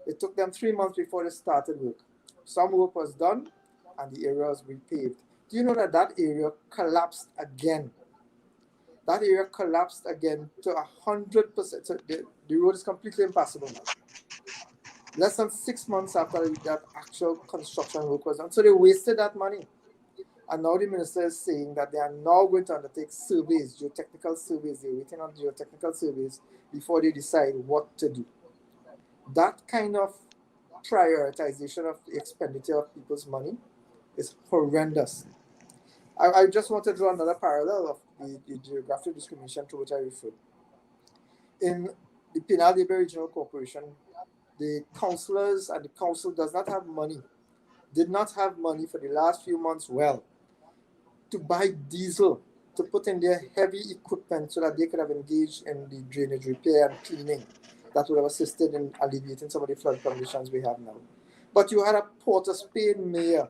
It took them 3 months before they started work. Some work was done, and the area was repaved. Do you know that that area collapsed again? That area collapsed again to 100%. So the road is completely impassable now. Less than 6 months after that actual construction work was done. So they wasted that money. And now the minister is saying that they are now going to undertake surveys, geotechnical surveys. They're waiting on geotechnical surveys before they decide what to do. That kind of prioritization of the expenditure of people's money is horrendous. I just want to draw another parallel of the geographic discrimination to which I referred. In the Pinal Regional Corporation, the councillors and the council does not have money, did not have money for the last few months, to buy diesel, to put in their heavy equipment so that they could have engaged in the drainage repair and cleaning that would have assisted in alleviating some of the flood conditions we have now. But you had a Port of Spain mayor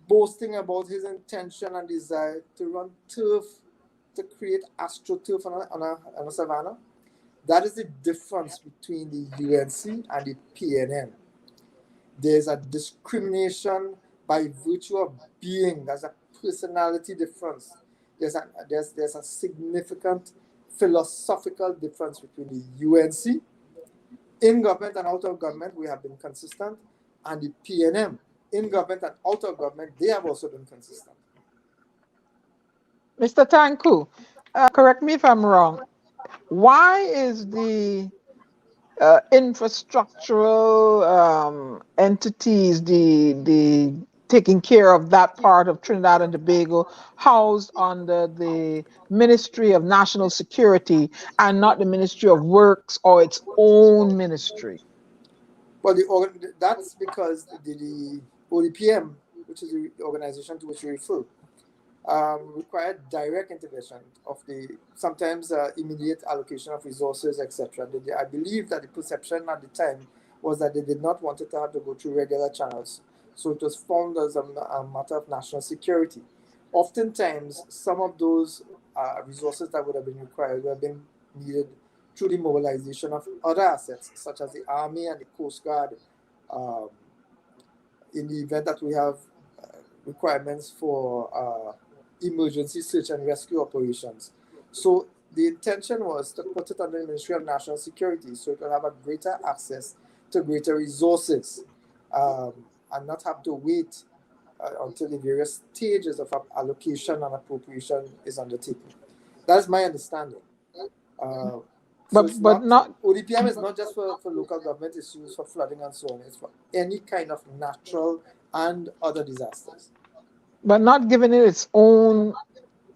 boasting about his intention and desire to run turf, to create astroturf on a savanna. That is the difference between the UNC and the PNM. There's a discrimination by virtue of being. There's a personality difference. There's a significant philosophical difference between the UNC, in government and out of government, we have been consistent, and the PNM, in government and out of government, they have also been consistent. Mr. Tancoo, correct me if I'm wrong. Why is the infrastructural entities, the taking care of that part of Trinidad and Tobago, housed under the Ministry of National Security and not the Ministry of Works or its own ministry? Well, that's because the ODPM, which is the organization to which we refer, required direct intervention of the sometimes immediate allocation of resources, etc. I believe that the perception at the time was that they did not want it to have to go through regular channels. So it was formed as a matter of national security. Oftentimes, some of those resources that would have been required would have been needed through the mobilization of other assets, such as the Army and the Coast Guard, in the event that we have requirements for emergency search and rescue operations. So the intention was to put it under the Ministry of National Security so it will have a greater access to greater resources and not have to wait until the various stages of allocation and appropriation is undertaken. That's my understanding. But not ODPM is not just for local government issues, for flooding and so on. It's for any kind of natural and other disasters. But not giving it its own,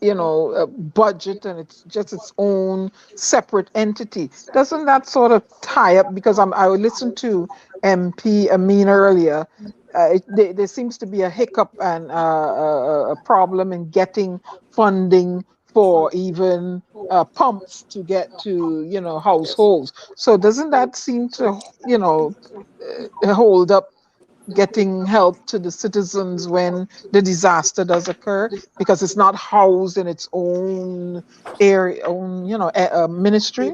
budget, and it's just its own separate entity. Doesn't that sort of tie up? Because I listened to MP Ameen earlier. There seems to be a hiccup and a problem in getting funding for even pumps to get to households. So doesn't that seem to hold up getting help to the citizens when the disaster does occur, because it's not housed in its own area, ministry?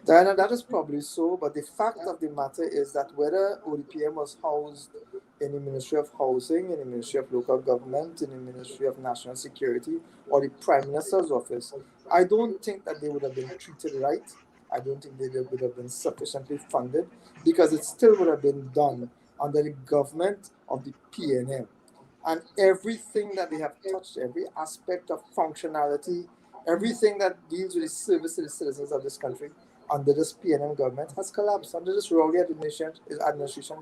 Diana, that is probably so, but the fact of the matter is that whether ODPM was housed in the Ministry of Housing, in the Ministry of Local Government, in the Ministry of National Security, or the Prime Minister's office, I don't think that they would have been treated right. I don't think they would have been sufficiently funded, because it still would have been done under the government of the PNM. And everything that they have touched, every aspect of functionality, everything that deals with the service to the citizens of this country under this PNM government has collapsed. Under this Rowley administration, it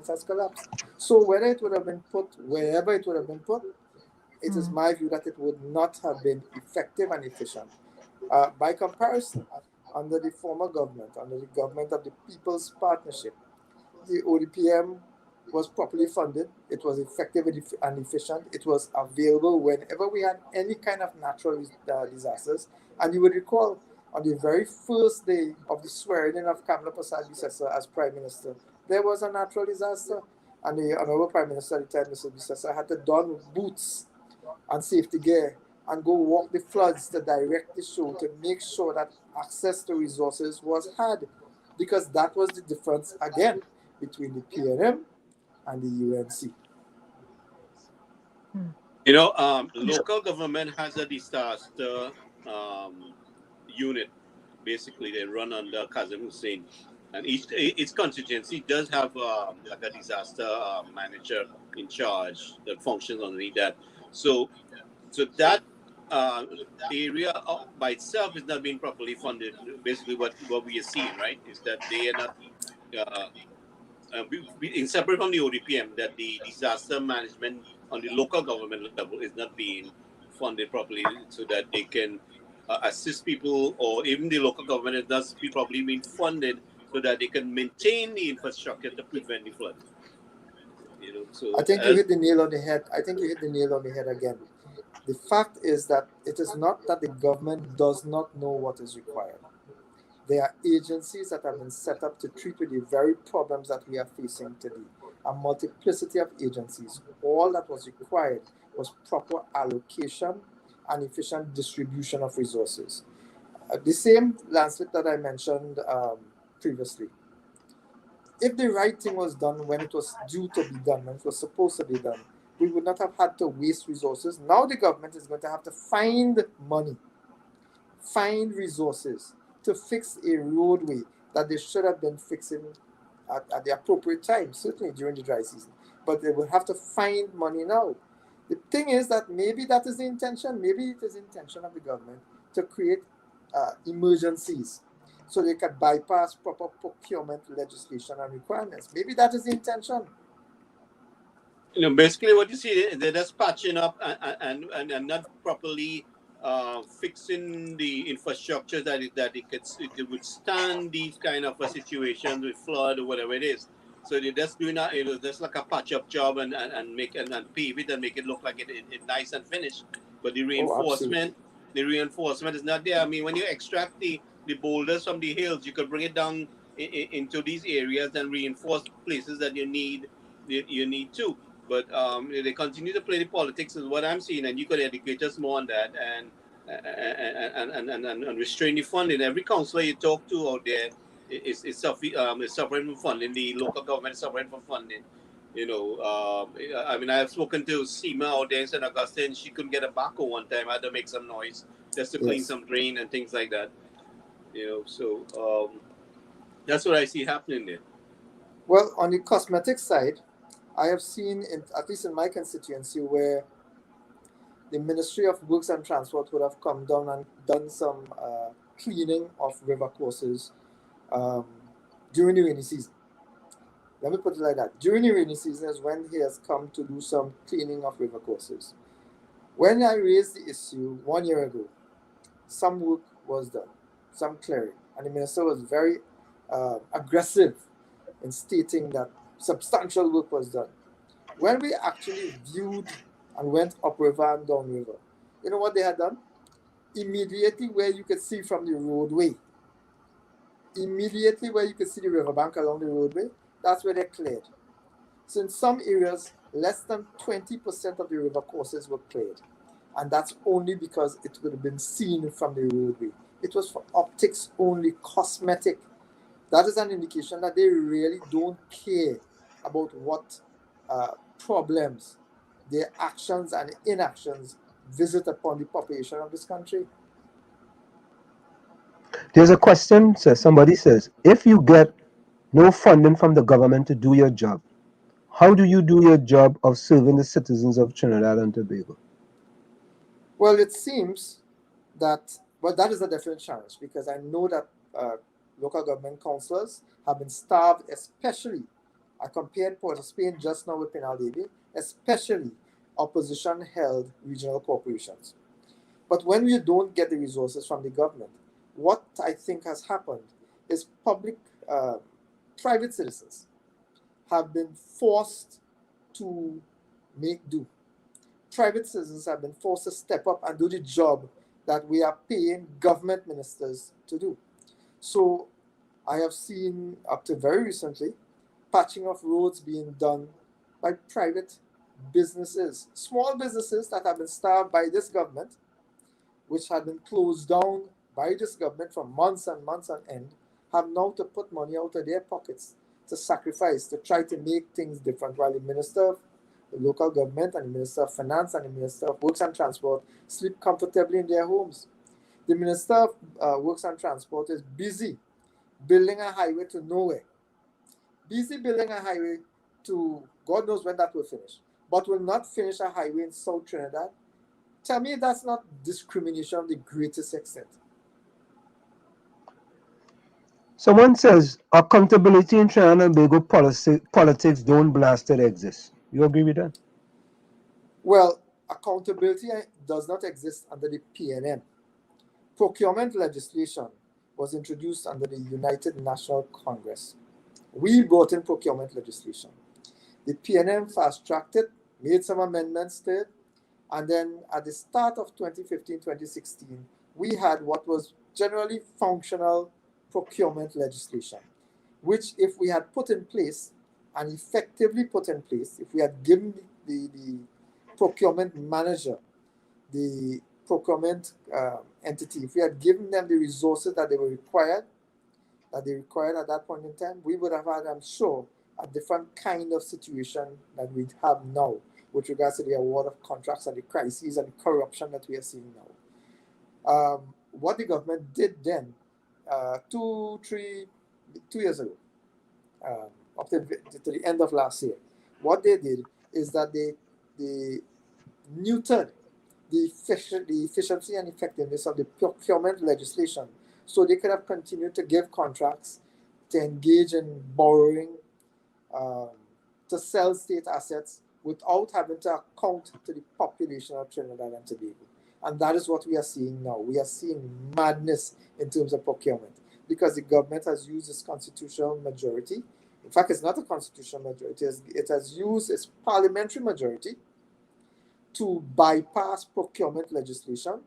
has collapsed. So whether it would have been put, wherever it would have been put, it is my view that it would not have been effective and efficient. By comparison, under the former government, under the government of the People's Partnership, the ODPM was properly funded, it was effective and efficient, it was available whenever we had any kind of natural disasters. And you would recall, on the very first day of the swearing-in of 𝗹𝗶𝘆 as Prime Minister, there was a natural disaster, and the Honorable Prime Minister at the time, Mr. Bissessa, had to don boots and safety gear and go walk the floods to direct the show to make sure that access to resources was had, because that was the difference, again, between the PNM and the UNC. Local government has a disaster unit. Basically, they run under Kazim Hussein, and each constituency does have like a disaster manager in charge that functions underneath that. So that area by itself is not being properly funded. Basically, what we are seeing, right, is that they are not separate from the ODPM, that the disaster management on the local government level is not being funded properly, so that they can assist people, or even the local government is not properly being funded so that they can maintain the infrastructure to prevent the flood. So I think you hit the nail on the head. I think you hit the nail on the head again. The fact is that it is not that the government does not know what is required. There are agencies that have been set up to treat with the very problems that we are facing today. A multiplicity of agencies. All that was required was proper allocation and efficient distribution of resources. The same landslip that I mentioned previously. If the right thing was done when it was due to be done, when it was supposed to be done, we would not have had to waste resources. Now the government is going to have to find money, find resources to fix a roadway that they should have been fixing at the appropriate time, certainly during the dry season. but they will have to find money now. The thing is that maybe that is the intention. Maybe it is the intention of the government to create emergencies so they can bypass proper procurement legislation and requirements. Maybe that is the intention. Basically what you see, they're just patching up and not properly fixing the infrastructure that it could withstand these kind of situations with flood or whatever it is. So they're just doing that, just like a patch-up job and pave it and make it look like it's nice and finished. But the reinforcement is not there. I mean, when you extract the boulders from the hills, you could bring it down into these areas and reinforce places that you need to. But they continue to play the politics is what I'm seeing, and you could educate us more on that and restrain the funding. Every councillor you talk to out there is suffering from funding. The local government is suffering from funding. I mean, I've spoken to Seema out there in St. Augustine. She couldn't get a backhoe one time. I had to make some noise just to clean some drain and things like that. So that's what I see happening there. Well, on the cosmetic side, I have seen, at least in my constituency, where the Ministry of Works and Transport would have come down and done some cleaning of river courses during the rainy season. Let me put it like that. During the rainy season is when he has come to do some cleaning of river courses. When I raised the issue 1 year ago, some work was done, some clearing, and the minister was very aggressive in stating that substantial work was done. When we actually viewed and went upriver and downriver, you know what they had done? Immediately where you could see from the roadway, immediately where you could see the riverbank along the roadway, that's where they cleared. So in some areas, less than 20% of the river courses were cleared. And that's only because it would have been seen from the roadway. It was for optics only, cosmetic. That is an indication that they really don't care about what problems their actions and inactions visit upon the population of this country. There's a question, so somebody says, if you get no funding from the government to do your job, how do you do your job of serving the citizens of Trinidad and Tobago? Well, it seems that, well, that is a different challenge, because I know that local government councillors have been starved, especially, I compared Port of Spain just now with 𝗵𝐺𝗵𝘆, especially opposition-held regional corporations. But when you don't get the resources from the government, what I think has happened is private citizens have been forced to make do. Private citizens have been forced to step up and do the job that we are paying government ministers to do. So I have seen, up to very recently, patching of roads being done by private businesses, small businesses that have been starved by this government, which had been closed down by this government for months and months on end, have now to put money out of their pockets to sacrifice, to try to make things different, while the Minister of the local government and the Minister of Finance and the Minister of Works and Transport sleep comfortably in their homes. The Minister of Works and Transport is busy building a highway to nowhere. Busy building a highway to God knows when that will finish, but will not finish a highway in South Trinidad. Tell me that's not discrimination of the greatest extent. Someone says accountability in Trinidad and Tobago politics don't blasted exist. You agree with that? Well, accountability does not exist under the PNM. Procurement legislation was introduced under the United National Congress. We brought in procurement legislation. The PNM fast-tracked it, made some amendments to it, and then at the start of 2015-2016, we had what was generally functional procurement legislation, which if we had put in place and effectively put in place, if we had given the procurement manager, the procurement entity, if we had given them the resources that they required at that point in time, we would have had, I'm sure, a different kind of situation that we have now with regards to the award of contracts and the crises and the corruption that we are seeing now. What the government did then, 2 years ago, up to the end of last year, what they did is that they neutered the efficiency and effectiveness of the procurement legislation, so they could have continued to give contracts, to engage in borrowing, to sell state assets without having to account to the population of Trinidad and Tobago. And that is what we are seeing now. We are seeing madness in terms of procurement because the government has used its constitutional majority. In fact, it's not a constitutional majority. It has used its parliamentary majority to bypass procurement legislation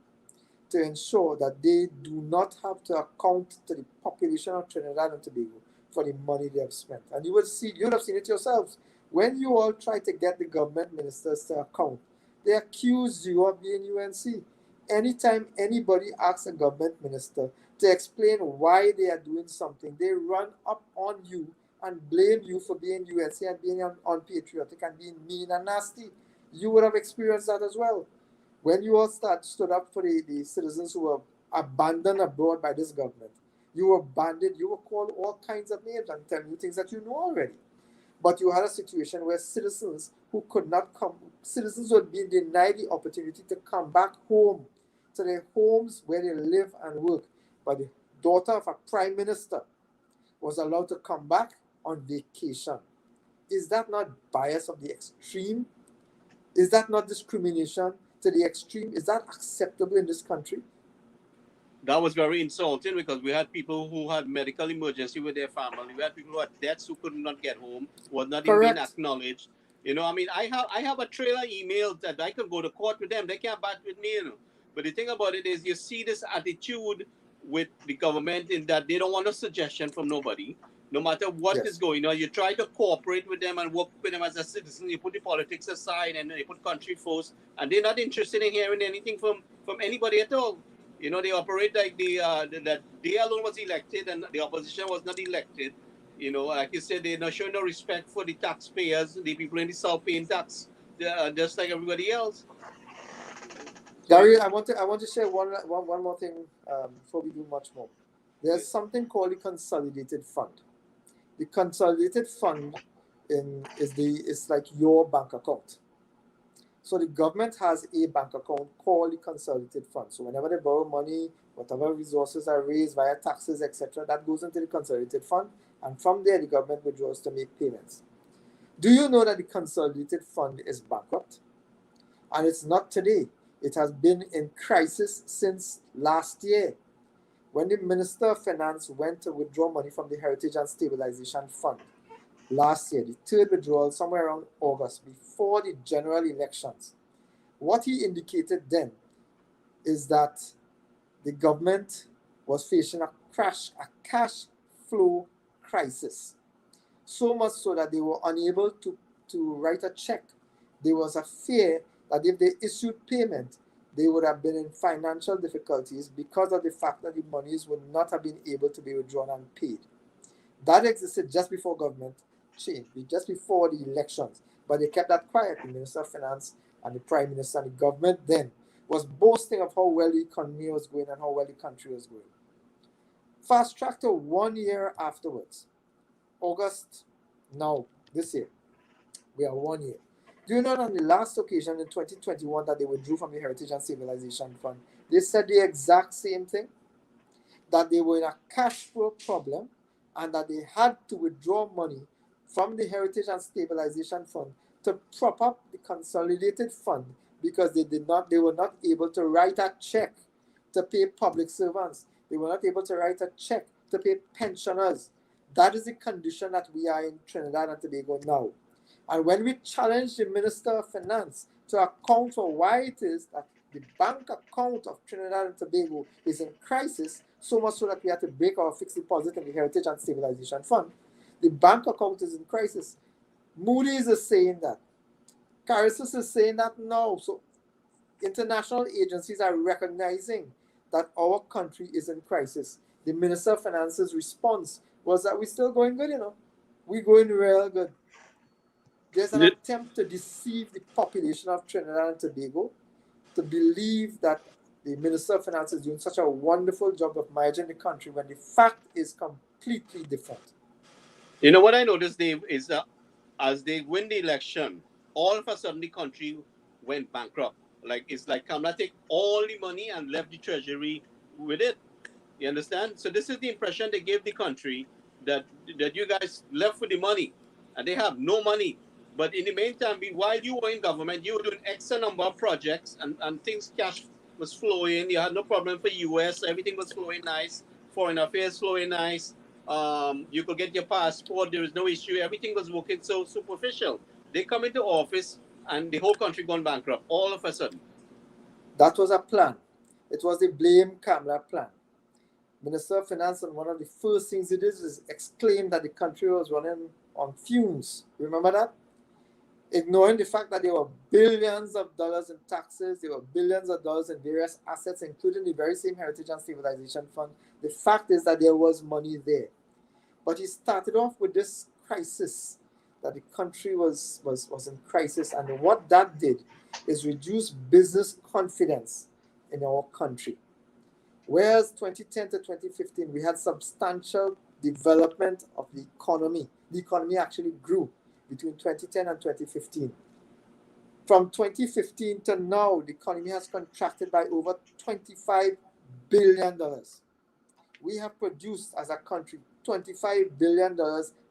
to ensure that they do not have to account to the population of Trinidad and Tobago for the money they have spent. And you would have seen it yourselves. When you all try to get the government ministers to account, they accuse you of being UNC. Anytime anybody asks a government minister to explain why they are doing something, they run up on you and blame you for being UNC and being unpatriotic and being mean and nasty. You would have experienced that as well. When you all stood up for the citizens who were abandoned abroad by this government, you were banded, you were called all kinds of names and telling you things that you know already. But you had a situation where citizens who could not come, citizens were being denied the opportunity to come back home to their homes where they live and work. But the daughter of a prime minister was allowed to come back on vacation. Is that not bias of the extreme? Is that not discrimination to the extreme? Is that acceptable in this country? That was very insulting because we had people who had medical emergency with their family. We had people who had deaths who could not get home, was not even being acknowledged. You know, I mean, I have a trailer email that I could go to court with them. They can't bat with me, you know. But the thing about it is you see this attitude with the government in that they don't want a suggestion from nobody. No matter what is going on, you try to cooperate with them and work with them as a citizen. You put the politics aside and they put country first. And they're not interested in hearing anything from anybody at all. You know, they operate like that they alone was elected and the opposition was not elected. You know, like you said, they're not showing no respect for the taxpayers, the people in the South paying tax, just like everybody else. Gary, I want to share one more thing before we do much more. There's something called the Consolidated Fund. The Consolidated Fund is like your bank account. So the government has a bank account called the Consolidated Fund. So whenever they borrow money, whatever resources are raised via taxes, etc., that goes into the Consolidated Fund. And from there, the government withdraws to make payments. Do you know that the Consolidated Fund is bankrupt? And it's not today. It has been in crisis since last year. When the Minister of Finance went to withdraw money from the Heritage and Stabilization Fund last year, the third withdrawal somewhere around August, before the general elections, what he indicated then is that the government was facing a cash flow crisis. So much so that they were unable to write a check. There was a fear that if they issued payment, they would have been in financial difficulties because of the fact that the monies would not have been able to be withdrawn and paid. That existed just before government change, just before the elections. But they kept that quiet. The Minister of Finance and the Prime Minister and the government then was boasting of how well the economy was going and how well the country was going. Fast track to 1 year afterwards, August now, this year, we are 1 year. Do you know that on the last occasion in 2021 that they withdrew from the Heritage and Stabilization Fund, they said the exact same thing? That they were in a cash flow problem and that they had to withdraw money from the Heritage and Stabilization Fund to prop up the Consolidated Fund because they were not able to write a check to pay public servants. They were not able to write a check to pay pensioners. That is the condition that we are in Trinidad and Tobago now. And when we challenge the Minister of Finance to account for why it is that the bank account of Trinidad and Tobago is in crisis, so much so that we had to break our fixed deposit in the Heritage and Stabilization Fund, the bank account is in crisis. Moody's is saying that. Caritas is saying that now. So international agencies are recognizing that our country is in crisis. The Minister of Finance's response was that we're still going good, you know. We're going real good. There's an attempt to deceive the population of Trinidad and Tobago to believe that the Minister of Finance is doing such a wonderful job of managing the country when the fact is completely different. You know what I noticed, Dave, is as they win the election, all of a sudden the country went bankrupt. Like it's like Kamala take all the money and left the treasury with it. You understand? So this is the impression they gave the country that you guys left with the money, and they have no money. But in the meantime, while you were in government, you were doing X number of projects, and things cash was flowing. You had no problem for US. Everything was flowing nice. Foreign affairs flowing nice. You could get your passport. There was no issue. Everything was working so superficial. They come into office and the whole country gone bankrupt all of a sudden. That was a plan. It was the 𝗹𝗶𝘀𝗁𝗲 plan. Minister of Finance, and one of the first things he did is exclaim that the country was running on fumes. Remember that? Ignoring the fact that there were billions of dollars in taxes, there were billions of dollars in various assets, including the very same Heritage and Stabilization Fund. The fact is that there was money there. But he started off with this crisis, that the country was in crisis, and what that did is reduce business confidence in our country. Whereas 2010 to 2015, we had substantial development of the economy. The economy actually grew between 2010 and 2015. From 2015 to now, the economy has contracted by over $25 billion. We have produced as a country $25 billion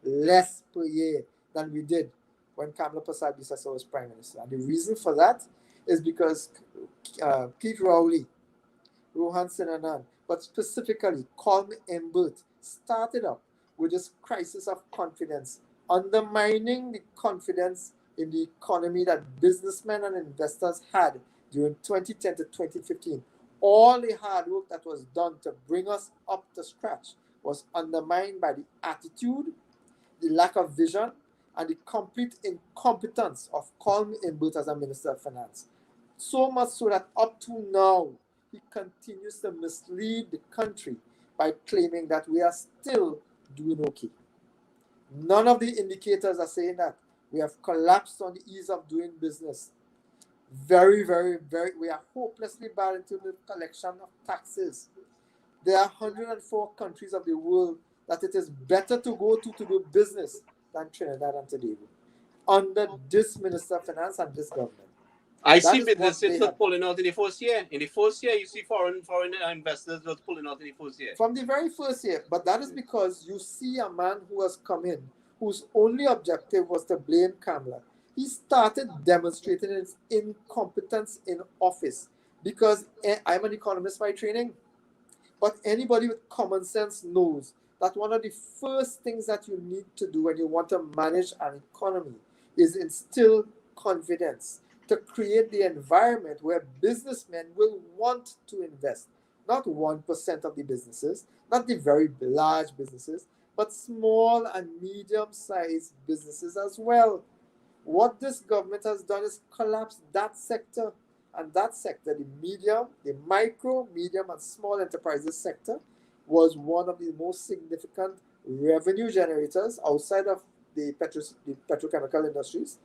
less per year than we did when 𝗵𝗶𝘆 was Prime Minister. And the reason for that is because Keith Rowley, Rohan Sinanan, but specifically 𝗪𝗵𝐿 started up with this crisis of confidence, undermining the confidence in the economy that businessmen and investors had during 2010 to 2015. All the hard work that was done to bring us up to scratch was undermined by the attitude, the lack of vision, and the complete incompetence of 𝗪𝗵𝐿 as a Minister of Finance. So much so that up to now, he continues to mislead the country by claiming that we are still doing okay. None of the indicators are saying that. We have collapsed on the ease of doing business. Very, very, we are hopelessly bad into the collection of taxes. There are 104 countries of the world that it is better to go to do business than Trinidad and Tobago, under this Minister of Finance and this government. I see businesses pulling out in the first year. In the first year, you see foreign investors was pulling out in the first year. From the very first year. But that is because you see a man who has come in, whose only objective was to blame 𝗪𝗁. He started demonstrating his incompetence in office. Because I'm an economist by training. But anybody with common sense knows that one of the first things that you need to do when you want to manage an economy is instill confidence, to create the environment where businessmen will want to invest. Not 1% of the businesses, not the very large businesses, but small and medium-sized businesses as well. What this government has done is collapse that sector. And that sector, the micro, medium, and small enterprises sector, was one of the most significant revenue generators outside of the petrochemical industries.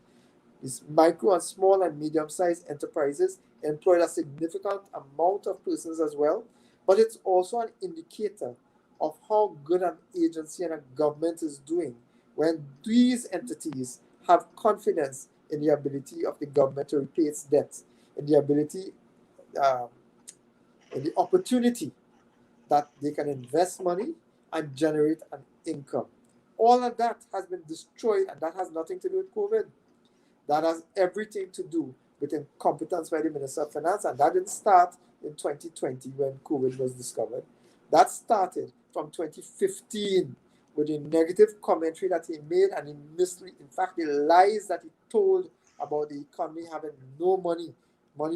These micro and small and medium-sized enterprises employed a significant amount of persons as well, but it's also an indicator of how good an agency and a government is doing when these entities have confidence in the ability of the government to repay its debts, in the ability, in the opportunity that they can invest money and generate an income. All of that has been destroyed, and that has nothing to do with COVID. That has everything to do with incompetence by the Minister of Finance, and that didn't start in 2020 when COVID was discovered. That started from 2015 with the negative commentary that he made, and in fact, the lies that he told about the economy having no money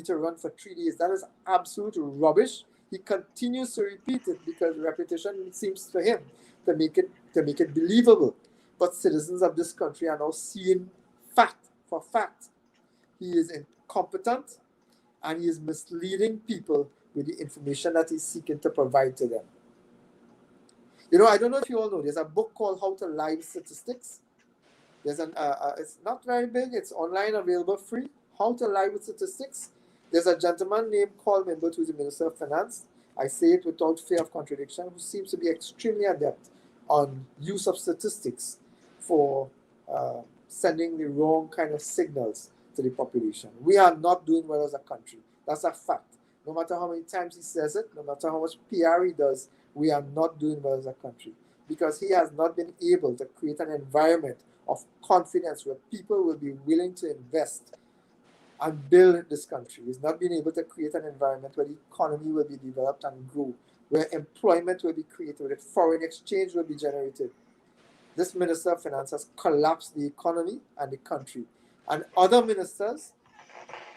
to run for 3 days. That is absolute rubbish. He continues to repeat it because repetition seems to him to make it believable. But citizens of this country are now seeing fact for fact. He is incompetent and he is misleading people with the information that he's seeking to provide to them. You know, I don't know if you all know, there's a book called How to Lie with Statistics. There's it's not very big, it's online, available free. How to Lie with Statistics. There's a gentleman named 𝗪𝗵𝐿, who's the Minister of Finance. I say it without fear of contradiction, who seems to be extremely adept on use of statistics for sending the wrong kind of signals to the population. We are not doing well as a country. That's a fact. No matter how many times he says it, no matter how much PR he does, we are not doing well as a country because he has not been able to create an environment of confidence where people will be willing to invest and build this country. He's not been able to create an environment where the economy will be developed and grow, where employment will be created, where foreign exchange will be generated. This Minister of Finance has collapsed the economy and the country. And other ministers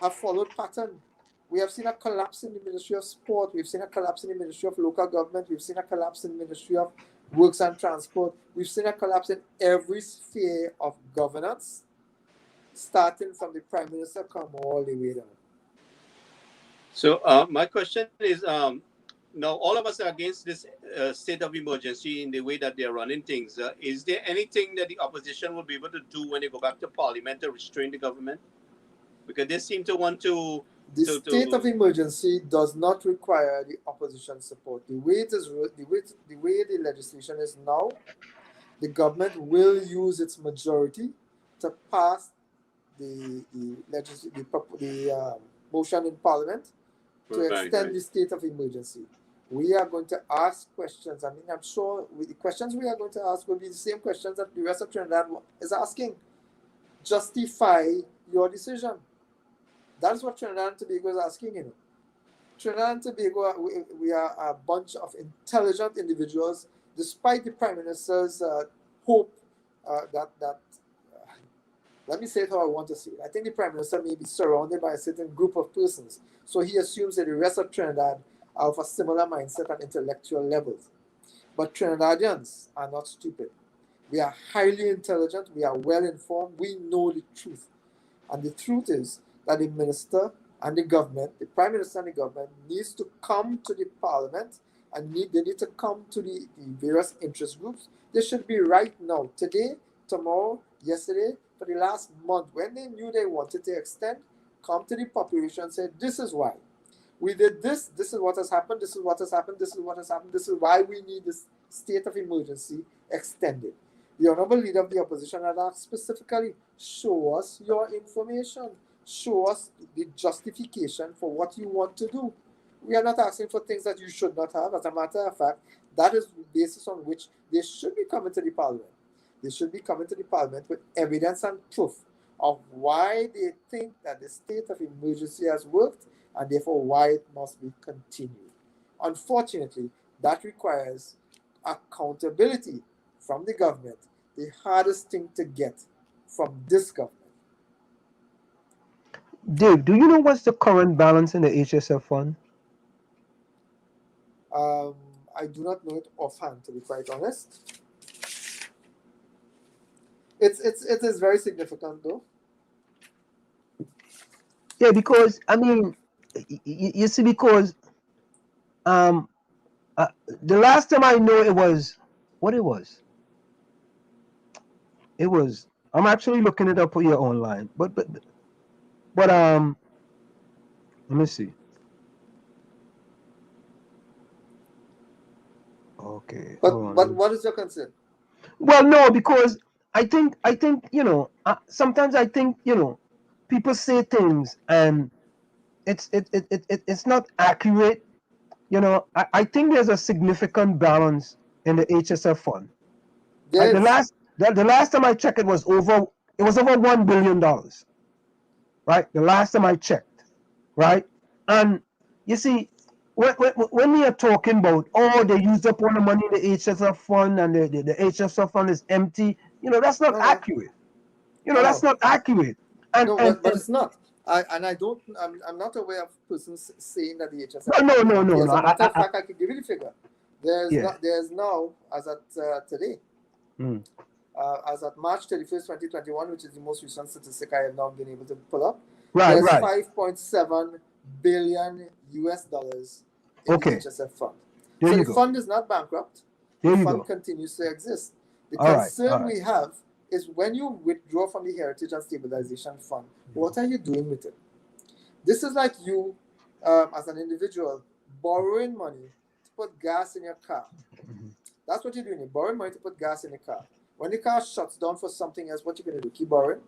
have followed pattern. We have seen a collapse in the Ministry of Sport. We've seen a collapse in the Ministry of Local Government. We've seen a collapse in the Ministry of Works and Transport. We've seen a collapse in every sphere of governance, starting from the Prime Minister come all the way down. So my question is, now all of us are against this state of emergency in the way that they're running things. Is there anything that the opposition will be able to do when they go back to Parliament to restrain the government? Because they seem to want to... The state of emergency does not require the opposition support. The way it is, the way the legislation is now, the government will use its majority to pass the motion in Parliament to extend the state of emergency. We are going to ask questions. I mean, I'm sure the questions we are going to ask will be the same questions that the rest of Trinidad is asking. Justify your decision. That's what Trinidad and Tobago is asking, you know. Trinidad and Tobago, we are a bunch of intelligent individuals, despite the Prime Minister's hope let me say it how I want to say it. I think the Prime Minister may be surrounded by a certain group of persons, so he assumes that the rest of Trinidad are of a similar mindset and intellectual levels. But Trinidadians are not stupid. We are highly intelligent, we are well informed, we know the truth. And the truth is that the minister and the government, the Prime Minister and the government, needs to come to the Parliament and they need to come to the various interest groups. They should be right now, today, tomorrow, yesterday, for the last month, when they knew they wanted to extend, come to the population and say, this is why. We did this, this is what has happened, this is what has happened, this is what has happened, this is why we need this state of emergency extended. The Honorable Leader of the Opposition had asked specifically, show us your information. Show us the justification for what you want to do. We are not asking for things that you should not have. As a matter of fact, that is the basis on which they should be coming to the Parliament. They should be coming to the Parliament with evidence and proof of why they think that the state of emergency has worked and therefore why it must be continued. Unfortunately, that requires accountability from the government, the hardest thing to get from this government. Dave, do you know what's the current balance in the HSF fund? I do not know it offhand, to be quite honest. It is very significant, though. Yeah, because I mean, you see, because the last time I know it was what it was. It was. I'm actually looking it up here online, but let me see. Okay. But what is your concern? Well, no, because I think you know, sometimes I think, you know, people say things and it's not accurate. You know, I think there's a significant balance in the HSF fund. Yes. The last time I checked, it was over $1 billion. Right? The last time I checked, right? And you see, when we are talking about, oh, they used up all the money in the HSF fund and the HSF fund is empty, you know, that's not accurate. You know, that's not accurate. And, but it's not. I'm not aware of persons saying that the HSF. No. As a matter of fact, I could give you the figure. There's now, as at today, as at March 31st, 2021, which is the most recent statistic I have now been able to pull up, there's $5.7 billion in the HSF fund. So the fund is not bankrupt. The fund continues to exist. The concern we have is when you withdraw from the Heritage and Stabilization Fund, what are you doing with it? This is like you, as an individual, borrowing money to put gas in your car. That's what you're doing. You're borrowing money to put gas in your car. When the car shuts down for something else, what you going to do? Keep borrowing?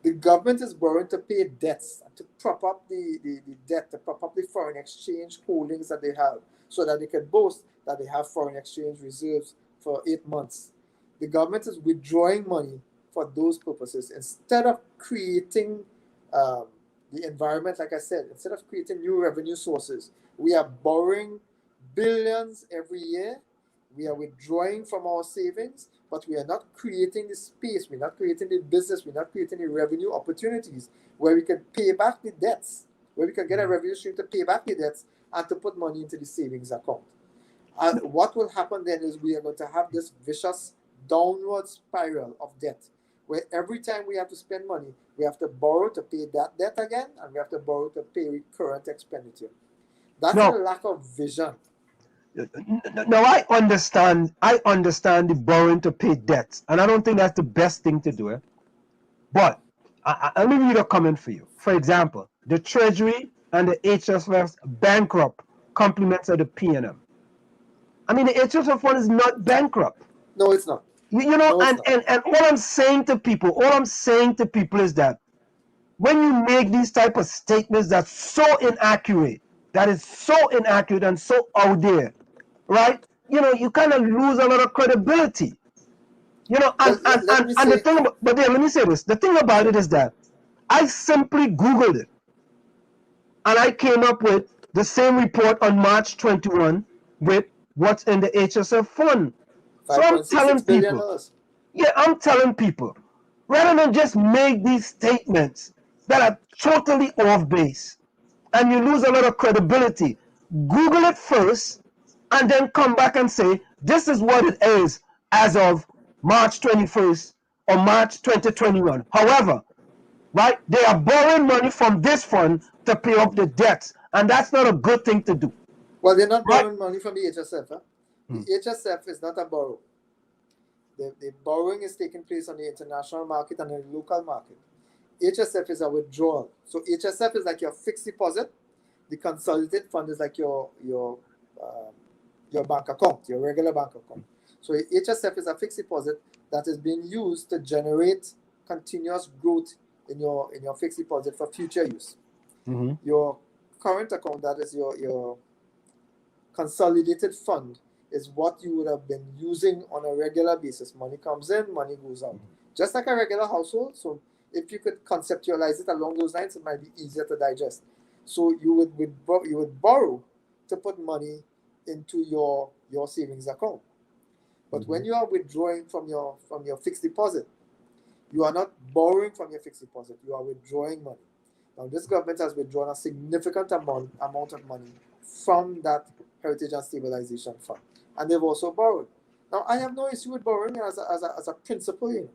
The government is borrowing to pay debts, to prop up the debt, to prop up the foreign exchange holdings that they have, so that they can boast that they have foreign exchange reserves for 8 months. The government is withdrawing money for those purposes. Instead of creating the environment, like I said, instead of creating new revenue sources, we are borrowing billions every year. We are withdrawing from our savings, but we are not creating the space, we're not creating the business, we're not creating the revenue opportunities where we can pay back the debts, where we can get a revenue stream to pay back the debts and to put money into the savings account. And what will happen then is we are going to have this vicious downward spiral of debt, where every time we have to spend money, we have to borrow to pay that debt again, and we have to borrow to pay recurrent expenditure. That's a lack of vision. No, I understand the borrowing to pay debts, and I don't think that's the best thing to do. But let me read a comment for you. For example, the Treasury and the HSF's bankrupt compliments of the PNM. I mean, the HSF fund is not bankrupt. No, it's not. You know, and all I'm saying to people is that when you make these type of statements that's so inaccurate, and so out there, right? You know, you kind of lose a lot of credibility. You know, and the thing about, but then let me say this. The thing about it is that I simply Googled it, and I came up with the same report on March 21 with what's in the HSF fund. So I'm telling people, I'm telling people, rather than just make these statements that are totally off base, and you lose a lot of credibility, Google it first, and then come back and say, this is what it is as of March 21st or March 2021. However, right, they are borrowing money from this fund to pay off the debts, and that's not a good thing to do. Well, they're not borrowing money from the HSF. Huh? The HSF is not a borrow. The borrowing is taking place on the international market and the local market. HSF is a withdrawal. So HSF is like your fixed deposit. The consolidated fund is like your bank account, your regular bank account. So HSF is a fixed deposit that is being used to generate continuous growth in your fixed deposit for future use. Your current account, that is your consolidated fund, is what you would have been using on a regular basis. Money comes in, money goes out. Just like a regular household. So if you could conceptualize it along those lines, it might be easier to digest. So you would borrow to put money into your savings account. But when you are withdrawing from your fixed deposit, you are not borrowing from your fixed deposit, you are withdrawing money. Now this government has withdrawn a significant amount of money from that Heritage and Stabilization Fund. And they've also borrowed. Now I have no issue with borrowing as a principle. You know.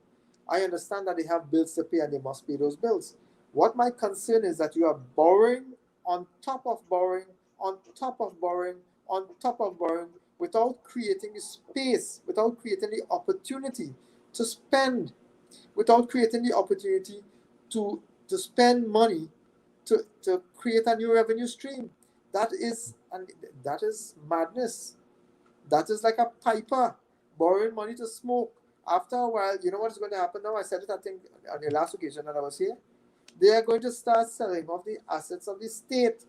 I understand that they have bills to pay and they must pay those bills. What my concern is that you are borrowing on top of borrowing, on top of borrowing, on top of borrowing, without creating the space, without creating the opportunity to spend, without creating the opportunity to spend money to create a new revenue stream. That is madness. That is like a piper borrowing money to smoke. After a while, you know what is going to happen now? I said it, I think, on the last occasion that I was here. They are going to start selling off the assets of the state.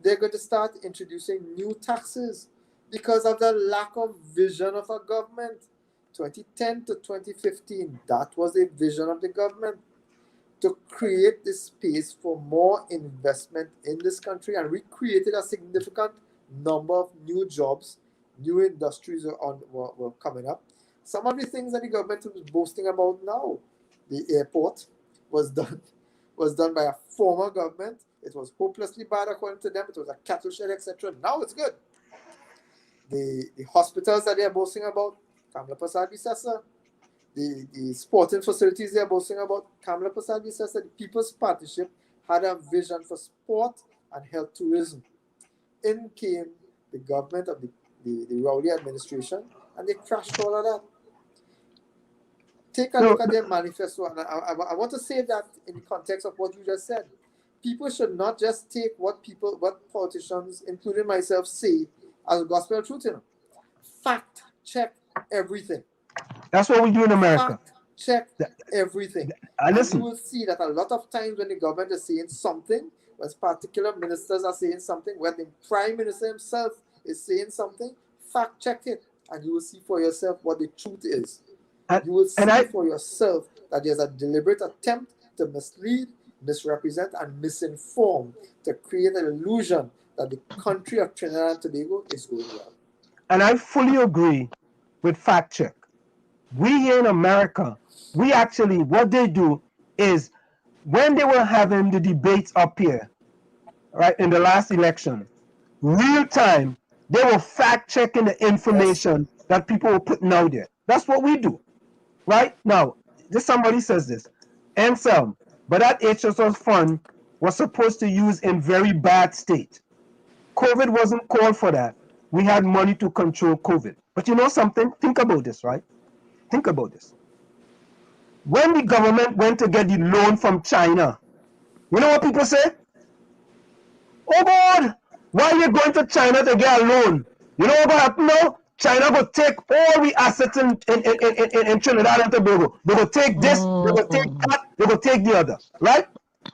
They're going to start introducing new taxes because of the lack of vision of a government. 2010 to 2015, that was the vision of the government, to create this space for more investment in this country, and we created a significant number of new jobs, new industries were coming up. Some of the things that the government is boasting about now, the airport was done by a former government. It was hopelessly bad according to them. It was a cattle shed, etc. Now it's good. The hospitals that they are boasting about, 𝗹𝗶𝘀𝗲𝐵𝘆. The sporting facilities they are boasting about, 𝗹𝗶𝘀𝗲𝐵𝘆. The People's Partnership had a vision for sport and health tourism. In came the government of the Rowley administration, and they crashed all of that. Take a look at their manifesto, and I want to say that in the context of what you just said. People should not just take what politicians, including myself, say as gospel truth. You know. Fact check everything. That's what we do in America. Fact check everything. And You listen, will see that a lot of times when the government is saying something, when particular ministers are saying something, when the prime minister himself is saying something, fact check it, and you will see for yourself what the truth is. You will see for yourself that there's a deliberate attempt to mislead, misrepresent, and misinform to create an illusion that the country of Trinidad and Tobago is going well. and I fully agree with fact check. We here in America, we actually, what they do is when they were having the debates up here, right, in the last election, real time, they were fact checking the information that people were putting out there. That's what we do, right? Now, just somebody says this, Anselm, but that HSS fund was supposed to use in very bad state. COVID wasn't called for that. We had money to control COVID. But you know something? Think about this, right? Think about this. When the government went to get the loan from China, you know what people say? Oh God, why are you going to China to get a loan? You know what will happen now? China will take all the assets in Trinidad and Tobago. They will take this, they will take that, they will take the other, right?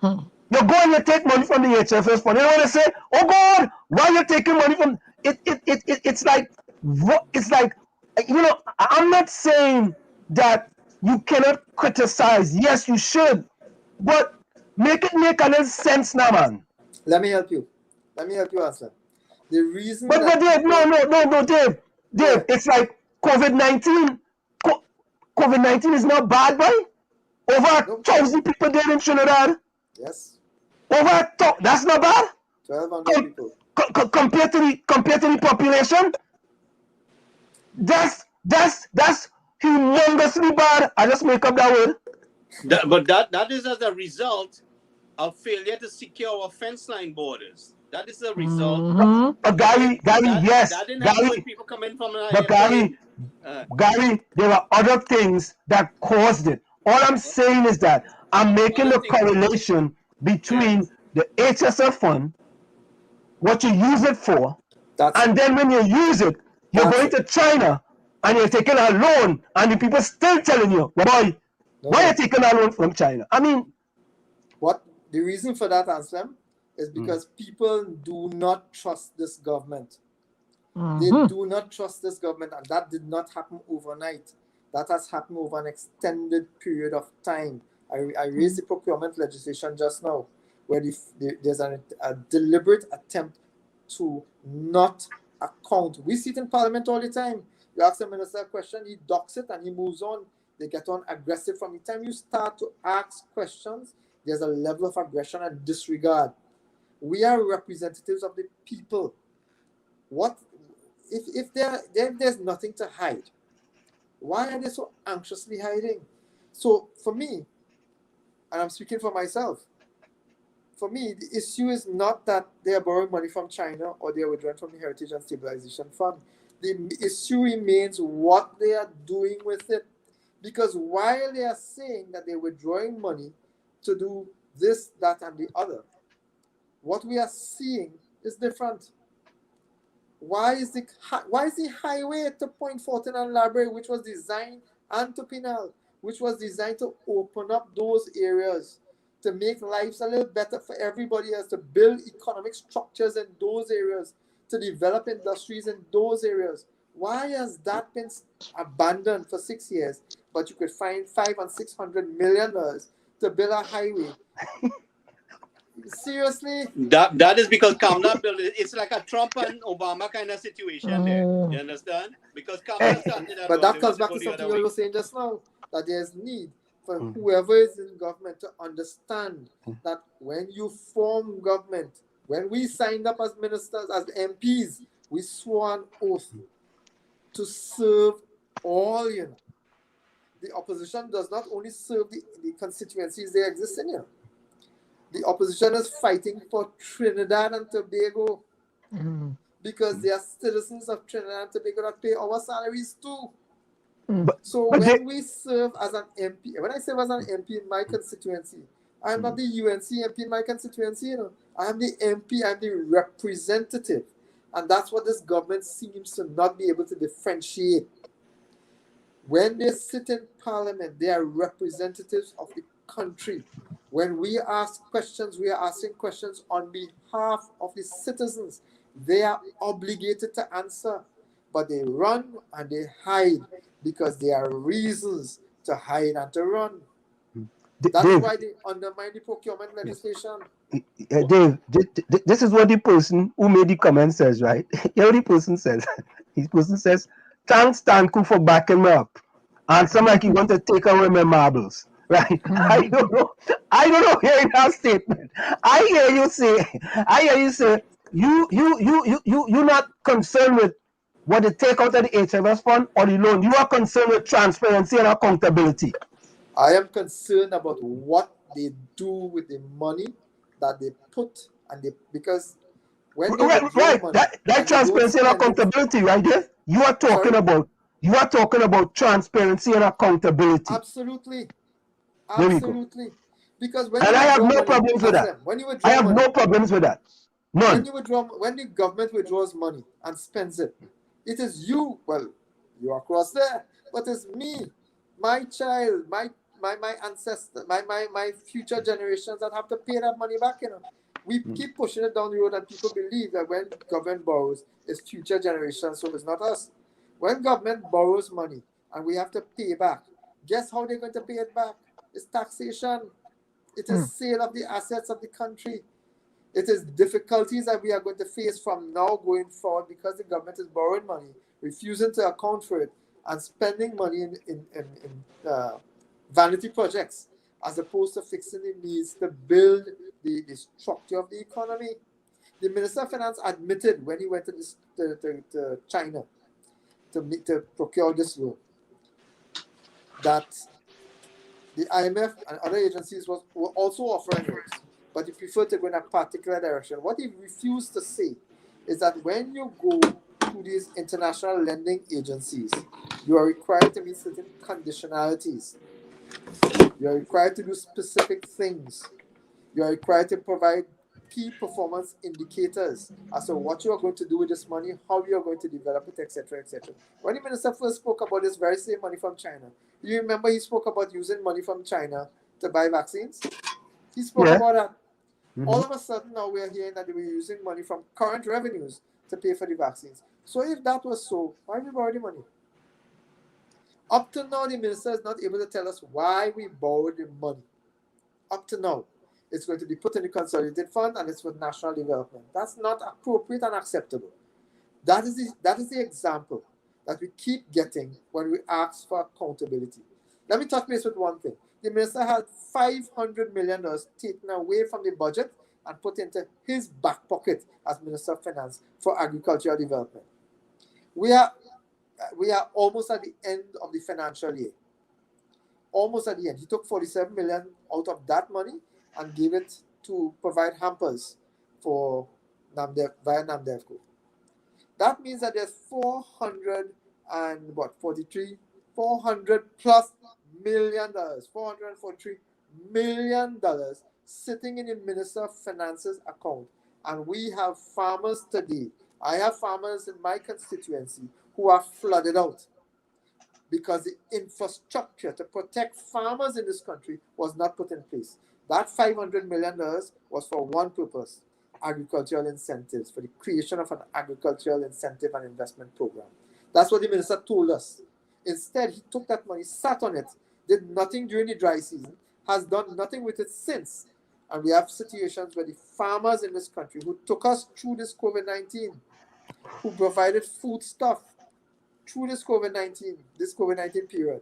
You go and you take money from the HFS fund. You know what they say? Oh God, why are you taking money from it? It's like, you know, I'm not saying that you cannot criticize. Yes, you should, but make it make a little sense now, man. Let me help you. Let me help you answer. The reason But Dave, no, Dave, it's like COVID-19. COVID-19 is not bad, boy. Over 1,000 people dead in Trinidad. Yes. That's not bad. 1,200 people. Compared to the population, that's humongously bad. I just make up that word. But that is as a result of failure to secure our fence line borders. That is the result. Gary, yes. That didn't happen with people coming from but Gary, there are other things that caused it. All I'm saying is that I'm making the correlation between the HSF fund, what you use it for, and then when you use it, you're going to China and you're taking a loan, and the people still telling you, boy, why are you taking a loan from China? I mean, what the reason for that, Anselm, is because people do not trust this government. They do not trust this government, and that did not happen overnight. That has happened over an extended period of time. I raised the procurement legislation just now, where there's a deliberate attempt to not account. We see it in Parliament all the time. You ask the minister a question, he ducks it and he moves on. They get on aggressive. From the time you start to ask questions, there's a level of aggression and disregard. We are representatives of the people. What if there's nothing to hide? Why are they so anxiously hiding? So for me, and I'm speaking for myself, for me, the issue is not that they are borrowing money from China or they are withdrawing from the Heritage and Stabilization Fund. The issue remains what they are doing with it. Because while they are saying that they're withdrawing money to do this, that, and the other, what we are seeing is different. Why is the highway to Point Fortin and Library, which was designed, and to Pinal, which was designed to open up those areas, to make lives a little better for everybody else, to build economic structures in those areas, to develop industries in those areas. Why has that been abandoned for 6 years, but you could find $500 and $600 million to build a highway? Seriously? That is because Kamala built it. It's like a Trump and Obama kind of situation there. You understand? Because Kamala started that. But that comes back to something you were saying just now, that there's need for whoever is in government to understand that when you form government, when we signed up as ministers, as MPs, we swore an oath to serve all, you know. The opposition does not only serve the constituencies they exist in here. The opposition is fighting for Trinidad and Tobago because they are citizens of Trinidad and Tobago that pay our salaries too. So when we serve as an MP, when I serve as an MP in my constituency, I'm not the UNC MP in my constituency, you know. I'm the MP, I'm the representative. And that's what this government seems to not be able to differentiate. When they sit in parliament, they are representatives of the country. When we ask questions, we are asking questions on behalf of the citizens. They are obligated to answer, but they run and they hide because there are reasons to hide and to run. That's Dave, why they undermine the procurement legislation. Dave, this is what the person who made the comment says, right? You know what the person says? The person says, thanks, Tancoo, for backing me up. And some like you want to take away my marbles, right? I don't know hearing that statement. I hear you say, you're not concerned with what they take out of the HFS fund or the loan. You are concerned with transparency and accountability. I am concerned about what they do with the money that they put and they, because when they withdraw money, that transparency and accountability, right there. You are talking about transparency and accountability. Absolutely. There we go. Absolutely. Because when And you I have withdraw no money, problems with ask that. them, when you withdraw I have money, no problems with that. None. when the government withdraws money and spends it, it is you, well, you are across there, but it's me, my child, my ancestor, my future generations that have to pay that money back, you know. We keep pushing it down the road and people believe that when government borrows, it's future generations, so it's not us. When government borrows money and we have to pay back, guess how they're going to pay it back? It's taxation. It is sale of the assets of the country. It is difficulties that we are going to face from now going forward because the government is borrowing money, refusing to account for it, and spending money in vanity projects as opposed to fixing the needs to build the structure of the economy. The Minister of Finance admitted when he went to China to procure this loan that the IMF and other agencies were also offering loans, but he preferred to go in a particular direction. What he refused to say is that when you go to these international lending agencies, you are required to meet certain conditionalities. You are required to do specific things. You are required to provide key performance indicators as to what you are going to do with this money, how you are going to develop it, etc., etc. When the minister first spoke about this very same money from China, you remember he spoke about using money from China to buy vaccines? He spoke about that. All of a sudden now we are hearing that they were using money from current revenues to pay for the vaccines. So if that was so, why we borrow the money? Up to now, the minister is not able to tell us why we borrowed the money. Up to now, it's going to be put in the consolidated fund and it's for national development. That's not appropriate and acceptable. That is the example that we keep getting when we ask for accountability. Let me touch base with one thing. The minister had $500 million taken away from the budget and put into his back pocket as Minister of Finance for agricultural development. We are almost at the end of the financial year. Almost at the end. He took $47 million out of that money and gave it to provide hampers for via 𝗪𝗪𝘀𝗀𝗪. That means that there's $400 plus million, $443 million sitting in the Minister of Finance's account. And we have farmers today. I have farmers in my constituency who are flooded out because the infrastructure to protect farmers in this country was not put in place. That $500 million was for one purpose: agricultural incentives, for the creation of an agricultural incentive and investment program. That's what the minister told us. Instead, he took that money, sat on it, did nothing during the dry season, has done nothing with it since. And we have situations where the farmers in this country who took us through this COVID-19, who provided food stuff through this COVID-19 period,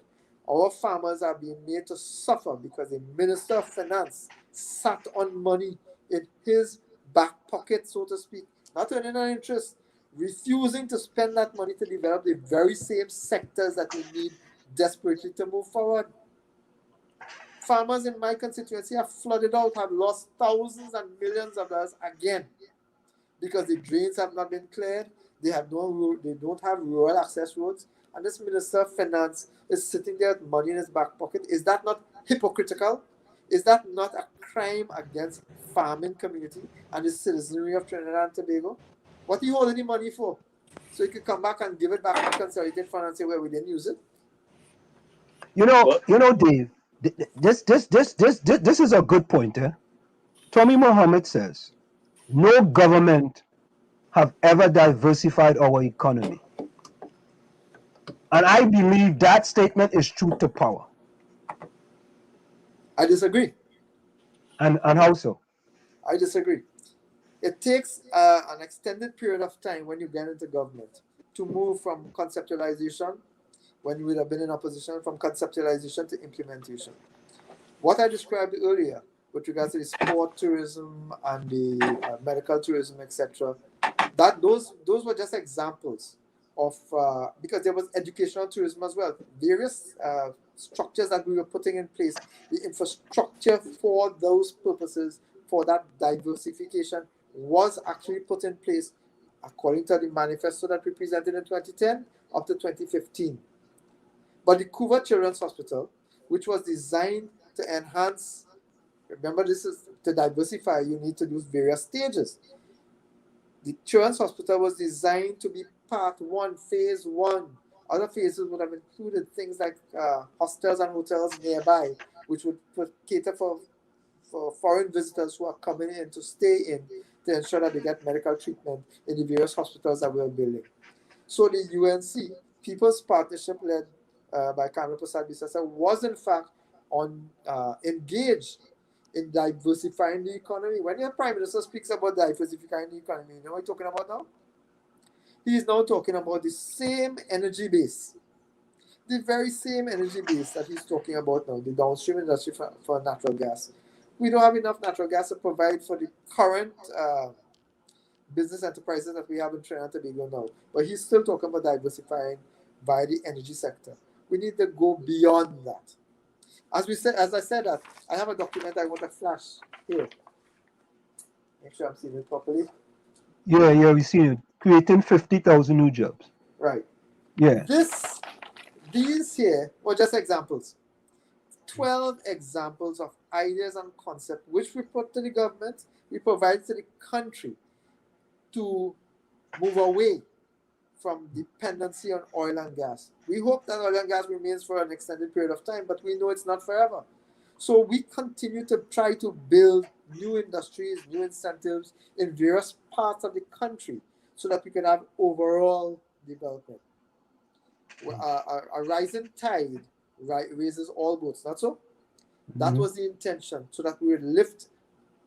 our farmers are being made to suffer because the Minister of Finance sat on money in his back pocket, so to speak, not earning an interest, refusing to spend that money to develop the very same sectors that we need desperately to move forward. Farmers in my constituency are flooded out, have lost thousands and millions of dollars again because the drains have not been cleared. They don't have rural access roads, and this Minister of Finance is sitting there with money in his back pocket. Is that not hypocritical? Is that not a crime against farming community and the citizenry of Trinidad and Tobago? What are you holding the money for? So you could come back and give it back to the consolidated fund and say, well, we didn't use it. Dave, this is a good point. Tommy Muhammad says, no government have ever diversified our economy. And I believe that statement is true to power. I disagree. And how so? I disagree. It takes an extended period of time when you get into government to move from conceptualization, when you would have been in opposition, from conceptualization to implementation. What I described earlier with regards to the sport tourism and the medical tourism, etc., that those were just examples of, because there was educational tourism as well. Various structures that we were putting in place, the infrastructure for those purposes, for that diversification, was actually put in place according to the manifesto that we presented in 2010 up to 2015. But the 𝗂𝗲𝗀𝐻𝗃 Children's Hospital, which was designed to enhance, remember, this is to diversify, you need to do various stages. The Children's Hospital was designed to be part one, phase one. Other phases would have included things like hostels and hotels nearby, which would cater for foreign visitors who are coming in to stay in, to ensure that they get medical treatment in the various hospitals that we are building. So the UNC, People's Partnership led by 𝗪𝗵𝘁𝗪, was in fact engaged in diversifying the economy. When your Prime Minister speaks about diversifying the economy, you know what he's talking about now? He's now talking about the same energy base, the very same energy base that he's talking about now, the downstream industry for natural gas. We don't have enough natural gas to provide for the current business enterprises that we have in Trinidad and Tobago now. But he's still talking about diversifying by the energy sector. We need to go beyond that. As I said that, I have a document I want to flash here. Make sure I'm seeing it properly. Yeah, we see it. Creating 50,000 new jobs. Right. Yeah. These here were just examples. 12 examples of ideas and concepts which we put to the government, we provide to the country to move away from dependency on oil and gas. We hope that oil and gas remains for an extended period of time, but we know it's not forever. So we continue to try to build new industries, new incentives in various parts of the country so that we can have overall development. A rising tide raises all boats, not so? That was the intention, so that we would lift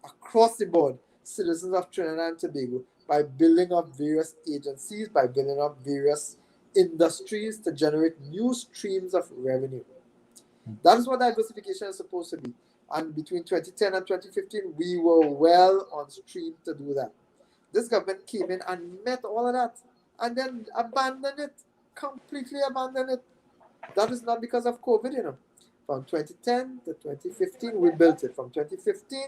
across the board citizens of Trinidad and Tobago by building up various agencies, by building up various industries to generate new streams of revenue. That is what diversification is supposed to be. And between 2010 and 2015, we were well on stream to do that. This government came in and met all of that and then abandoned it, completely abandoned it. That is not because of COVID, you know. From 2010 to 2015, we built it. From 2015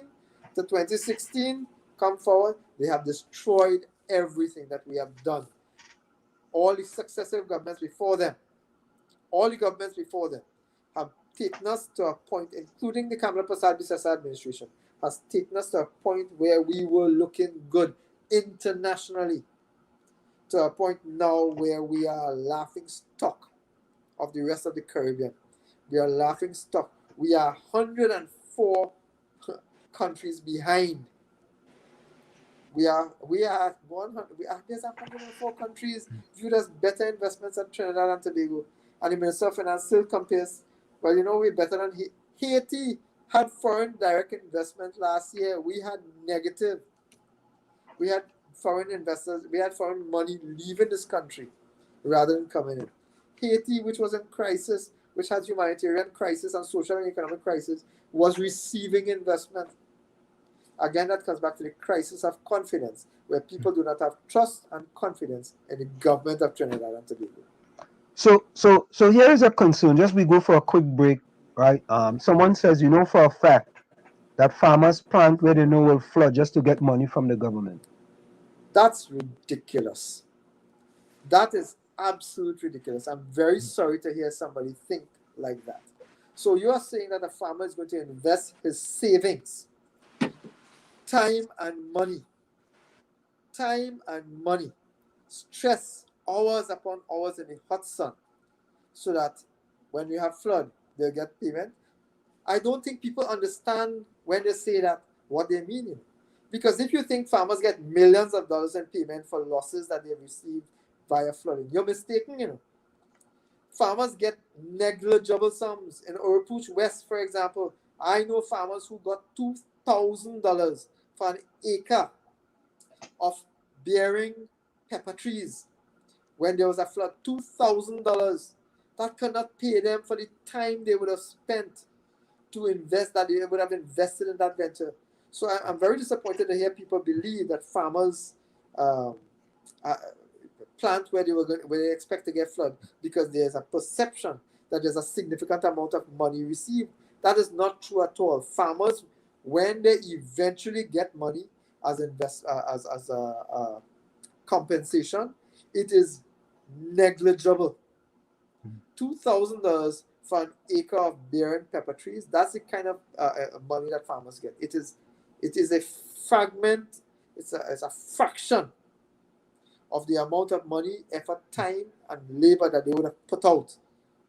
to 2016, come forward, they have destroyed everything that we have done. All the successive governments before them, have taken us to a point, including the 𝗪𝗪𝘁𝗪 administration, has taken us to a point where we were looking good internationally, to a point now where we are a laughing stock of the rest of the Caribbean. We are laughing stock. We are 104 countries behind. There's 104 countries viewed as better investments than Trinidad and Tobago. And the Minister of Finance still compares, well, you know, we're better than Haiti had foreign direct investment last year. We had negative. We had foreign investors, we had foreign money leaving this country rather than coming in. Haiti, which was in crisis, which had humanitarian crisis and social and economic crisis, was receiving investment. Again, that comes back to the crisis of confidence, where people do not have trust and confidence in the government of Trinidad and Tobago. So here is a concern. Just we go for a quick break, right? Someone says, you know for a fact that farmers plant where they know will flood just to get money from the government. That's ridiculous. That is absolutely ridiculous. I'm very sorry to hear somebody think like that. So you are saying that a farmer is going to invest his savings, time and money, stress hours upon hours in the hot sun, so that when you have flood, they'll get payment. I don't think people understand when they say that what they mean. You know? Because if you think farmers get millions of dollars in payment for losses that they've received via flooding, you're mistaken, you know. Farmers get negligible sums. In 𝗪𝗺𝘁𝗃 West, for example, I know farmers who got $2,000 for an acre of bearing pepper trees when there was a flood. $2,000. That could not pay them for the time they would have spent to invest, that they would have invested in that venture. So I'm very disappointed to hear people believe that farmers plant where they expect to get flood because there's a perception that there's a significant amount of money received. That is not true at all. Farmers, when they eventually get money as compensation, it is negligible. $2,000 for an acre of bearing pepper trees, that's the kind of money that farmers get. It is a fragment, it's a fraction of the amount of money, effort, time, and labor that they would have put out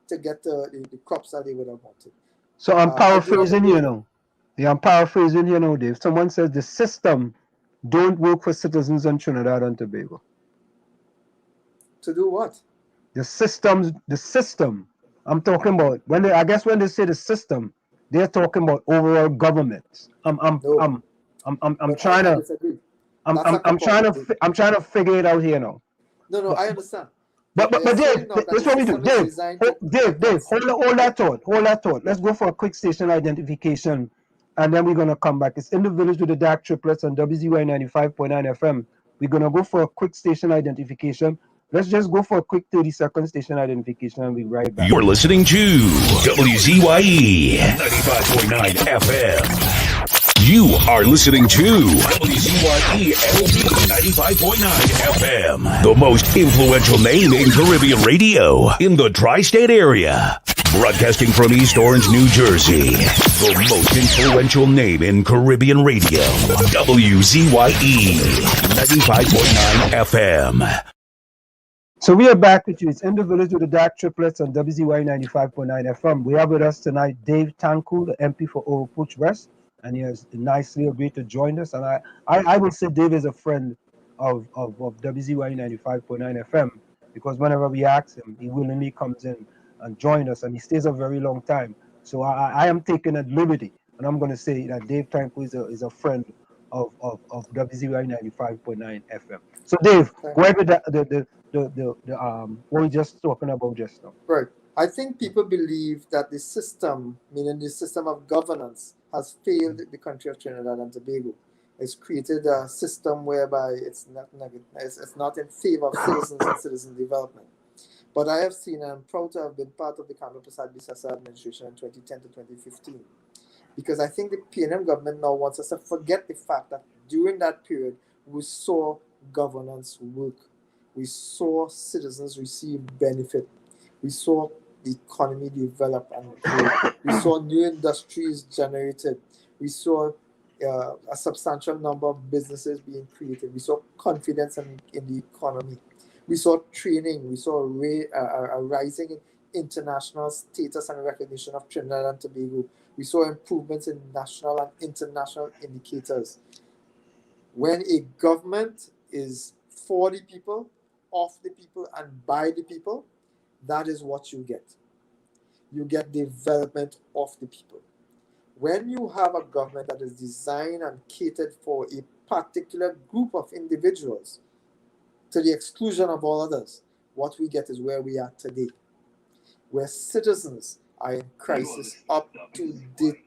to get the crops that they would have wanted. So I'm paraphrasing here now. Yeah, I'm paraphrasing here now, Dave. Someone says the system don't work for citizens in Trinidad and Tobago. To do what? The system. I'm talking about when they say the system, they're talking about overall government. I'm trying to figure it out here now. No, I understand. But Dave, this is what we do. Dave, hold that thought. Let's go for a quick station identification, and then we're gonna come back. It's In the Village with the Dark Triplets on WZYE 95.9 FM. We're gonna go for a quick station identification. Let's just go for a quick 30-second station identification and we'll be right back. You're listening to WZYE 95.9 FM. You are listening to WZYE LP 95.9 FM, the most influential name in Caribbean radio in the tri-state area. Broadcasting from East Orange, New Jersey, the most influential name in Caribbean radio. WZYE 95.9 FM. So we are back with you. It's In the Village with the Dark Triplets on WZYE 95.9 FM. We have with us tonight Dave Tancoo, the MP for 𝗪𝗺𝘁𝗃 West, and he has nicely agreed to join us. And I will say Dave is a friend of WZYE 95.9 FM because whenever we ask him, he willingly comes in and joins us, and he stays a very long time. So I am taking at liberty, and I'm going to say that Dave Tancoo is a friend of WZYE 95.9 FM. So Dave, go ahead with what we just talking about just now. Right. I think people believe that the system, meaning the system of governance, has failed the country of Trinidad and Tobago. It's created a system whereby it's not in favor of citizens and citizen development. But I have seen, and I'm proud to have been part of the 𝗪𝗶𝘀𝗃𝗍𝗃 administration in 2010 to 2015. Because I think the PNM government now wants us to forget the fact that during that period, we saw governance work. We saw citizens receive benefit. We saw the economy develop and grow. We saw new industries generated. We saw a substantial number of businesses being created. We saw confidence in the economy. We saw training. We saw a rising in international status and recognition of Trinidad and Tobago. We saw improvements in national and international indicators. When a government is for the people, of the people, and by the people, that is what you get. You get development of the people. When you have a government that is designed and catered for a particular group of individuals to the exclusion of all others, what we get is where we are today, where citizens are in crisis up to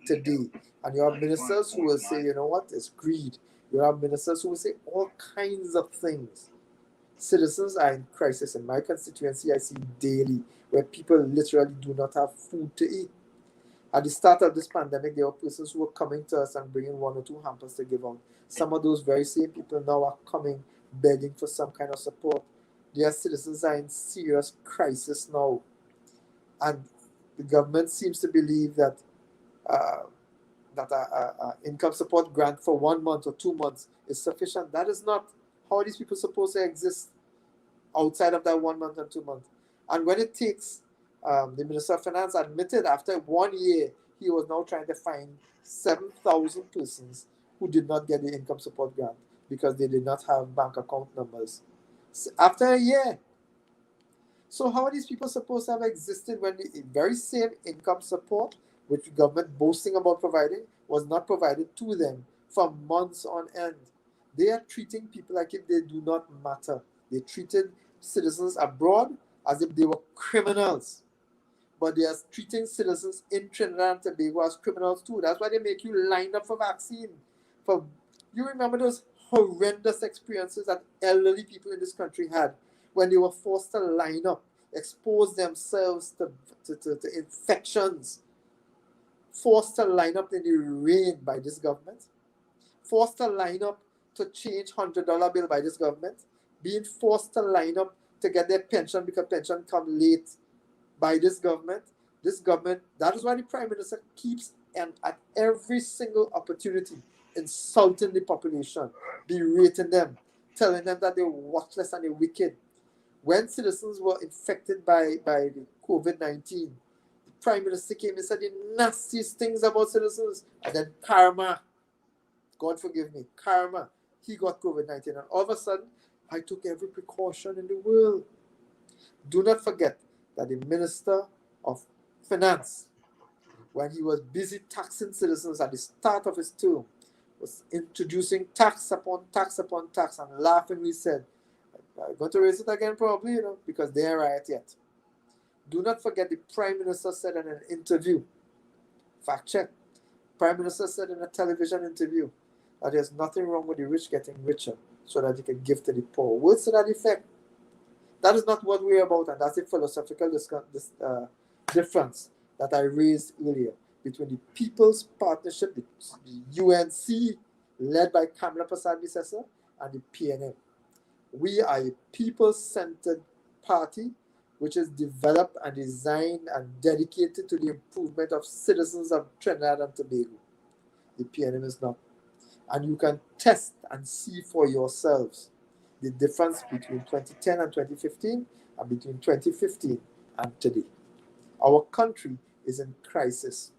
today. And you have ministers who will say, you know what, it's greed. You have ministers who will say all kinds of things. Citizens are in crisis. In my constituency, I see daily where people literally do not have food to eat. At the start of this pandemic, there were persons who were coming to us and bringing 1 or 2 hampers to give out. Some of those very same people now are coming, begging for some kind of support. Their citizens are in serious crisis now. And the government seems to believe that income support grant for 1 month or 2 months is sufficient. That is not how these people are supposed to exist outside of that 1 month and 2 months. And when it takes the Minister of Finance admitted after 1 year, he was now trying to find 7,000 persons who did not get the income support grant because they did not have bank account numbers. After a year. So how are these people supposed to have existed when the very same income support, which the government boasting about providing, was not provided to them for months on end? They are treating people like if they do not matter. They treated citizens abroad as if they were criminals. But they are treating citizens in Trinidad and Tobago as criminals too. That's why they make you line up for vaccine. You remember those horrendous experiences that elderly people in this country had when they were forced to line up, expose themselves to infections, forced to line up in the rain by this government, forced to line up to change $100 bill by this government, being forced to line up to get their pension because pension come late by this government. This government, that is why the Prime Minister keeps and at every single opportunity insulting the population, berating them, telling them that they're worthless and they're wicked. When citizens were infected by the COVID-19, the Prime Minister came and said the nastiest things about citizens. And then karma, God forgive me, karma, he got COVID-19. And all of a sudden, I took every precaution in the world. Do not forget that the Minister of Finance, when he was busy taxing citizens at the start of his term, was introducing tax upon tax upon tax, and laughingly said, I'm going to raise it again probably, because they ain't right yet. Do not forget the Prime Minister said in an interview, fact check, Prime Minister said in a television interview that there's nothing wrong with the rich getting richer so that they can give to the poor. Words to that effect. That is not what we're about, and that's a philosophical difference that I raised earlier between the People's Partnership, the UNC, led by 𝗹𝗵𝘀𝗻𝗆, and the PNM. We are a people-centered party which is developed and designed and dedicated to the improvement of citizens of Trinidad and Tobago. The PNM is not. And you can test and see for yourselves the difference between 2010 and 2015 and between 2015 and today. Our country is in crisis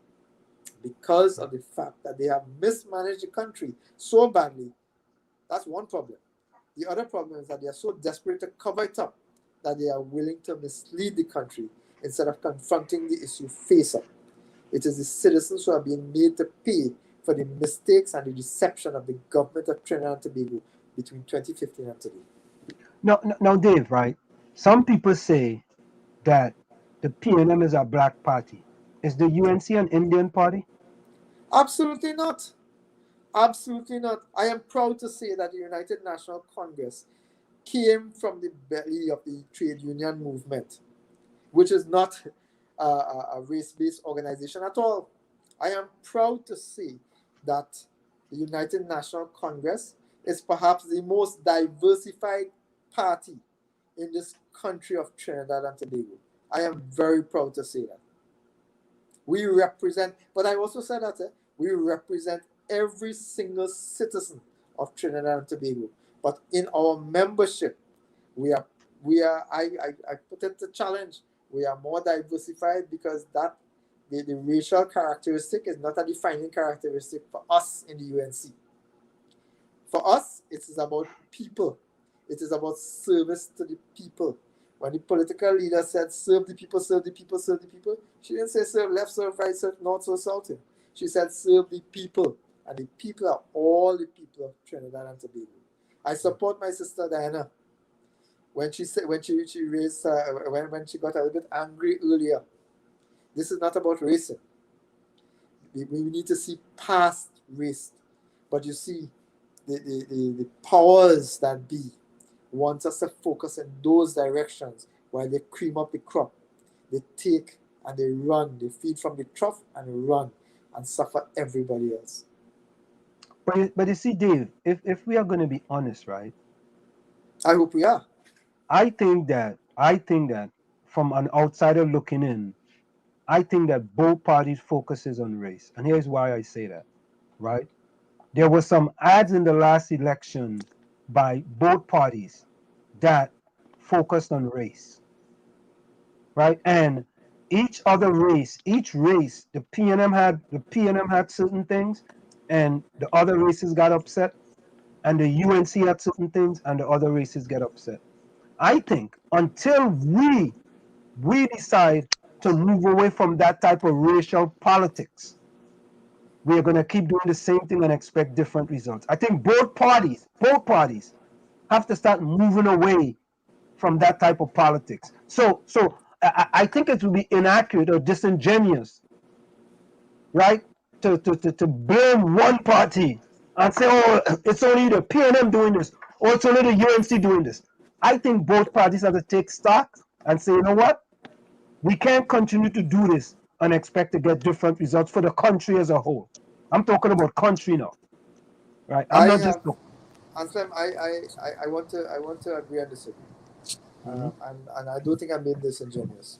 because of the fact that they have mismanaged the country so badly. That's one problem. The other problem is that they are so desperate to cover it up that they are willing to mislead the country instead of confronting the issue face up. It is the citizens who are being made to pay for the mistakes and the deception of the government of Trinidad and Tobago between 2015 and today. Now, Dave, right? Some people say that the PNM is a black party. Is the UNC an Indian party? Absolutely not. Absolutely not. I am proud to say that the United National Congress came from the belly of the trade union movement, which is not a race-based organization at all. I am proud to say that the United National Congress is perhaps the most diversified party in this country of Trinidad and Tobago. I am very proud to say that. We represent, but I also said that we represent every single citizen of Trinidad and Tobago. But in our membership, I put it to challenge. We are more diversified because that the racial characteristic is not a defining characteristic for us in the UNC. For us, it is about people. It is about service to the people. When the political leader said, serve the people, serve the people, serve the people, she didn't say serve left, serve right, serve north, serve south. She said serve the people. And the people are all the people of Trinidad and Tobago. I support my sister Diana when she said when she raised when she got a little bit angry earlier. This is not about racing. We need to see past race. But you see, the powers that be want us to focus in those directions while they cream up the crop. They take and they run. They feed from the trough and run and suffer everybody else. But you see, Dave, if we are going to be honest, right? I hope we are. I think that from an outsider looking in, I think that both parties focuses on race. And here's why I say that, right? There were some ads in the last election by both parties that focused on race, right? And each other race, each race, the PNM had certain things, and the other races got upset, and the UNC had certain things, and the other races get upset. I think until we decide to move away from that type of racial politics, we are going to keep doing the same thing and expect different results. I think both parties have to start moving away from that type of politics. So I think it would be inaccurate or disingenuous, right, to blame one party and say, oh, it's only the PNM doing this, or it's only the UNC doing this. I think both parties have to take stock and say, you know what? We can't continue to do this and expect to get different results for the country as a whole. I'm talking about country now, right? I'm not just. Anselm, I want to agree and disagree, and I don't think I'm being disingenuous.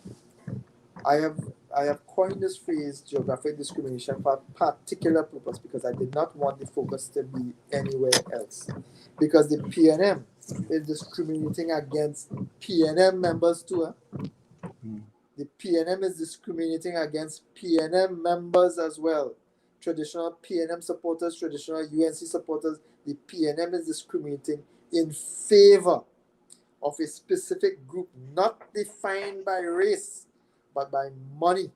I have coined this phrase geographic discrimination for a particular purpose because I did not want the focus to be anywhere else. Because the PNM is discriminating against PNM members too. The PNM is discriminating against PNM members as well. Traditional PNM supporters, traditional UNC supporters, the PNM is discriminating in favor of a specific group not defined by race, but by money.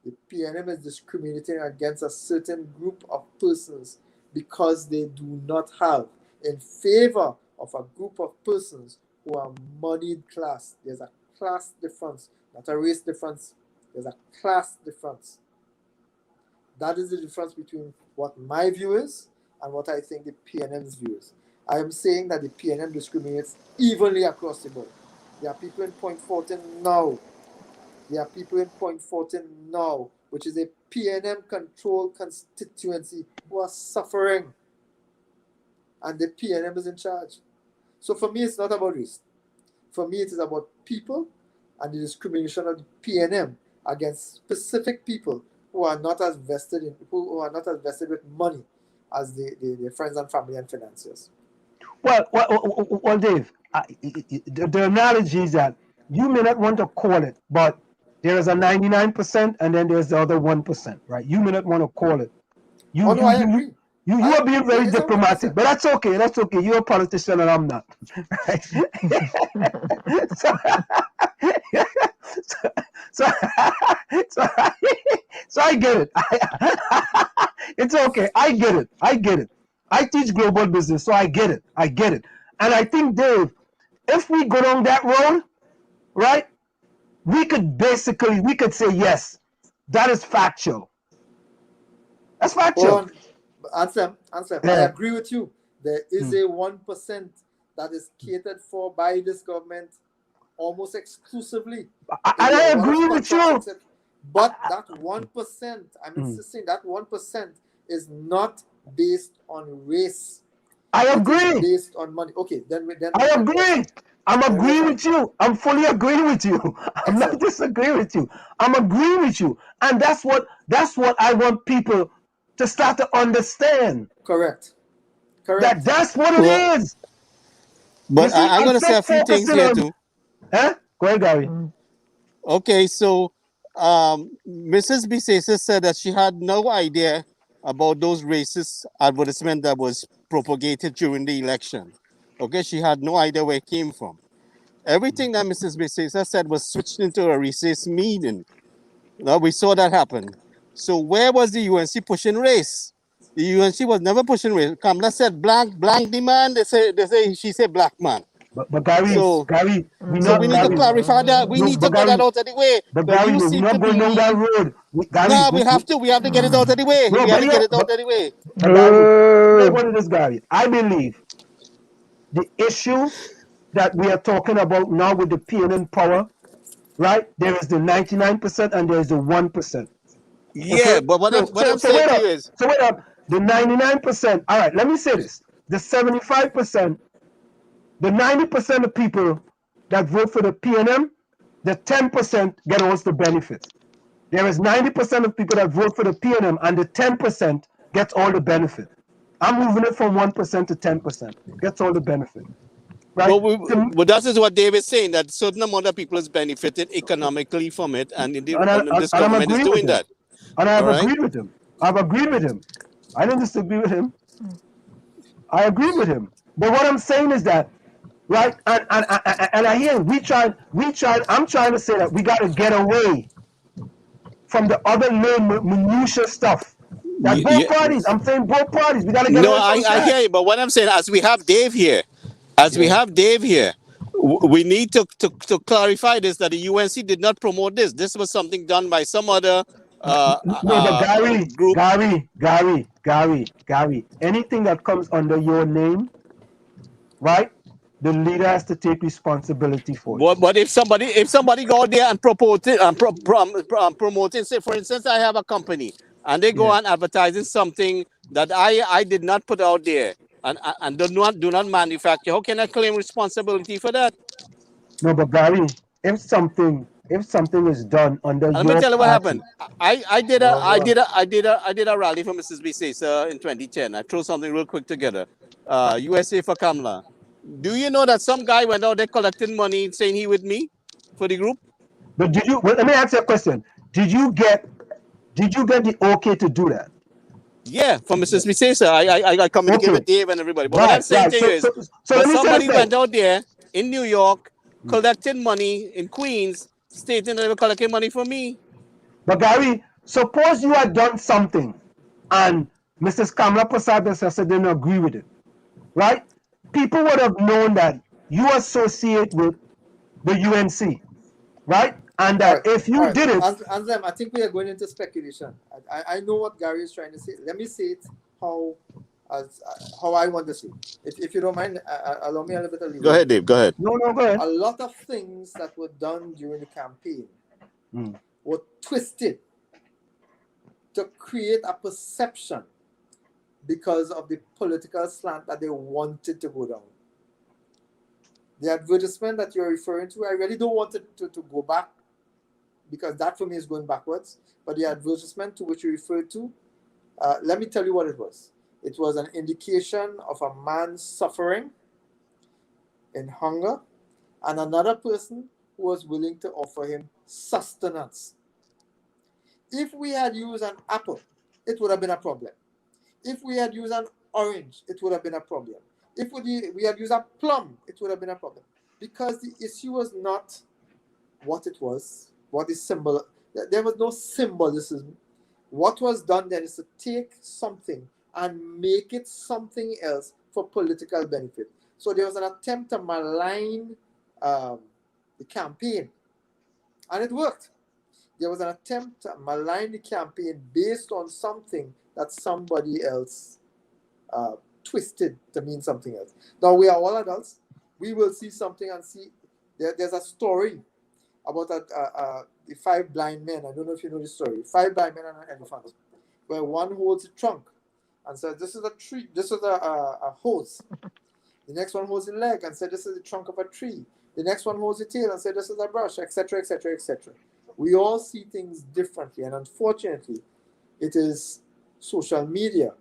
The PNM is discriminating against a certain group of persons because they do not have, in favor of a group of persons who are moneyed class. There's a class difference, not a race difference. There's a class difference. That is the difference between what my view is and what I think the PNM's view is. I am saying that the PNM discriminates evenly across the board. There are people in Point Fortin now. Which is a PNM-controlled constituency, who are suffering. And the PNM is in charge. So for me, it's not about race. For me, it is about people and the discrimination of the PNM against specific people who are not as vested with money as their friends and family and financiers. Well, Dave, the analogy is that you may not want to call it, but there is a 99% and then there's the other 1%, right? You may not want to call it. I agree. You are being very diplomatic, but that's okay. That's okay. You're a politician and I'm not. Right? So I get it. It's okay. I get it. I teach global business, so I get it. And I think, Dave, if we go down that road, right, we could say, yes, that is factual. That's factual. Anselm, yeah. I agree with you. There is a 1% that is catered for by this government almost exclusively. I agree with you. But that 1%, I'm insisting that 1% is not based on race. I agree. Based on money. Okay, then I agree. I'm agreeing with you. I'm fully agreeing with you. I'm not disagreeing with you. I'm agreeing with you. And that's what I want people to start to understand. Correct. That's what it is. But I'm going to say a few things here too. Huh? Go ahead, Gary. Okay, so Mrs. Bisesa said that she had no idea about those racist advertisements that was propagated during the election. Okay, she had no idea where it came from. Everything that Mrs. Bisesa said was switched into a racist meaning. Now, we saw that happen. So where was the UNC pushing race? The UNC was never pushing race. Kamala said black demand. They say she said black man. But Gary, we need to clarify that. We need to get that out of the way. But Gary, we're not going down that road. We have to get it out of the way. We have to get it out of the way. What is this, Gary? I believe the issue that we are talking about now with the PNN power, right? There is the 99% and there is the 1%. Yeah, okay? But what I'm saying to you is... So wait up. The 99%, all right, let me say this. The 75%, the 90% of people that vote for the PNM, the 10% get all the benefits. There is 90% of people that vote for the PNM and the 10% gets all the benefit. I'm moving it from 1% to 10%. Gets all the benefit. right? But that is what Dave is saying, that certain amount of people has benefited economically from it, and, this I'm government is agreeing doing with him. that. And I've All right? agreed with him. I've agreed with him. I don't disagree with him. I agree with him. But what I'm saying is that, right? And I hear him. I'm trying to say that we got to get away from the other minutia stuff. That both parties, I'm saying both parties, we got to get No, away from I that. hear you, but what I'm saying, as we have Dave here, we need to clarify this, that the UNC did not promote this. This was something done by some other No, but group. Gary, anything that comes under your name, right? The leader has to take responsibility for it. But if somebody go out there and promote it and promoting, say for instance, I have a company and they go on advertising something that I did not put out there and do not manufacture, how can I claim responsibility for that? No, but Gary, if something is done under Let your me tell you what party, happened. I did a rally for Mrs. Bisesa in 2010. I threw something real quick together. USA for Kamla. Do you know that some guy went out there collecting money saying he with me for the group? But did you? Well, let me ask you a question. Did you get the okay to do that? Yeah, from Mrs. Bisesa. I communicated with Dave and everybody. But what I'm saying to you is, but somebody went out there in New York collecting money in Queens, stating that they were collecting money for me. But Gary, suppose you had done something and Mrs. Kamla Prasad didn't agree with it, right? People would have known that you associate with the UNC, right? And that if you did it... Anselm, I think we are going into speculation. I know what Gary is trying to say. Let me say it how I want to say it. If you don't mind, allow me a little bit of leeway. Go ahead, Dave. Go ahead. No, go ahead. A lot of things that were done during the campaign were twisted to create a perception because of the political slant that they wanted to go down. The advertisement that you're referring to, I really don't want it to go back, because that for me is going backwards. But the advertisement to which you referred to, let me tell you what it was. It was an indication of a man suffering in hunger and another person who was willing to offer him sustenance. If we had used an apple, it would have been a problem. If we had used an orange, it would have been a problem. If we had used a plum, it would have been a problem. Because the issue was not what it was, what the symbol. There was no symbolism. What was done then is to take something and make it something else for political benefit. So there was an attempt to malign the campaign, and it worked. There was an attempt to malign the campaign based on something that somebody else twisted to mean something else. Now, we are all adults. We will see something and see. There's a story about the 5 blind men. I don't know if you know the story. 5 blind men and an elephant, where one holds a trunk and says, this is a tree, this is a hose. The next one holds a leg and said, this is the trunk of a tree. The next one holds a tail and said, this is a brush, etc., etc., etc. We all see things differently, and unfortunately, it is social media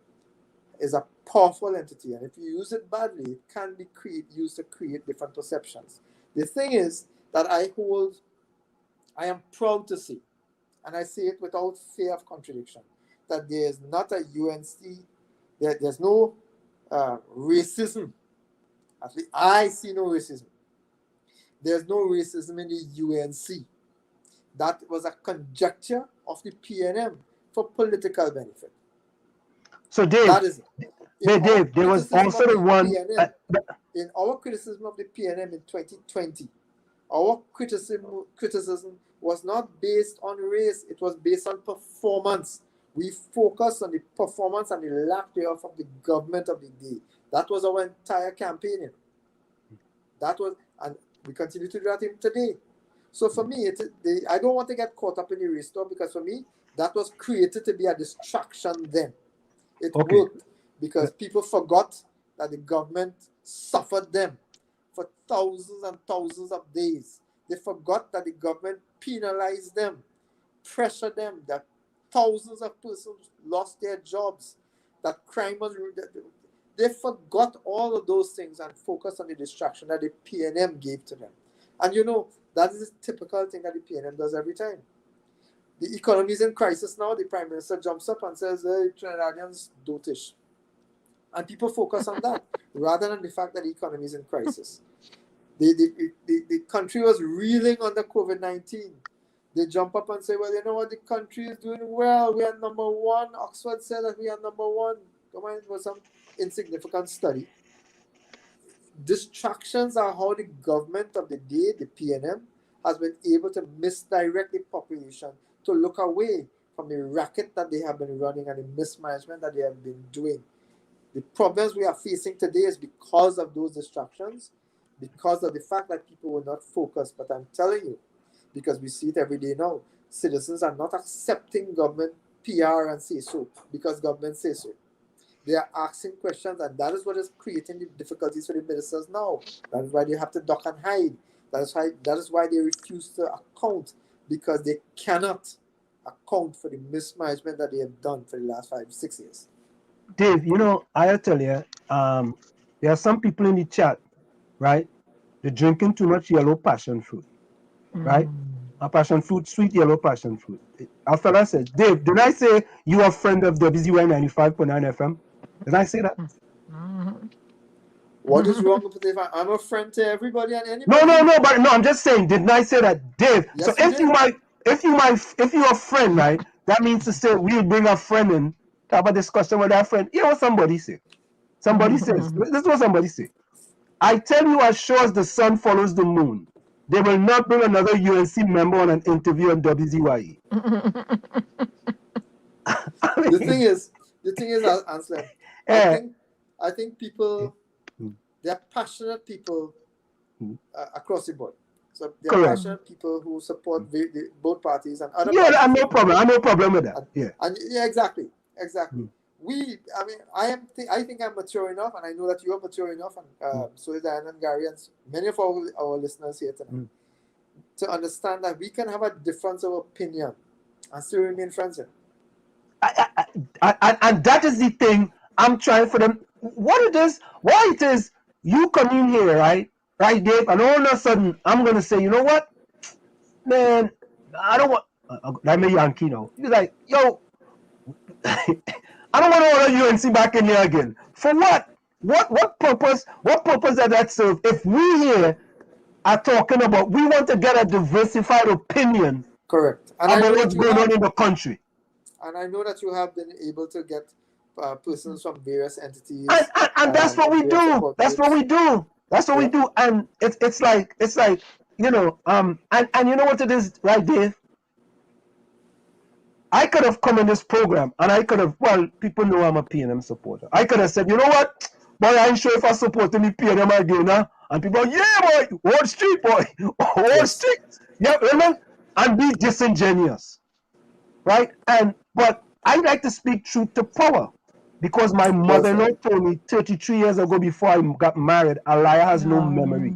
is a powerful entity, and if you use it badly, it can be used to create different perceptions. The thing is that I am proud to say, and I say it without fear of contradiction, that there is not a UNC, there's no racism. At least I see no racism. There's no racism in the UNC. That was a conjecture of the PNM for political benefit. So Dave, that is it. Dave, there was also the one... in our criticism of the PNM in 2020, our criticism was not based on race, it was based on performance. We focused on the performance and the lack thereof of the government of the day. That was our entire campaigning. That was, and we continue to do that even today. So for me, I don't want to get caught up in the race stuff, because for me, that was created to be a distraction then. It worked because people forgot that the government suffered them for thousands and thousands of days. They forgot that the government penalized them, pressured them, that thousands of persons lost their jobs, that crime was... they forgot all of those things and focused on the distraction that the PNM gave to them. And you know, that is a typical thing that the PNM does every time. The economy is in crisis now. The Prime Minister jumps up and says, hey, Trinidadians, dotish. And people focus on that rather than the fact that the economy is in crisis. The country was reeling under COVID-19. They jump up and say, well, you know what, the country is doing well. We are number one. Oxford said that we are number one. Come on, it was some insignificant study. Distractions are how the government of the day, the PNM, has been able to misdirect the population to look away from the racket that they have been running and the mismanagement that they have been doing. The problems we are facing today is because of those distractions, because of the fact that people were not focused. But I'm telling you, because we see it every day now, citizens are not accepting government PR and say so because government says so. They are asking questions, and that is what is creating the difficulties for the ministers now. That is why they have to duck and hide. That is why they refuse to account, because they cannot account for the mismanagement that they have done for the last 5-6 years. Dave, you know, I'll tell you, there are some people in the chat, right? They're drinking too much yellow passion fruit, right? A passion fruit, sweet yellow passion fruit. Our fella said, Dave, did I say you are a friend of WZYE 95.9 FM? Did I say that? What is wrong with it? I'm a friend to everybody and anybody. No, but I'm just saying, didn't I say that, Dave? Yes, so if you're a friend, right, that means to say we'll bring a friend in to have a discussion with that friend. You know what somebody say? Somebody says, this is what somebody say. I tell you, as sure as the sun follows the moon, they will not bring another UNC member on an interview on WZYE. The thing is, Anselm, I think people, they're passionate people across the board. So they're passionate people who support both parties and other parties. I have no problem with that. Exactly. I think I'm mature enough, and I know that you are mature enough, and so is Diane and Gary and many of our listeners here tonight, to understand that we can have a difference of opinion and still remain friends. And that is the thing I'm trying for them. Why it is you come in here, right, Dave, and all of a sudden I'm gonna say, you know what, man, I don't want. Like me Yankee now. He's like, yo, I don't want all of UNC back in there again. For what? What purpose? What purpose does that serve? If we here are talking about, we want to get a diversified opinion. Correct. And about what's going on in the country. And I know that you have been able to get persons from various entities. And that's what we do. That's what we do. That's what we do. And it's like, you know, and you know what it is, right, Dave? I could have come in this program and I could have, well, people know I'm a PNM supporter. I could have said, you know what? Boy, I ain't sure if I support any PNM again, huh? And people, yeah, boy, Wall Street, boy, Wall Street. Yeah, remember? And be disingenuous, right? But I like to speak truth to power, because my mother-in-law told me 33 years ago before I got married, a liar has no memory.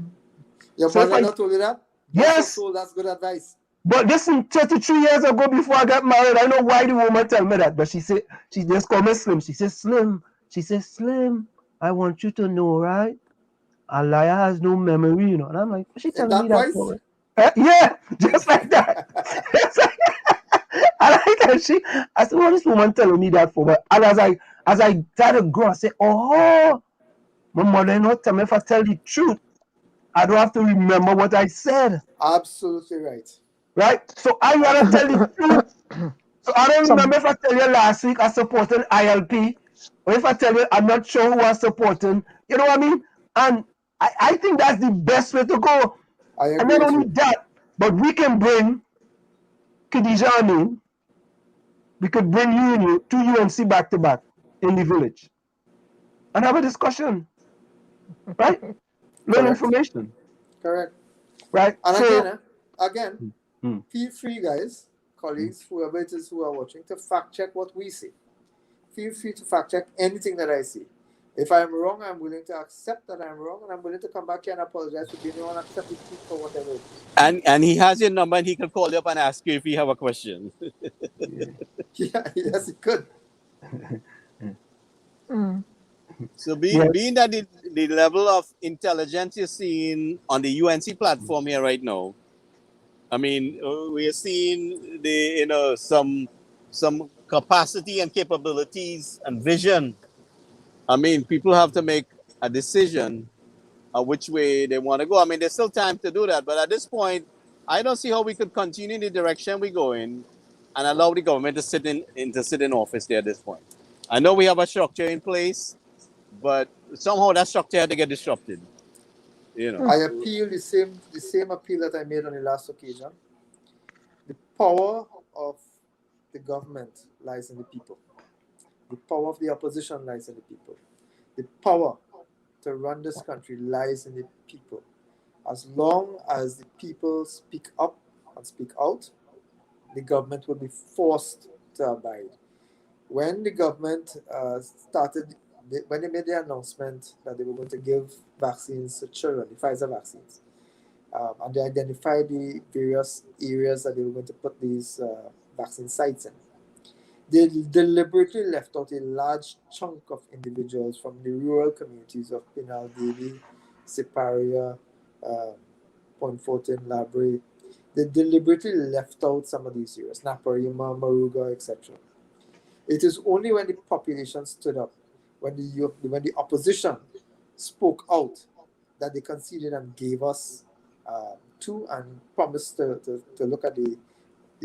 Your mother-in-law told you that? Yes. So that's good advice. But listen, 33 years ago before I got married, I know why the woman tell me that, but she just called me Slim. She says, Slim, I want you to know, right? A liar has no memory, you know. And I'm like, she telling me that for? Yeah, just like that. I like that. I said, what this woman telling me that for? But as I started to grow, I said, oh, my mother-in-law tell me if I tell the truth, I don't have to remember what I said. Absolutely right. Right? So I rather tell the truth. So I don't remember if I tell you last week I supported ILP, or if I tell you I'm not sure who I'm supporting. You know what I mean? And I think that's the best way to go. And not only that, but we can bring Khadjiah Ameen, we could bring you to UNC back to back in the village and have a discussion. Right? Learn information. Correct. Right? And so, again, feel free, guys, colleagues, whoever it is who are watching, to fact check what we say. Feel free to fact check anything that I say. If I'm wrong, I'm willing to accept that I'm wrong, and I'm willing to come back here and apologize for being wrong and accept the truth for whatever it is. And he has your number, and he can call you up and ask you if you have a question. Yes, he could. So Yes. being that the level of intelligence you're seeing on the UNC platform here right now, I mean, we are seeing some capacity and capabilities and vision. I mean, people have to make a decision which way they want to go. I mean, there's still time to do that, but at this point, I don't see how we could continue in the direction we're going and allow the government to sit in office there at this point. I know we have a structure in place, but somehow that structure had to get disrupted. You know. I appeal the same appeal that I made on the last occasion. The power of the government lies in the people. The power of the opposition lies in the people. The power to run this country lies in the people. As long as the people speak up and speak out, the government will be forced to abide. When the government when they made the announcement that they were going to give vaccines to children, the Pfizer vaccines, and they identified the various areas that they were going to put these vaccine sites in, they deliberately left out a large chunk of individuals from the rural communities of 𝗵𝗫𝗄𝗃, 𝗪𝗃𝗃𝗃, 𝗪𝗵𝘁𝗀𝗃. They deliberately left out some of these areas, 𝗪𝗵𝘁𝗃, Moruga, etc. It is only when the population stood up, when the opposition spoke out, that they conceded and gave us and promised to look at the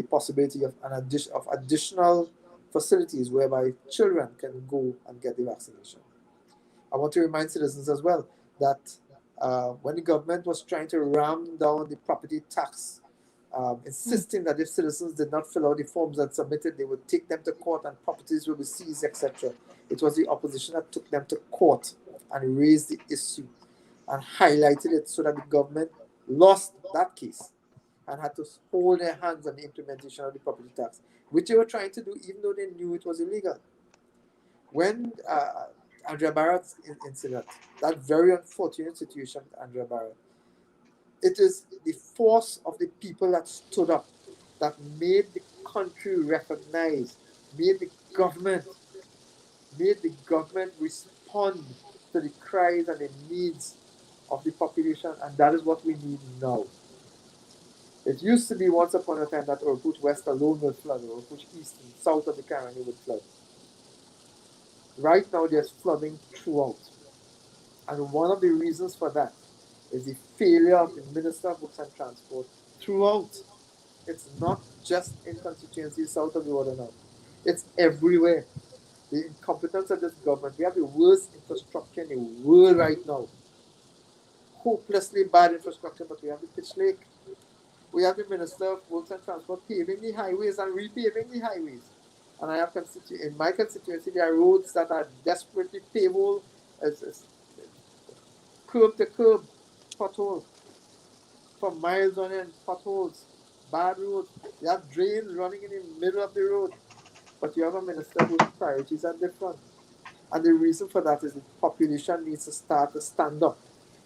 possibility of additional facilities whereby children can go and get the vaccination. I want to remind citizens as well that when the government was trying to ram down the property tax, insisting that if citizens did not fill out the forms and submitted, they would take them to court and properties would be seized, etc. It was the opposition that took them to court and raised the issue and highlighted it so that the government lost that case and had to hold their hands on the implementation of the property tax, which they were trying to do even though they knew it was illegal. When 𝗪𝗵𝘁𝗃𝗃's incident, that very unfortunate situation with 𝗪𝗵𝘁𝗃, it is the force of the people that stood up that made the country recognize, made the government respond to the cries and the needs of the population, and that is what we need now. It used to be once upon a time that 𝗪𝗵𝘁𝗀𝗽 West alone would flood, 𝗪𝗵𝘁𝗀𝗽 East and South of the Caribbean would flood. Right now there's flooding throughout. And one of the reasons for that is the failure of the Minister of Works and Transport throughout. It's not just in constituencies south of the border now. It's everywhere. The incompetence of this government. We have the worst infrastructure in the world right now. Hopelessly bad infrastructure, but we have the pitch lake. We have the Minister of Works and Transport paving the highways and repaving the highways. And I have in my constituency, there are roads that are desperately paved, curb to curb, potholes, for miles on end, potholes, bad roads. You have drains running in the middle of the road, but you have a minister whose priorities are different. And the reason for that is the population needs to start to stand up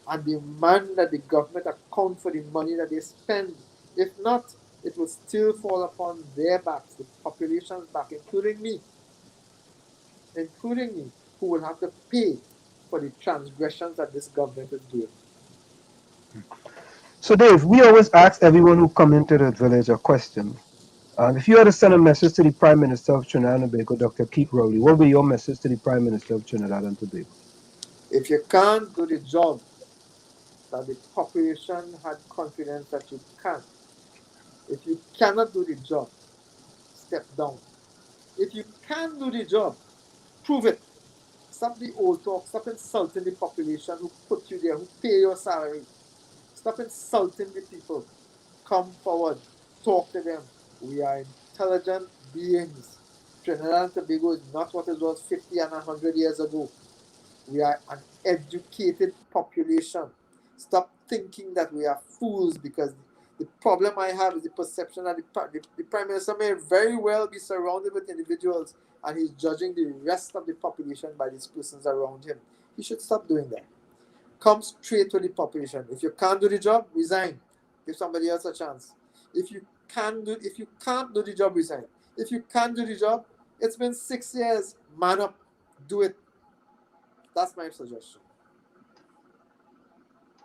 and demand that the government account for the money that they spend. If not, it will still fall upon their backs, the population's back, including me, who will have to pay for the transgressions that this government is doing. So Dave, we always ask everyone who come into the village a question. If you had to send a message to the Prime Minister of Trinidad and Tobago, Dr. Keith Rowley, what would be your message to the Prime Minister of Trinidad and Tobago? If you can't do the job that the population had confidence that you can, if you cannot do the job, step down. If you can do the job, prove it. Stop the old talk. Stop insulting the population who put you there, who pay your salary. Stop insulting the people. Come forward. Talk to them. We are intelligent beings. Trinidad and Tobago is not what it was 50 and 100 years ago. We are an educated population. Stop thinking that we are fools, because the problem I have is the perception that the Prime Minister may very well be surrounded with individuals and he's judging the rest of the population by these persons around him. He should stop doing that. Come straight to the population. If you can't do the job, resign. Give somebody else a chance. If you can't do the job, resign. If you can't do the job, it's been 6 years. Man up. Do it. That's my suggestion.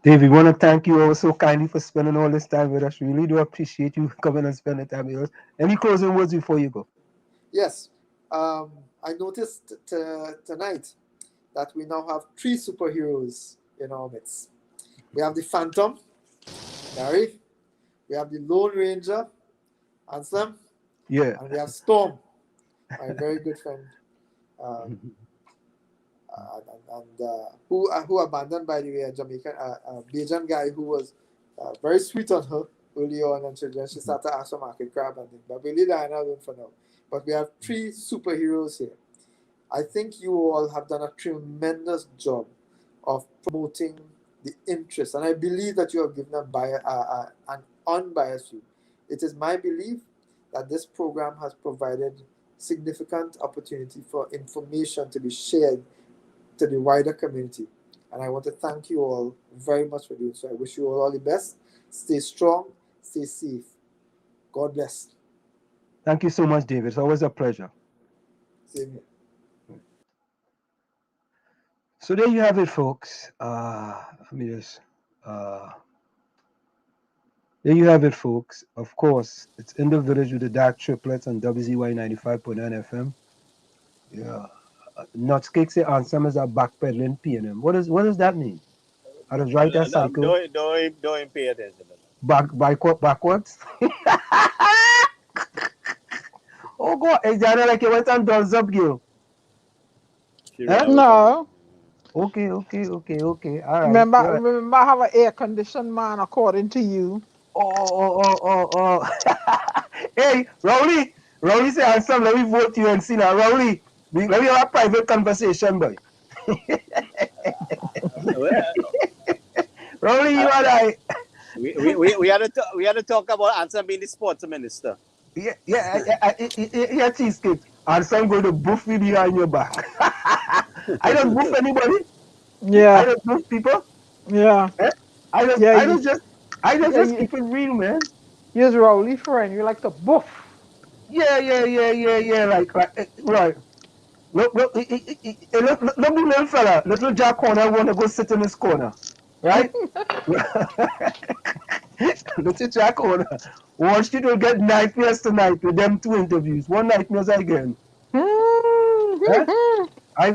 Dave, we want to thank you all so kindly for spending all this time with us. We really do appreciate you coming and spending time with us. Any closing words before you go? Yes. I noticed tonight that we now have 3 superheroes in our midst. We have the Phantom, Gary. We have the Lone Ranger, Anselm. Yeah. And we have Storm, my very good friend. Who abandoned, by the way, a Jamaican, Bajan guy who was very sweet on her early on, and then she started to ask for market crab and things. But we leave that alone for now. But we have 3 superheroes here. I think you all have done a tremendous job of promoting the interest, and I believe that you have given an unbiased view. It is my belief that this program has provided significant opportunity for information to be shared to the wider community. And I want to thank you all very much for doing so. I wish you all the best. Stay strong, stay safe. God bless. Thank you so much, David. It's always a pleasure. Same here. So there you have it, folks. There you have it, folks. Of course, it's in the village with the dark triplets on WZYE 95.9 FM. Yeah. 𝗧𝘂𝗲𝗄𝐿 say Anselm is a backpedaling PNM. What does that mean? I was right that cycle. Don't pay attention. Backwards? Oh God, is that like you went and does up, girl? No. Okay. All right. Remember, I have an air-conditioned man, according to you. Oh. Hey, Rowley say, Anselm, let me vote you and see now. Rowley, let me have a private conversation, boy. Rowley, you and I. We had to talk about Anselm being the sports minister. Yeah, cheesecake. Anselm going to boof me behind your back. I don't boof anybody. Yeah. I don't boof people. Yeah. I just keep it real, man. You're Rowley friend. You like to boof. Yeah. Like right. Look, little fella, little Jack Corner want to go sit in his corner, right? Little Jack Corner wants you to get nightmares tonight with them 2 interviews. One nightmares again.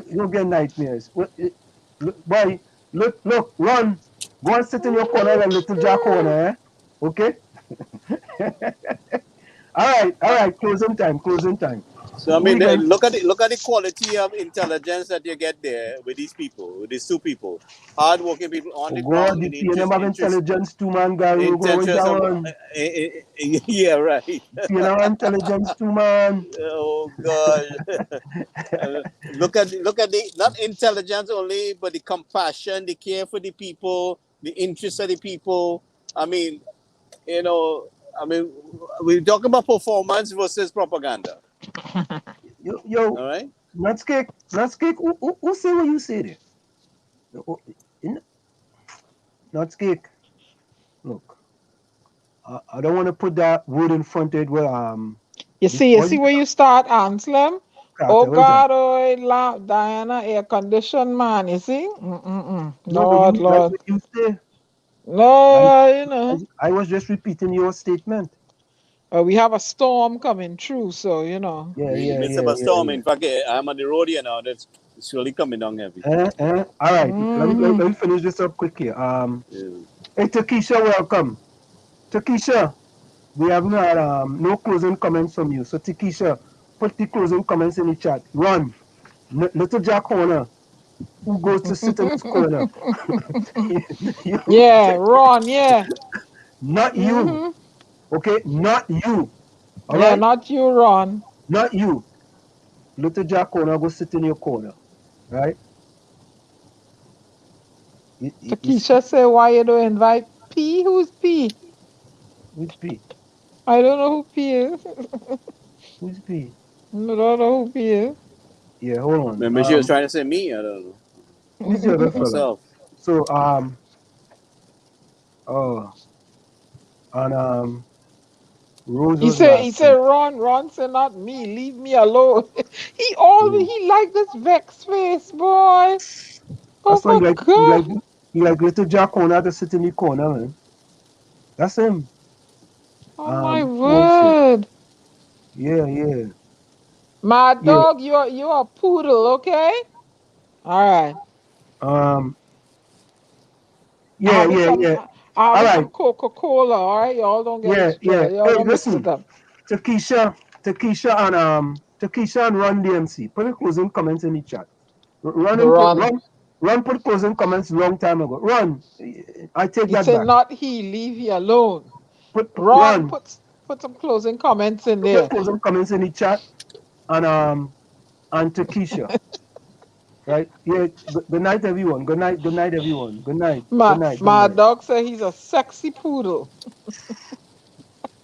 You'll get nightmares. Boy, look, run. Go and sit in your corner like little Jack Corner, eh? Okay? All right. Closing time. So I mean, look at the quality of intelligence that you get there with these people, with these 2 people, hardworking people on the ground. The PNM of intelligence 2-man guy. Yeah, right. PNM intelligence 2-man. Oh God! Look at the not intelligence only, but the compassion, the care for the people, the interest of the people. I mean, we're talking about performance versus propaganda. Yo, all right. 𝗧𝘂𝗲𝗄𝐿, who say what you say there? 𝗧𝘂𝗲𝗄𝐿. Look, I don't want to put that word in front of it. Well, you see where you start, Anselm. Oh God, Diana, air conditioned man. You see? Lord. What you say. No, I was just repeating your statement. We have a storm coming through, so Yeah. A storm. In fact, I'm on the road here now. That's really coming down heavy. All right. Let me finish this up quick here. Hey, Takisha, welcome. Takisha, we haven't had no closing comments from you. So, Takisha, put the closing comments in the chat. Run. Little Jack Corner, who goes to sit in his corner. Yeah, Ron, yeah. Not you. Okay, not you. All right? Not you, Ron. Not you. Little Jack Corner, go sit in your corner. Right? Takisha say, why you don't invite P? Who's P? Who's P? I don't know who P is. Who's P? I don't know who P is. Yeah, hold on. Maybe she was trying to say me. I don't know. Who's the other fella? Myself. So, Rose. He said, Ron said, not me. Leave me alone. He like this vex face, boy. That's why Oh my God. he like little Jack Corner to sit in the corner, man. That's him. Oh my Oh shit. word. Yeah, yeah, My yeah. dog, you're a poodle, okay? All right. I Yeah, have yeah, some yeah. I All have right. some Coca-Cola, all right? Y'all don't get it Yeah, yeah. straight. Y'all Hey, don't mix listen. it up. Takesha and Run DMC. Put the closing comments in the chat. Run. Run put closing comments long time ago. Run. I take He that said back. not he, leave he alone. Ron, Run. put some closing comments in Put there. closing comments in the chat and Takesha. Right? Yeah. Good night, everyone. Good night. Good night, everyone. Good night. Good night. Good My night. dog said he's a sexy poodle.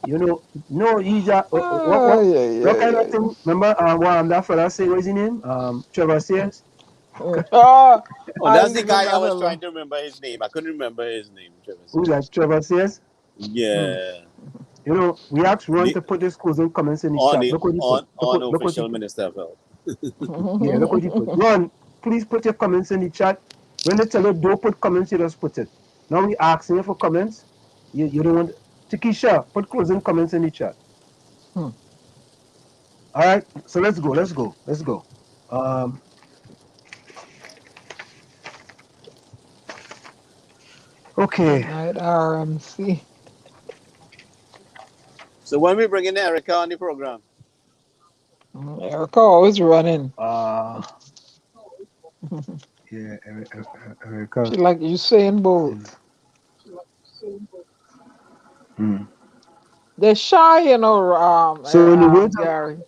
You know, no, he's a Yeah, yeah, what kind of yeah. thing? Remember, that fella say what's his name? Trevor says. Oh, Oh, I that's the remember guy I that was fellow. trying to remember his name. I couldn't remember his name. Trevor Who's said. that? Trevor says. Yeah. You know, we asked Ron The, to put his closing comments in the on chat. the Look what he put. Look what he unofficial put. Minister of Health. Yeah, look what he put. Ron, please put your comments in the chat. When they tell you don't put comments, you just put it. Now we asking you for comments. You don't want. Takesha, put closing comments in the chat. Hmm. All right, so let's go. Let's go. Let's go. Um, Good okay. night, RMC. So when we bring in Erica on the program, Erica always running. Yeah, Erica. She like Usain Bolt. Hmm. They're shy, you know, So in the words of Gary.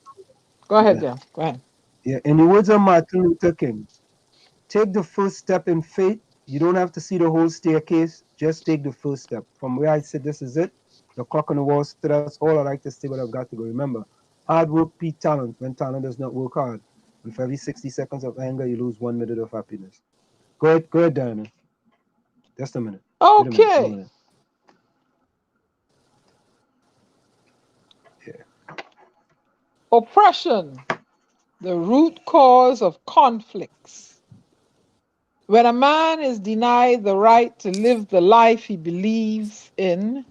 Go ahead, yeah, yeah. Go ahead. yeah, in the words of Martin Luther King, take the first step in faith. You don't have to see the whole staircase. Just take the first step. From where I sit, this is it. The clock on the wall. So that's all I like to say, but I've got to go. Remember, hard work beats talent. When talent does not work hard, and for every 60 seconds of anger, you lose 1 minute of happiness. Go ahead, Diana. Just a minute. Wait a minute. 1 Okay. minute. Yeah. Oppression, the root cause of conflicts. When a man is denied the right to live the life he believes in,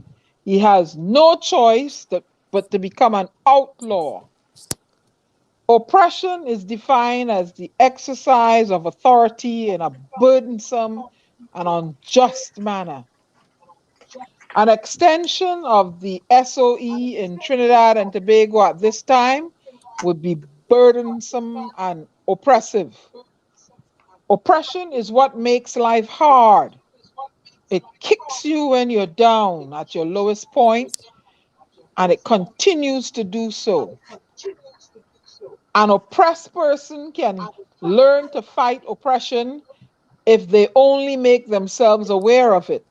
he has no choice but to become an outlaw. Oppression is defined as the exercise of authority in a burdensome and unjust manner. An extension of the SOE in Trinidad and Tobago at this time would be burdensome and oppressive. Oppression is what makes life hard. It kicks you when you're down at your lowest point, and it continues to do so. An oppressed person can learn to fight oppression if they only make themselves aware of it.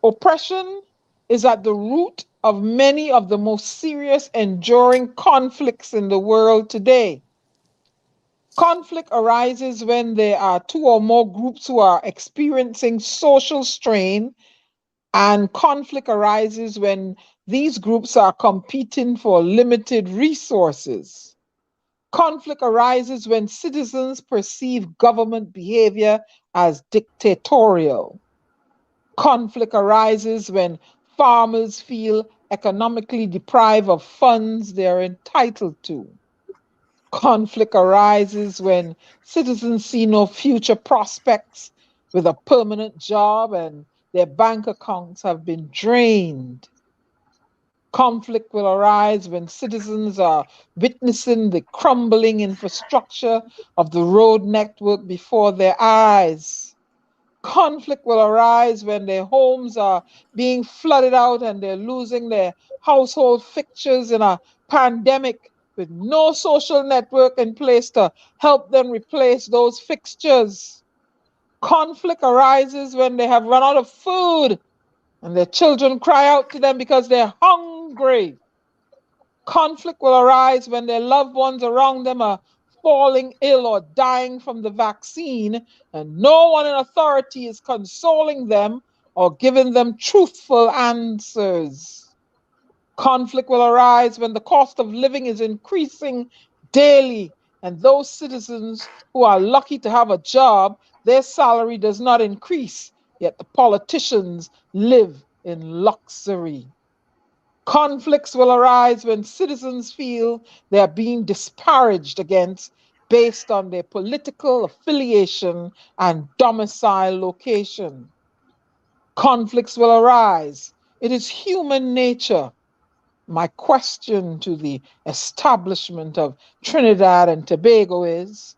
Oppression is at the root of many of the most serious enduring conflicts in the world today. Conflict arises when there are two or more groups who are experiencing social strain, and conflict arises when these groups are competing for limited resources. Conflict arises when citizens perceive government behavior as dictatorial. Conflict arises when farmers feel economically deprived of funds they're entitled to. Conflict arises when citizens see no future prospects with a permanent job and their bank accounts have been drained. Conflict will arise when citizens are witnessing the crumbling infrastructure of the road network before their eyes. Conflict will arise when their homes are being flooded out and they're losing their household fixtures in a pandemic with no social network in place to help them replace those fixtures. Conflict arises when they have run out of food and their children cry out to them because they're hungry. Conflict will arise when their loved ones around them are falling ill or dying from the vaccine, and no one in authority is consoling them or giving them truthful answers. Conflict will arise when the cost of living is increasing daily, and those citizens who are lucky to have a job Their salary does not increase, yet the politicians live in luxury. Conflicts will arise when citizens feel they are being disparaged against based on their political affiliation and domicile location. Conflicts will arise. It is human nature. My question to the establishment of Trinidad and Tobago is,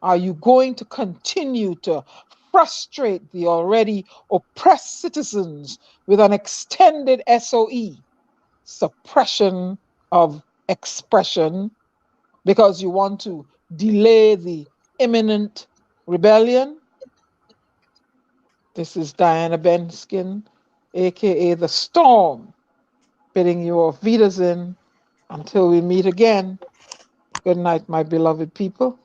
are you going to continue to frustrate the already oppressed citizens with an extended SOE, suppression of expression, because you want to delay the imminent rebellion? This is Diana Benskin, aka The Storm, bidding you auf Wiedersehen until we meet again. Good night, my beloved people.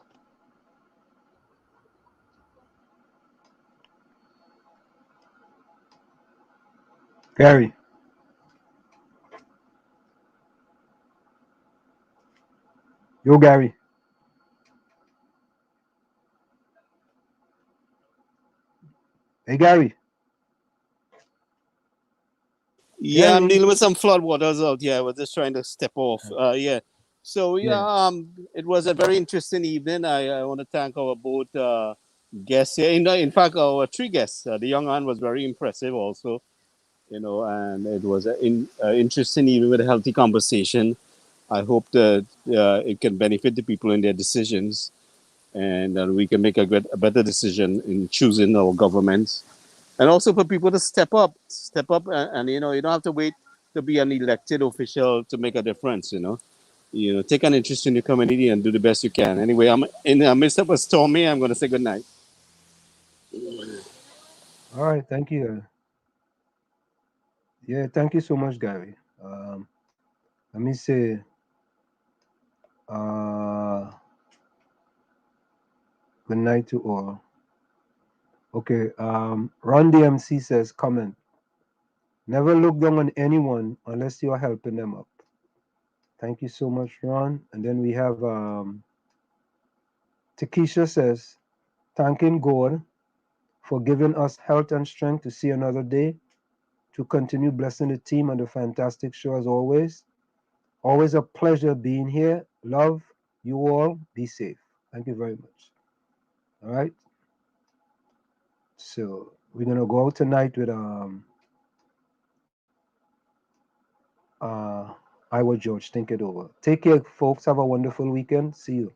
Gary. Yo, Gary. Hey, Gary. Yeah, I'm Gary. dealing with some flood waters out here. I was just trying to step off. Yeah. So it was a very interesting evening. I want to thank our both guests here. In fact, our three guests. The young man was very impressive also, and it was an interesting evening with a healthy conversation. I hope that it can benefit the people in their decisions, and that we can make a better decision in choosing our governments. And also for people to step up, and you don't have to wait to be an elected official to make a difference. Take an interest in your community and do the best you can. Anyway, I'm in the midst of a storm here. I'm going to say good night. All right, thank you. Yeah, thank you so much, Gary. Let me say, good night to all. Okay, Ron DMC says, comment. Never look down on anyone unless you are helping them up. Thank you so much, Ron. And then we have Takesha says, thanking God for giving us health and strength to see another day, to continue blessing the team and the fantastic show as always. Always a pleasure being here. Love you all. Be safe. Thank you very much. All right. So we're gonna go out tonight with 𝗹𝗶𝘀𝗁𝗍, think it over. Take care, folks. Have a wonderful weekend. See you.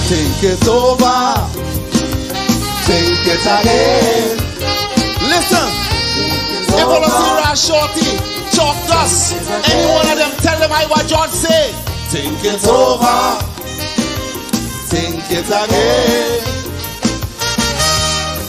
Think it over, think it again. Listen. If all see Rash Shorty, Chalk Dust, any one of them tell them what George say. Think it over, think it again.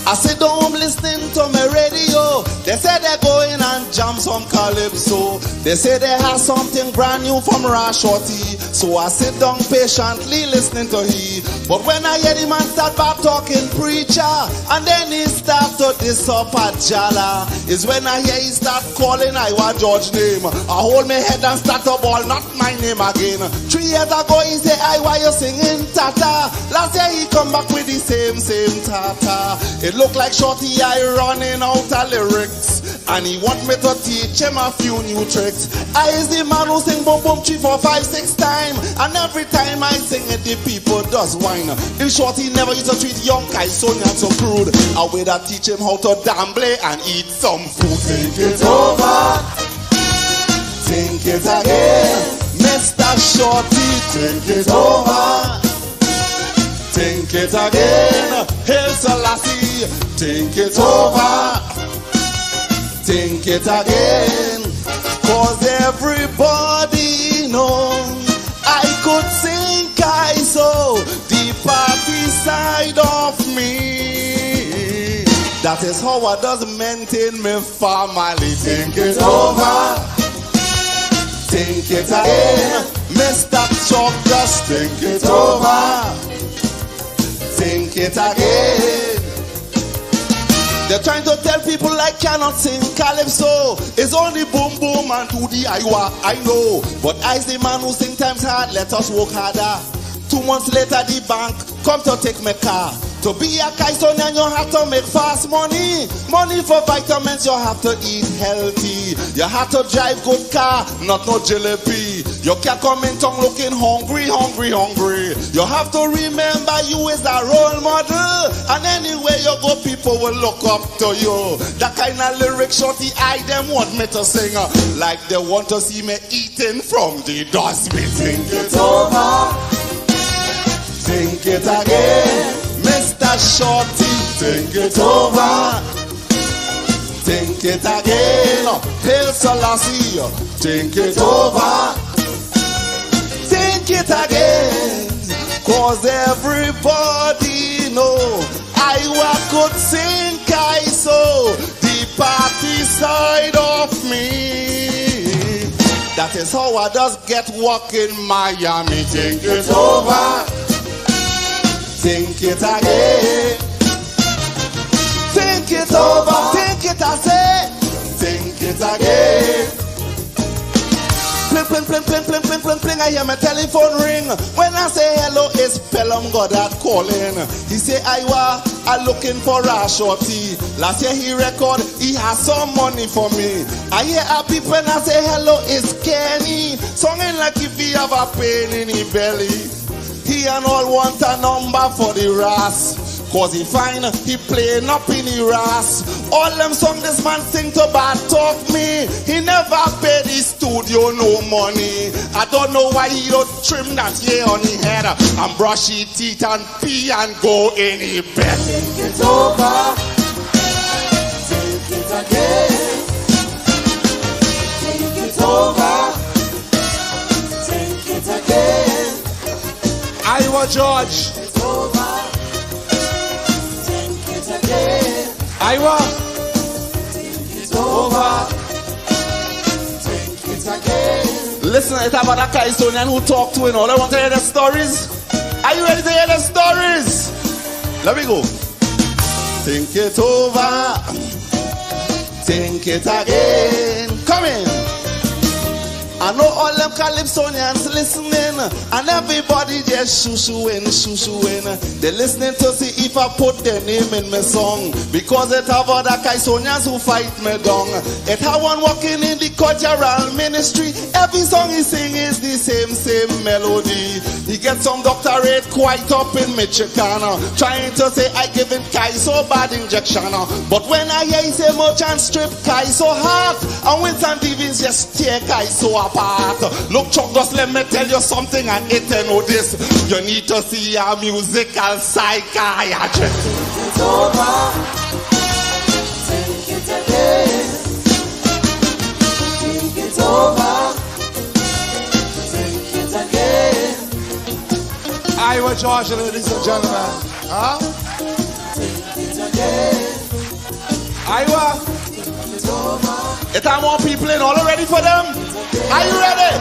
I sit home listening to my radio. They say they're going and jam some calypso. They say they have something brand new from Rash Shorty. So I sit down patiently listening to he. But when I hear the man start back talking preacher, and then he start to diss up at Jala, is when I hear he start calling Iwa George name. I hold my head and start to ball, not my name again. 3 years ago he say, Iwa, you singing Tata. Last year he come back with the same Tata. It look like Shorty I running out of lyrics, and he want me to teach him a few new tricks. I is the man who sing boom boom 3, 4, 5, 6 times, and every time I sing it the people does whine. The Shorty never used to treat young guys so not so crude. I way that teach him how to gamble and eat some food. Think it over, think it again, Mr. Shorty. Think it over, think it again, Hail Selassie. Think it over, think it again, cause everybody knows I could sing so the party side of me. That is how I does maintain my family. Think it over, think it again, Mr. Chalk, just think it over, think it again. They're trying to tell people I cannot sing calypso. It's only boom boom and do the Iowa, I know. But I's the man who sing times hard, let us work harder. 2 months later the bank come to take my car. To be a Kaisonian, you have to make fast money. Money for vitamins, you have to eat healthy. You have to drive good car, not no jalopy. You can't come in town looking hungry, hungry, hungry. You have to remember you is a role model. And anywhere you go, people will look up to you. That kind of lyric shorty I them want me to sing. Like they want to see me eating from the dustbin. Think it over. Think it again. Mr. Shorty, think it over. Think it again. Hail Selassie, think it over. Think it again. Cause everybody know I could sing Kaiso, the party side of me. That is how I just get work in Miami. Think it over. Think it again. Think it over. Think it, I say. Think it again. Pling, pling, pling, pling, pling, pling, pling, pling. I hear my telephone ring. When I say hello, it's 𝗹𝗶𝘀𝗲𝗏 calling. He say, I'm looking for a shorty. Last year he record, he has some money for me. I hear a people when I say hello, it's Kenny. Songing like if he have a pain in his belly. He and all want a number for the ras. Cause he find he playing up in the ras. All them song this man sing to bad talk me. He never paid his studio no money. I don't know why he don't trim that hair on his head and brush his teeth and pee and go in his bed. Think it over. Think it again. Think it over. Think it again. Iowa George. It's over. Think it again. Iowa. Think it's over. Think it again. Listen, it's about that Kaisonian who talk to and all. I want to hear the stories. Are you ready to hear the stories? Let me go. Think it over. Think it again. Come in. I know all them Calypsonians listening, and everybody just shoo-shooing. They're listening to see if I put their name in my song, because it have other Kaisonians who fight me down. It have one working in the cultural ministry. Every song he sing is the same melody. He gets some doctorate quite up in Michigan, trying to say I give it Kaiso bad injection. But when I hear he say merchant strip Kaiso heart, and when San Divins just tear Kaiso up. Look, Chuck, just let me tell you something, and it know this. You need to see a musical psychiatrist. Think it over. Think it again. Think it over. Think it again. Iowa, Georgia, ladies and gentlemen. Huh? Think it again. Iowa. Think it over. It have more people in. All ready for them? Are you ready?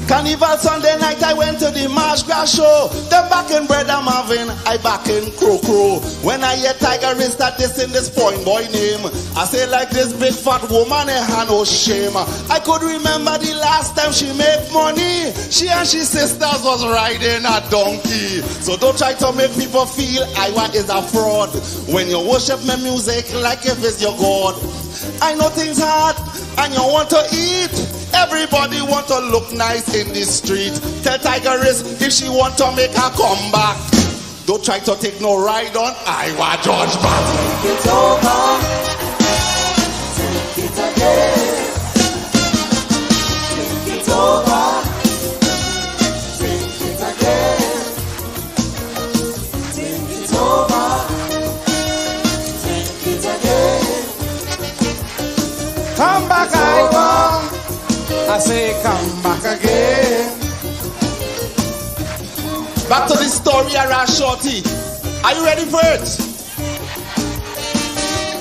Carnival Sunday night, I went to the Marsh Grass show. Them back in Brother Marvin, I back in Crow. When I hear Tiger is that this in this point boy name, I say like this big fat woman, it had no shame. I could remember the last time she made money. She and she sisters was riding a donkey. So don't try to make people feel Iowa is a fraud when you worship my music like if it's your God. I know things hard and you want to eat. Everybody want to look nice in the street. Tell Tigeress if she want to make her comeback, don't try to take no ride on Iowa George back. Think it over. Think it again. Think it over. Think it again. Think it over. Think it again. Come back, Iowa. I say come back again. Back to the story around Shorty. Are you ready for it?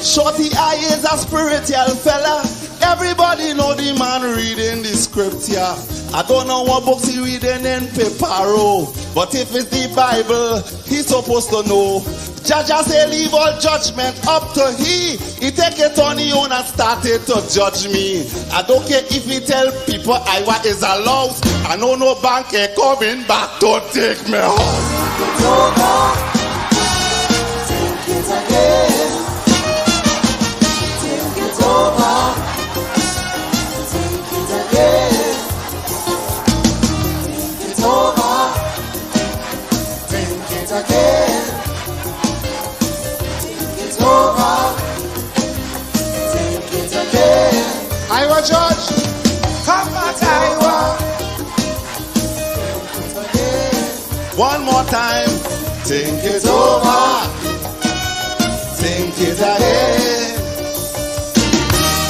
Shorty I is a spiritual fella. Everybody know the man reading the script. scripture. I don't know what books he reading in 𝗵𝗶𝘆, but if it's the Bible, he's supposed to know. Jaja say leave all judgment up to he. He take it on his own and started to judge me. I don't care if he tell people Iowa is a louse. I know no bank ain't coming back to take me home. Take it again. Take it over. Take it again. Take it over. Take it again. Take it over. Take it again. Iowa judge, come at Iowa. One more time. Think it over. Think it again.